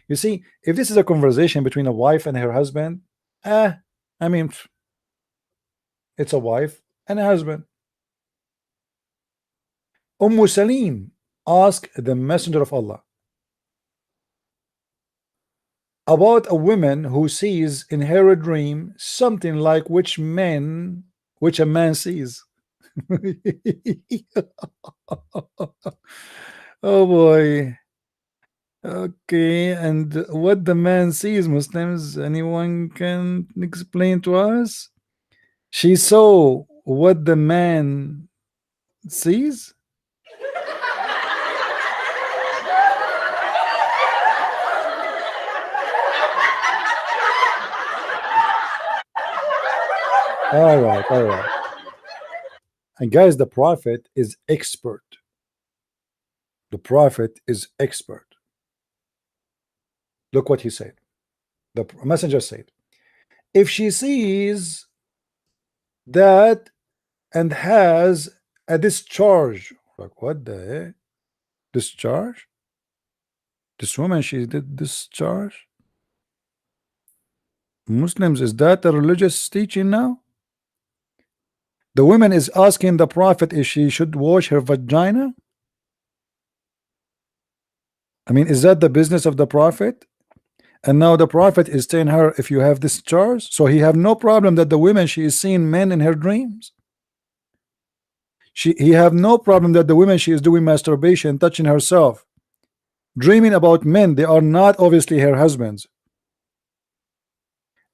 You see, if this is a conversation between a wife and her husband, I mean, it's a wife and a husband. Salim asked the messenger of Allah about a woman who sees in her dream something like which a man sees. Oh boy. Okay, and what the man sees, Muslims, anyone can explain to us? She saw what the man sees. All right. And guys, the prophet is expert. The prophet is expert. Look what he said. The messenger said, if she sees that and has a discharge, like what the heck? Discharge? This woman, she did discharge? Muslims, is that a religious teaching now? The woman is asking the prophet if she should wash her vagina. I mean, is that the business of the prophet? And now the prophet is telling her, if you have discharge, so he have no problem that the woman, she is seeing men in her dreams. He have no problem that the woman, she is doing masturbation, touching herself, dreaming about men. They are not obviously her husbands.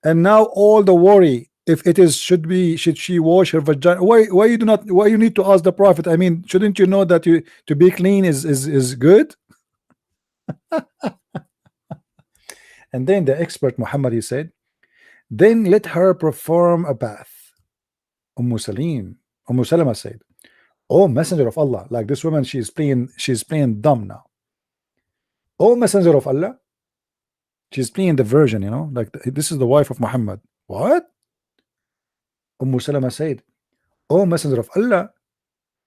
And now all the worry, if it is, should she wash her vagina? Why you need to ask the prophet? I mean, shouldn't you know that to be clean is good? And then the expert Muhammad, he said, then let her perform a bath. Salama said, oh messenger of Allah, like this woman, she's playing dumb now. Oh messenger of Allah, she's playing the virgin, you know, like this is the wife of Muhammad. What? Salama said, oh messenger of Allah,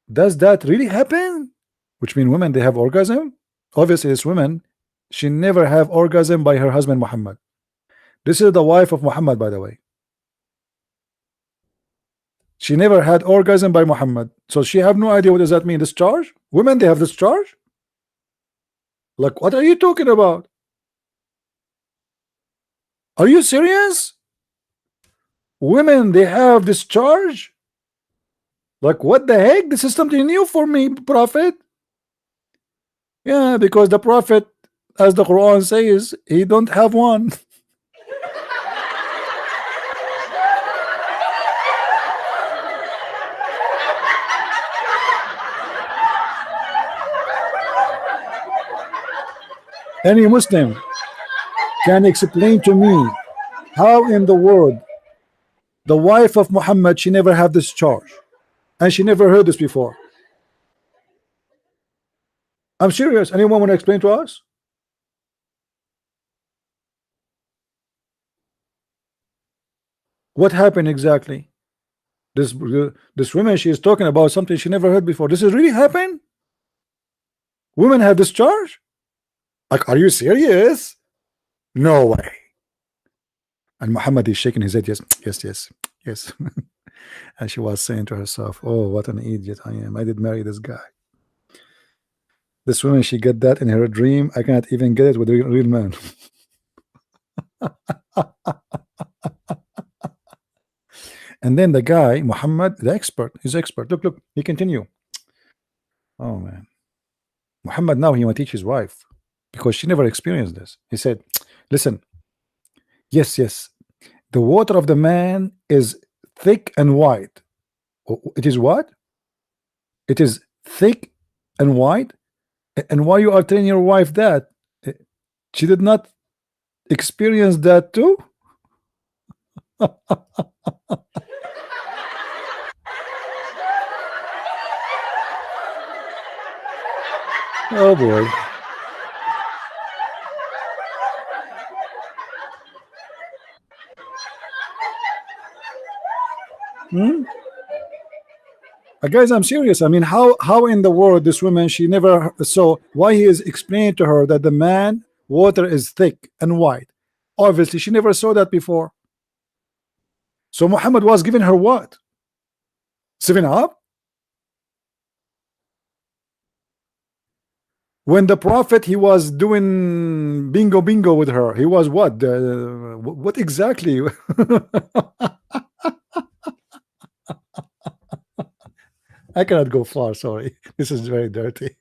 does that really happen? Which means women, they have orgasm. Obviously this woman, she never have orgasm by her husband Muhammad. This is the wife of Muhammad, by the way. She never had orgasm by Muhammad, so she have no idea what does that mean. Discharge? Women, they have discharge? Like, what are you talking about? Are you serious? Women, they have discharge? Like, what the heck? This is something new for me, prophet. Yeah, because the prophet, as the Quran says, he don't have one. Any Muslim can explain to me how in the world the wife of Muhammad, she never had this charge and she never heard this before? I'm serious. Anyone want to explain to us? What happened exactly? This woman, she is talking about something she never heard before. This is really happened? Women have this charge? Like, are you serious? No way. And Muhammad is shaking his head, yes, yes, yes, yes. And she was saying to herself, oh, what an idiot I am. I did marry this guy. This woman, she get that in her dream. I cannot even get it with a real man. And then the guy, Muhammad, the expert, he's expert. Look, he continue. Oh man. Muhammad now he want to teach his wife because she never experienced this. He said, listen, yes, yes, the water of the man is thick and white. It is what? It is thick and white. And why you are telling your wife that? She did not experience that too? Oh boy. Guys, I'm serious. I mean, how in the world this woman, she never saw why he is explaining to her that the man water is thick and white. Obviously, she never saw that before. So Muhammad was giving her what? 7-Up? When the Prophet, he was doing bingo with her, he was what? What exactly? I cannot go far, sorry. This is very dirty.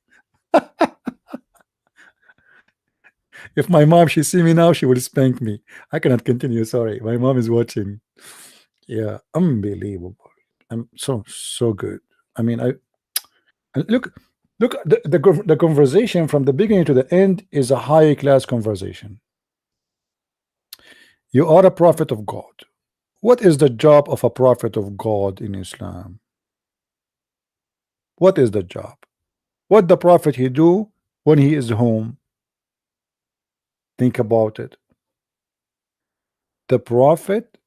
If my mom, she see me now, she will spank me. I cannot continue, sorry. My mom is watching. Yeah, unbelievable. I'm so good. I mean, look, the conversation from the beginning to the end is a high class conversation. You are a prophet of God. What is the job of a prophet of God in Islam? What is the job? What the prophet he do when he is home? Think about it. The prophet,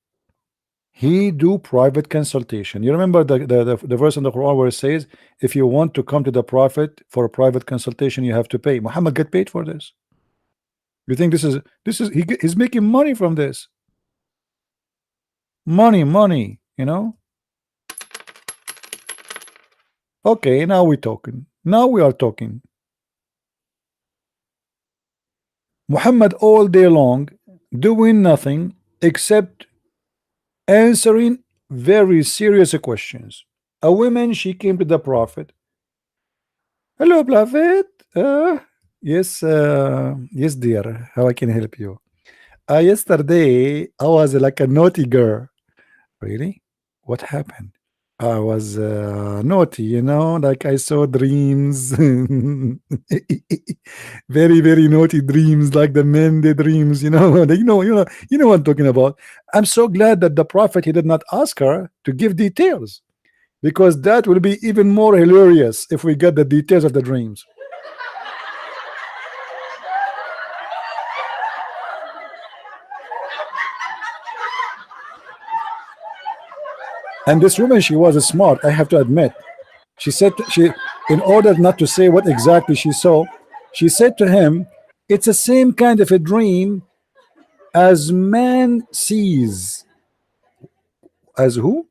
he do private consultation. You remember the verse in the Quran where it says, if you want to come to the prophet for a private consultation, you have to pay. Muhammad get paid for this. You think he's making money from this? Money, you know? Okay, now we're talking. Now we are talking. Muhammad all day long doing nothing except answering very serious questions. A woman, she came to the prophet. Hello, prophet. Yes, dear. How I can help you? Yesterday I was like a naughty girl. Really? What happened? I was naughty, you know, like I saw dreams, very naughty dreams, like the men they dreams, you know. You know what I'm talking about. I'm so glad that the prophet, he did not ask her to give details, because that will be even more hilarious if we get the details of the dreams. And this woman, she was smart, I have to admit. She said, in order not to say what exactly she saw, she said to him, it's the same kind of a dream as man sees. As who?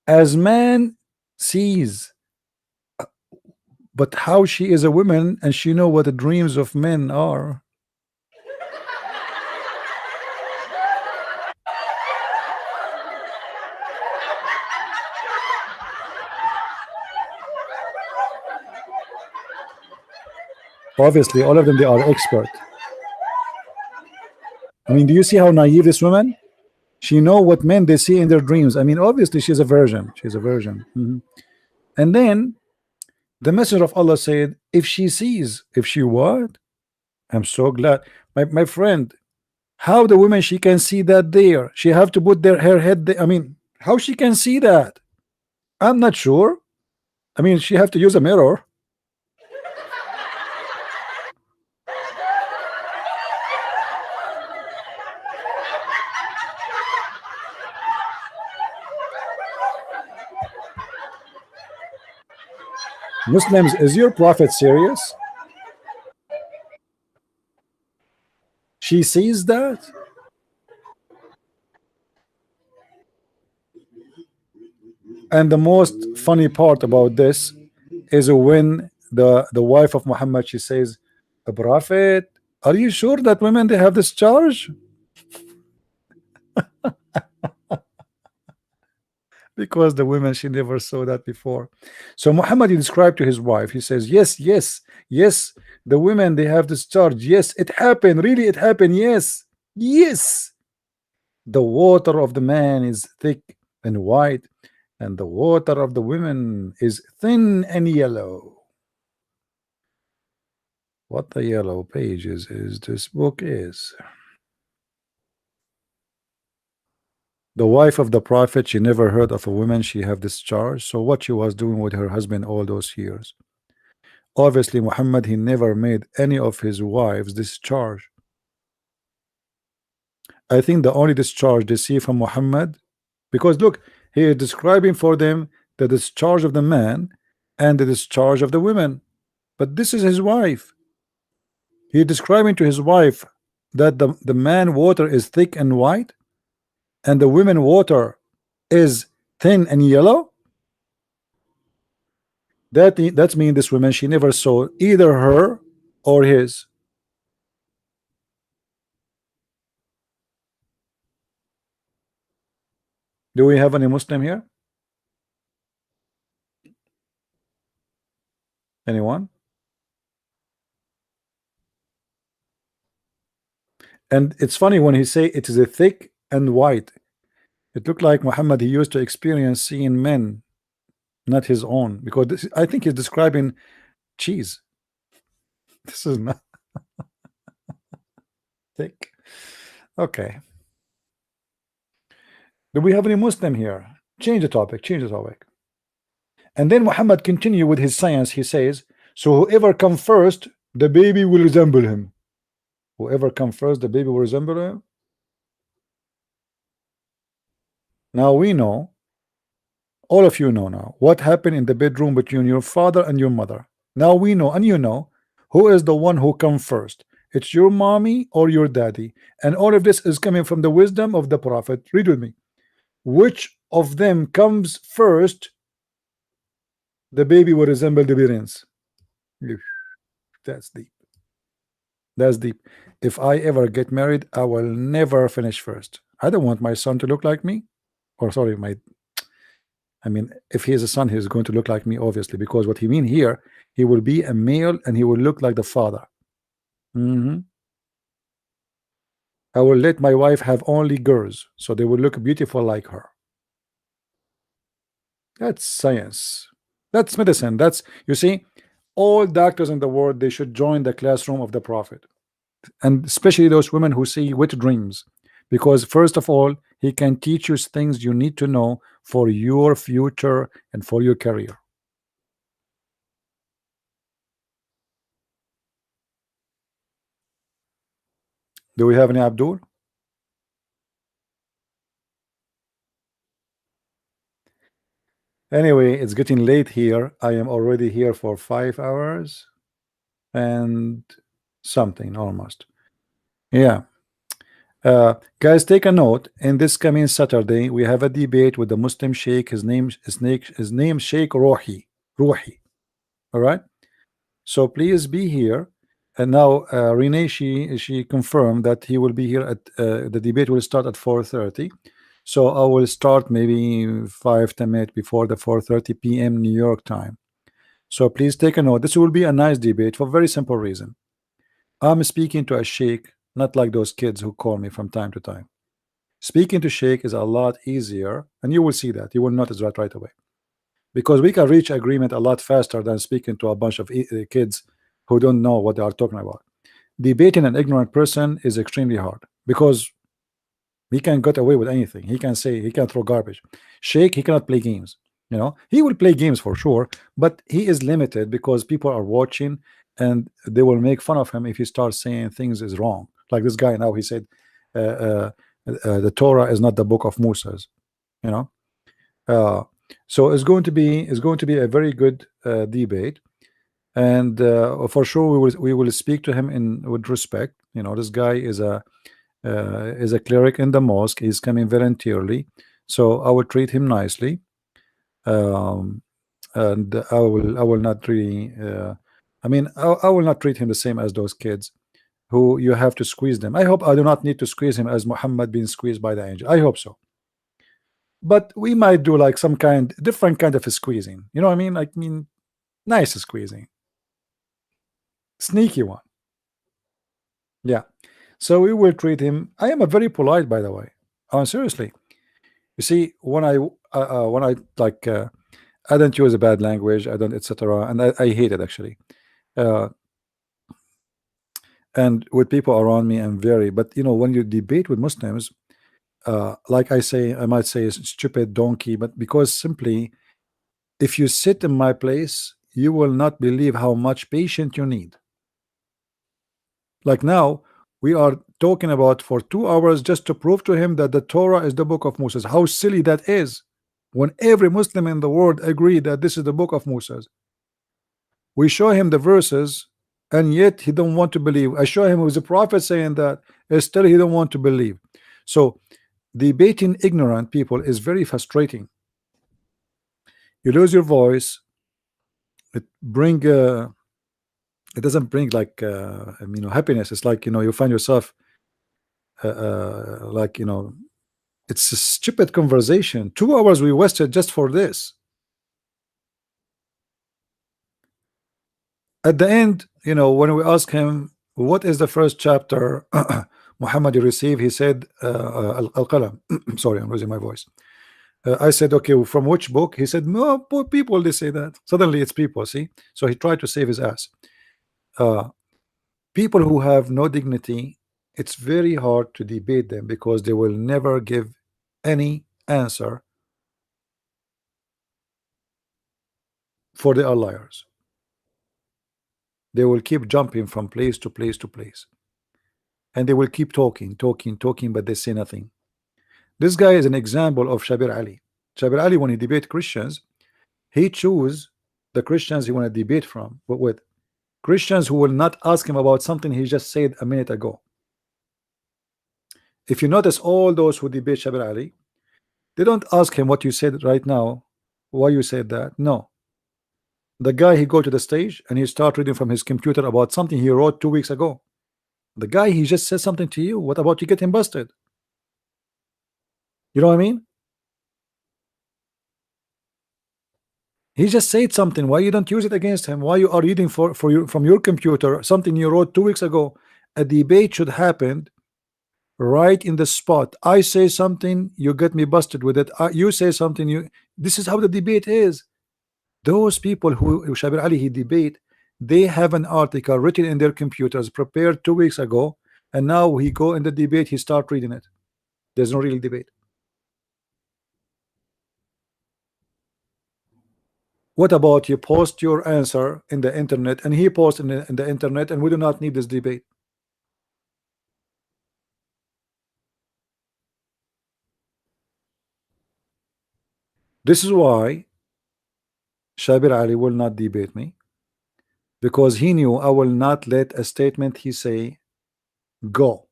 As man sees. But how she is a woman and she know what the dreams of men are. Obviously, all of them, they are expert. I mean, do you see how naive this woman? She know what men they see in their dreams. I mean, obviously, she's a virgin. She's a virgin. And then the messenger of Allah said, if she sees, if she what? I'm so glad. My friend, how the woman, she can see that there? She have to put her head there. I mean, how she can see that? I'm not sure. I mean, she have to use a mirror. Muslims, is your prophet serious? She sees that? And the most funny part about this is when the wife of Muhammad, she says, Prophet, are you sure that women they have this charge? Because the women, she never saw that before. So Muhammad, he described to his wife, he says, yes, yes, yes, the women they have this charge. Yes, it happened, really it happened. Yes, yes, the water of the man is thick and white, and the water of the women is thin and yellow. What the yellow pages is this book is. The wife of the prophet, she never heard of a woman she have this charge. So what she was doing with her husband all those years? Obviously Muhammad, he never made any of his wives discharge. I think the only discharge they see from Muhammad, because look, he is describing for them the discharge of the man and the discharge of the women, but this is his wife. He is describing to his wife that the man water is thick and white and the women water is thin and yellow. That's mean this woman, she never saw either her or his. Do we have any Muslim here? Anyone? And it's funny when he say it is a thick and white, it looked like Muhammad, he used to experience seeing men, not his own, because this, I think he's describing cheese. This is not thick. Okay. Do we have any Muslim here? Change the topic, change the topic. And then Muhammad continue with his science. He says, so whoever come first, the baby will resemble him. Whoever come first, the baby will resemble him. Now we know, all of you know now, what happened in the bedroom between your father and your mother. Now we know, and you know, who is the one who come first. It's your mommy or your daddy. And all of this is coming from the wisdom of the Prophet. Read with me. Which of them comes first, the baby will resemble the parents. That's deep. That's deep. If I ever get married, I will never finish first. I don't want my son to look like me. Or sorry, I mean, if he is a son, he's going to look like me, obviously, because what he mean here, he will be a male and he will look like the father. I will let my wife have only girls, so they will look beautiful like her. That's science. That's medicine. That's, you see, all doctors in the world, they should join the classroom of the Prophet, and especially those women who see wet dreams, because first of all, he can teach you things you need to know for your future and for your career. Do we have any Abdul? Anyway, it's getting late here. I am already here for 5 hours and something almost. Yeah. Guys, take a note. In this coming Saturday, we have a debate with the Muslim Sheikh. His name Sheikh Ruhi. All right. So please be here. And now Renee, she confirmed that he will be here at the debate will start at 4:30. So I will start maybe 5-10 minutes before the 4:30 p.m. New York time. So please take a note. This will be a nice debate for a very simple reason. I'm speaking to a sheikh, not like those kids who call me from time to time. Speaking to sheikh is a lot easier, and you will see that. You will notice that right away. Because we can reach agreement a lot faster than speaking to a bunch of kids who don't know what they are talking about. Debating an ignorant person is extremely hard because he can get away with anything. He can say, he can throw garbage. Sheikh, he cannot play games. You know, he will play games for sure, but he is limited because people are watching and they will make fun of him if he starts saying things is wrong. Like this guy now, he said the Torah is not the book of Moses. You know, so it's going to be a very good debate, and for sure we will speak to him with respect. You know, this guy is a cleric in the mosque. He's coming voluntarily, so I will treat him nicely. um, and I will not really I mean I will not treat him the same as those kids who you have to squeeze them. I hope I do not need to squeeze him as Muhammad being squeezed by the angel. I hope so. But we might do like some different kind of a squeezing. You know what I mean? Like, I mean, nice squeezing, sneaky one. Yeah. So we will treat him. I am a very polite, by the way. Seriously. You see, when I like, I don't use a bad language. I don't, etc. And I hate it actually. And with people around me, I'm very. But you know, when you debate with Muslims, like I might say, stupid donkey. But because simply, if you sit in my place, you will not believe how much patience you need. Like now, we are talking about for 2 hours just to prove to him that the Torah is the book of Moses. How silly that is, when every Muslim in the world agree that this is the book of Moses. We show him the verses, and yet he don't want to believe. I show him who's a prophet saying that, and still he don't want to believe. So debating ignorant people is very frustrating. You lose your voice. It doesn't bring like happiness. It's like, you find yourself like, it's a stupid conversation. 2 hours we wasted just for this. At the end, when we ask him what is the first chapter Muhammad received, he said Al-Qalam. Sorry, I'm losing my voice. I said, okay, from which book? He said, no, poor people, they say that. Suddenly it's people, see? So he tried to save his ass. People who have no dignity, it's very hard to debate them because they will never give any answer, for they are liars. They will keep jumping from place to place to place, and they will keep talking, but they say nothing. This guy is an example of Shabir Ali. Shabir Ali, when he debate Christians, he choose the Christians he want to debate from, but with Christians who will not ask him about something he just said a minute ago. If you notice, all those who debate Shabir Ali, they don't ask him what you said right now, why you said that. No. The guy, he go to the stage and he start reading from his computer about something he wrote 2 weeks ago. The guy, he just said something to you. What about you get him busted? You know what I mean? He just said something. Why you don't use it against him? Why you are reading from your computer something you wrote 2 weeks ago? A debate should happen right in the spot. I say something, you get me busted with it. You say something, this is how the debate is. Those people who Shabir Ali he debate, they have an article written in their computers prepared 2 weeks ago, and now he go in the debate, he start reading it. There's no real debate. What about you post your answer in the internet and he posts in the internet, and we do not need this debate? This is why Shabir Ali will not debate me, because he knew I will not let a statement he say go.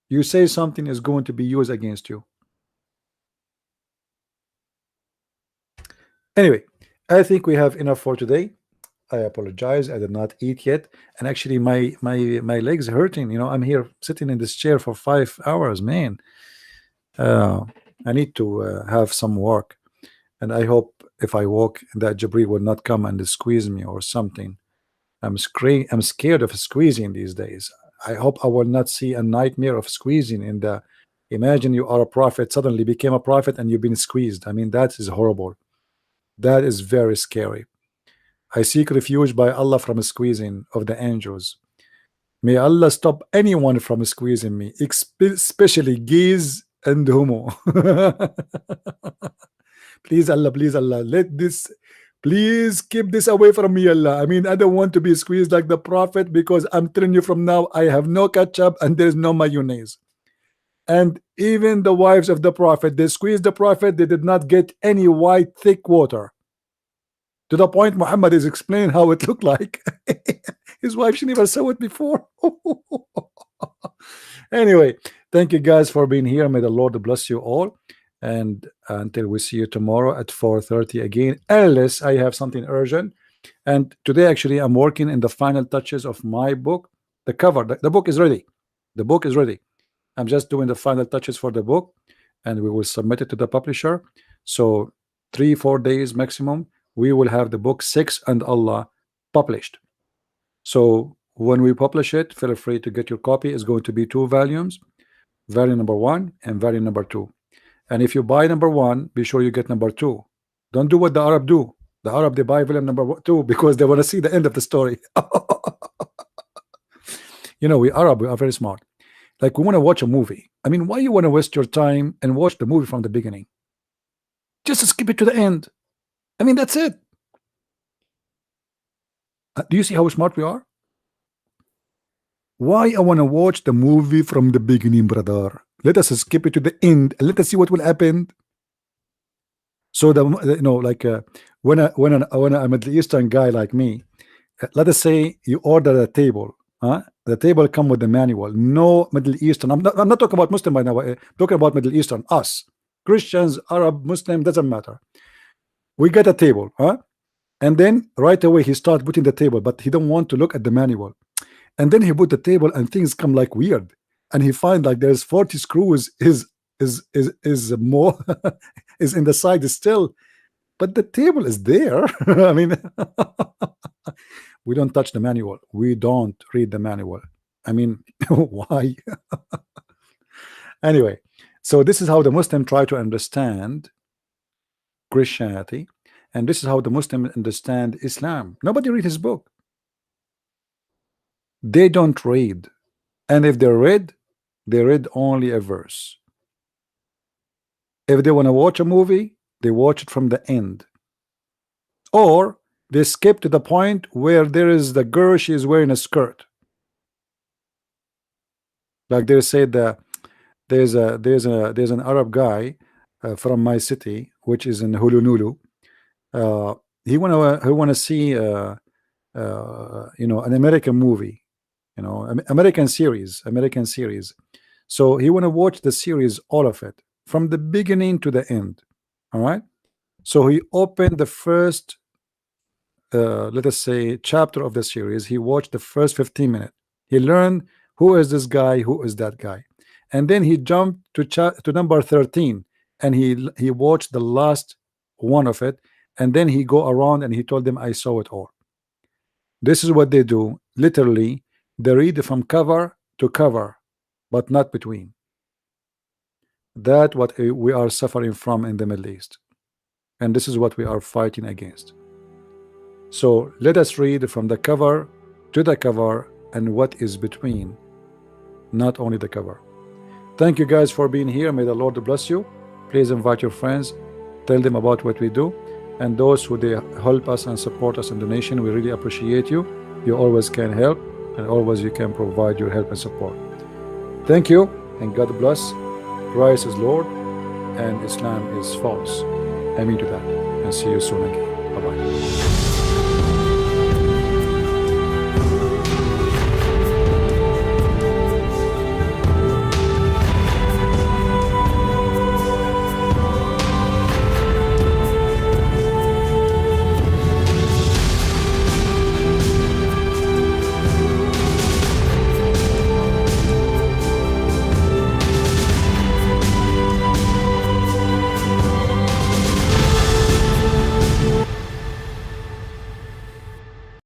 You say something is going to be used against you. Anyway, I think we have enough for today. I apologize, I did not eat yet, and actually my legs hurting. I'm here sitting in this chair for 5 hours, man. I need to have some work, and I hope if I walk that Jibril will not come and squeeze me or something. I'm scared of squeezing these days. I hope I will not see a nightmare of squeezing in the. Imagine you are a prophet, suddenly became a prophet, and you've been squeezed. I mean, that is horrible. That is very scary. I seek refuge by Allah from squeezing of the angels. May Allah stop anyone from squeezing me, especially gays and homo. Please Allah, let this, please keep this away from me, Allah. I mean, I don't want to be squeezed like the prophet, because I'm telling you from now, I have no ketchup and there's no mayonnaise. And even the wives of the prophet, they squeezed the prophet, they did not get any white thick water. To the point Muhammad is explaining how it looked like. His wife, she never saw it before. Anyway, thank you guys for being here. May the Lord bless you all. and until we see you tomorrow at 4:30 again, unless I have something urgent. And today actually I'm working in the final touches of my book. The cover, the book is ready. The book is ready. I'm just doing the final touches for the book, and we will submit it to the publisher. So 3-4 days maximum, we will have the book 6 and Allah published. So when we publish it, feel free to get your copy. It's going to be 2 volumes, volume number 1 and volume number 2. And if you buy number 1, be sure you get number 2. Don't do what the Arab do. The Arab, they buy volume number 2 because they want to see the end of the story. You know, we Arab, we are very smart. Like, we want to watch a movie. I mean, why you want to waste your time and watch the movie from the beginning? Just skip it to the end. I mean, that's it. Do you see how smart we are? Why I want to watch the movie from the beginning, brother? Let us skip it to the end and let us see what will happen. So you know, like when a Middle Eastern guy like me, let us say you order a table, the table come with the manual. No Middle Eastern. I'm not talking about Muslim by now. I'm talking about Middle Eastern. Us Christians, Arab, Muslim, doesn't matter. We get a table, and then right away he starts putting the table, but he don't want to look at the manual. And then he put the table, and things come like weird. And he find like there's 40 screws is more is in the side still, but the table is there. I mean, we don't touch the manual. We don't read the manual. I mean, why? Anyway, so this is how the Muslim try to understand Christianity, and this is how the Muslim understand Islam. Nobody read his book. They don't read, and if they read only a verse. If they want to watch a movie, they watch it from the end, or they skip to the point where there is the girl, she is wearing a skirt. Like they say that there's an Arab guy from my city, which is in Hulunulu. He wanna see you know, an American movie, you know, American series. So he wanna watch the series, all of it, from the beginning to the end. All right. So he opened the first let us say chapter of the series. He watched the first 15 minutes. He learned who is this guy, who is that guy, and then he jumped to number 13, and he watched the last one of it, and then he go around and he told them, I saw it all. This is what they do. Literally, they read from cover to cover, but not between. That what we are suffering from in the Middle East, and this is what we are fighting against. So let us read from the cover to the cover and what is between, not only the cover. Thank you guys for being here. May the Lord bless you. Please invite your friends, tell them about what we do, and those who they help us and support us in donation, we really appreciate you. You always can help, and always you can provide your help and support. Thank you, and God bless. Christ is Lord and Islam is false. Amen to that, and see you soon again. Bye-bye.